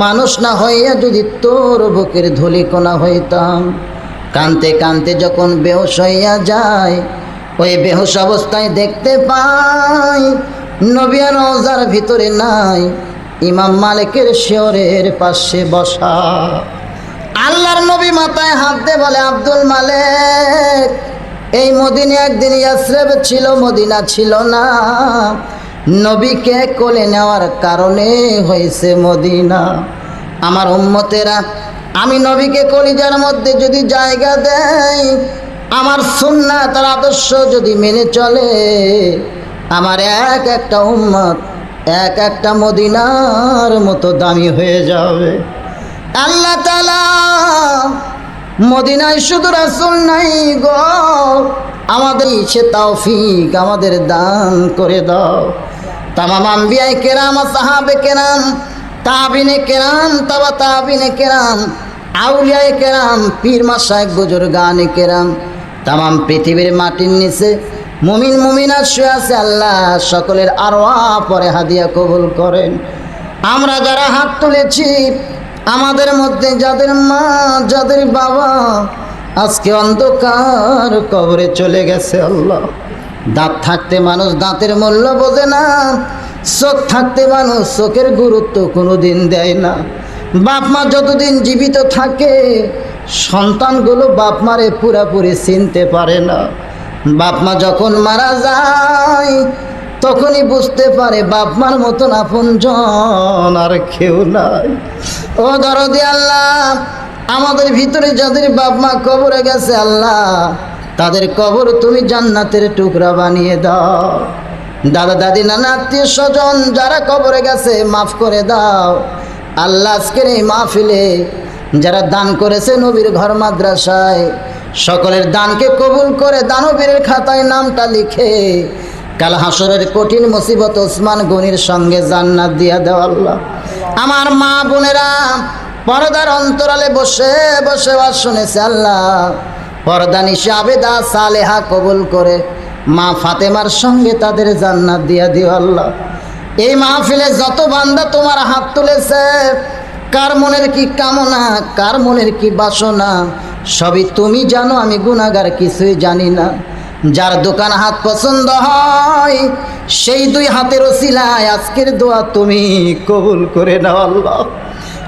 B: মানুষ না হইয়া যদি তোর বুকের ধুলিকণা হইতাম কানতে কানতে যখন বেহুশ হইয়া যায় ওই বেহুশ অবস্থায় দেখতে পাই নবী আর রওজার ভিতরে নাই ইমাম মালিকের শিয়রের পাশে বসা আল্লাহর নবী মাথায় হাত দিয়ে বলে আব্দুল মালিক এই মদিনা একদিন ইয়াসরিব ছিল মদিনা ছিল না নবীকে কোলে নেওয়ার কারণে হয়েছে মদিনা আমার উম্মতেরা আমি নবীকে কলিজার মধ্যে যদি জায়গা দেই আমার সুন্নাত আর আদর্শ যদি মেনে চলে আমার এক একটা উম্মত এক একটা মদিনার মতো দামি হয়ে যাবে আল্লাহ তাআলা মদিনায় শুধু রাসূল নাই গো আমাদের সে তৌফিক আমাদের দান করে দাও তামাম আম্বিয়ায়ে কেরাম সাহাবে কেরাম তাবিনে কেরাম তাবা তাবিনে কেরাম আউলিয়ায়ে কেরাম পীর মাশায়েখ বুজুর্গানে কেরাম তামাম পৃথিবীর মাটির নিচে মুমিন মুমিনাত শুয়ে আছে আল্লাহ সকলের আরওয়াহ পরে হাদিয়া কবুল করেন আমরা যারা হাত তুলেছি আমাদের মধ্যে যাদের মা যাদের বাবা আজকে অন্ধকার কবরে চলে গেছে আল্লাহ দাঁত থাকতে মানুষ দাঁতের মূল্য বোঝে না চোখ থাকতে মানুষ চোখের গুরুত্ব কোনোদিন দেয় না বাপ মা যতদিন জীবিত থাকে সন্তানগুলো বাপ মারে পুরাপুরি চিনতে পারে না বাপ মা যখন মারা যায় তখনই বুঝতে পারে বাপ মার মতন আপনজন আর কেউ নাই ও দরদি আল্লাহ আমাদের ভিতরে যাদের বাপ মা কবরে গেছে আল্লাহ তাদের কবর তুমি জান্নাতের টুকরা বানিয়ে দাও দাদা দাদি নানা আত্মীয় স্বজন যারা কবরে গেছে মাফ করে দাও আল্লাহ আজকের এই মাহফিলে যারা দান করেছে নবীর ঘর মাদ্রাসায় সকলের দানকে কবুল করে দানবীরের খাতায় নামটা লিখে কাল হাসরের কঠিন মুসিবত ওসমান গনির সঙ্গে জান্নাত দিয়া দাও আল্লাহ আমার মা বোনেরা পর্দার অন্তরালে বসে বসে ওয়াজ শুনেছে আল্লাহ পর্দা নিশা আবেদা সালেহা কবুল করে মা ফাতেমার সঙ্গে তাদের জান্নাত দিয়া দিও আল্লাহ এই মাহফিলে যত বান্দা তোমার হাত তুলেছে কার মনের কি কামনা কার মনের কি বাসনা সবই তুমি জানো আমি গুনাহগার কিছুই জানি না যার দোকান হাত পছন্দ হয় সেই দুই হাতের ওসিলায় আজকের দোয়া তুমি কবুল করে নাও আল্লাহ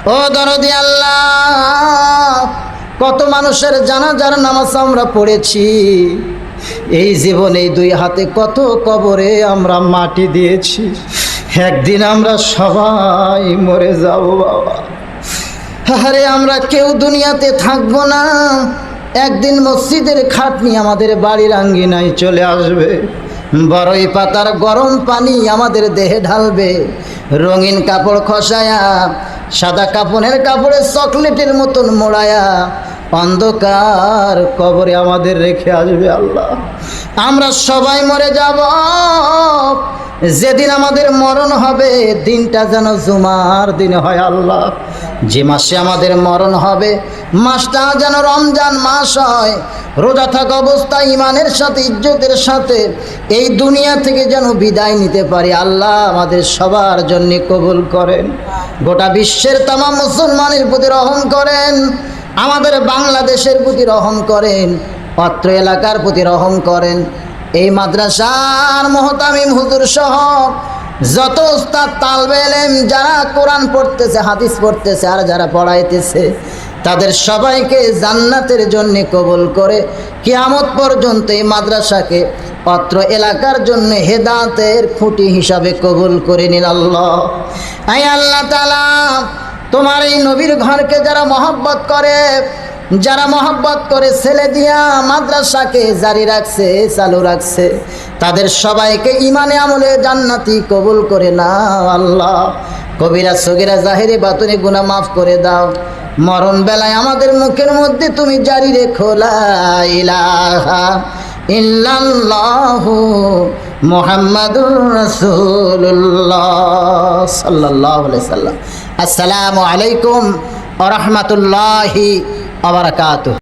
B: ও দরদি আল্লাহ কত মানুষের জানাজার নামাজ আমরা পড়েছি, এই জীবনে এই দুই হাতে কত কবরে আমরা মাটি দিয়েছি। একদিন আমরা সবাই মরে যাব বাবা। আরে আমরা কেউ দুনিয়াতে থাকবো না, একদিন মসজিদের খাটনি আমাদের বাড়ির আঙ্গিনায় চলে আসবে, বড়ই পাতার গরম পানি আমাদের দেহে ঢালবে, রঙিন কাপড় খসায়া সাদা কাপড়ের কাপড়ে চকলেটের মতন মোড়ায়া অন্ধকার কবরে আমাদের রেখে আসবে আল্লাহ। আমরা সবাই মরে যাব। যেদিন আমাদের মরণ হবে দিনটা যেন জুমার দিন হয় আল্লাহ। যে মাসে আমাদের মরণ হবে মাসটা যেন রমজান মাস হয়। রোজা থাকা অবস্থায় ইমানের সাথে ইজ্জতের সাথে এই দুনিয়া থেকে যেন বিদায় নিতে পারি। আল্লাহ আমাদের সবার জন্য কবুল করেন, গোটা বিশ্বের তামাম মুসলমানের প্রতি রহম করেন, আমাদের বাংলাদেশের প্রতি রহম করেন, অত্র এলাকার প্রতি রহম করেন। এই মাদ্রাসার মুহতামিম হুজুর সহ যত উস্তাদ তালবে ইলম যারা কোরআন পড়তেছে, হাদিস পড়তেছে আর যারা পড়াইতেছে, তাদের সবাইকে জান্নাতের জন্য কবুল করে কিয়ামত পর্যন্ত এই মাদ্রাসাকে অত্র এলাকার জন্য হেদায়েতের খুঁটি হিসাবে কবুল করে নিন আল্লাহ। আয় আল্লাহ তাআলা, তোমার এই নবীর ঘরকে যারা মহব্বত করে, যারা মহব্বত করে ছেলে দিয়া মাদ্রাসাকে জারি রাখছে, চালু রাখছে, তাদের সবাইকে ইমানে আমলে জান্নাতি কবুল করে নাও আল্লাহ। কবিরা সগীরা জাহিরি বাতুনি গুনাহ মাফ করে দাও। মরণ বেলায় আমাদের মুখের মধ্যে তুমি জারি রেখো লা ইলাহা ইল্লাল্লাহু মুহাম্মাদুর রাসূলুল্লাহ সাল্লাল্লাহু আলাইহি সাল্লাম। আসসালামু আলাইকুম ওয়া রাহমাতুল্লাহি ওয়া বারাকাতুহু।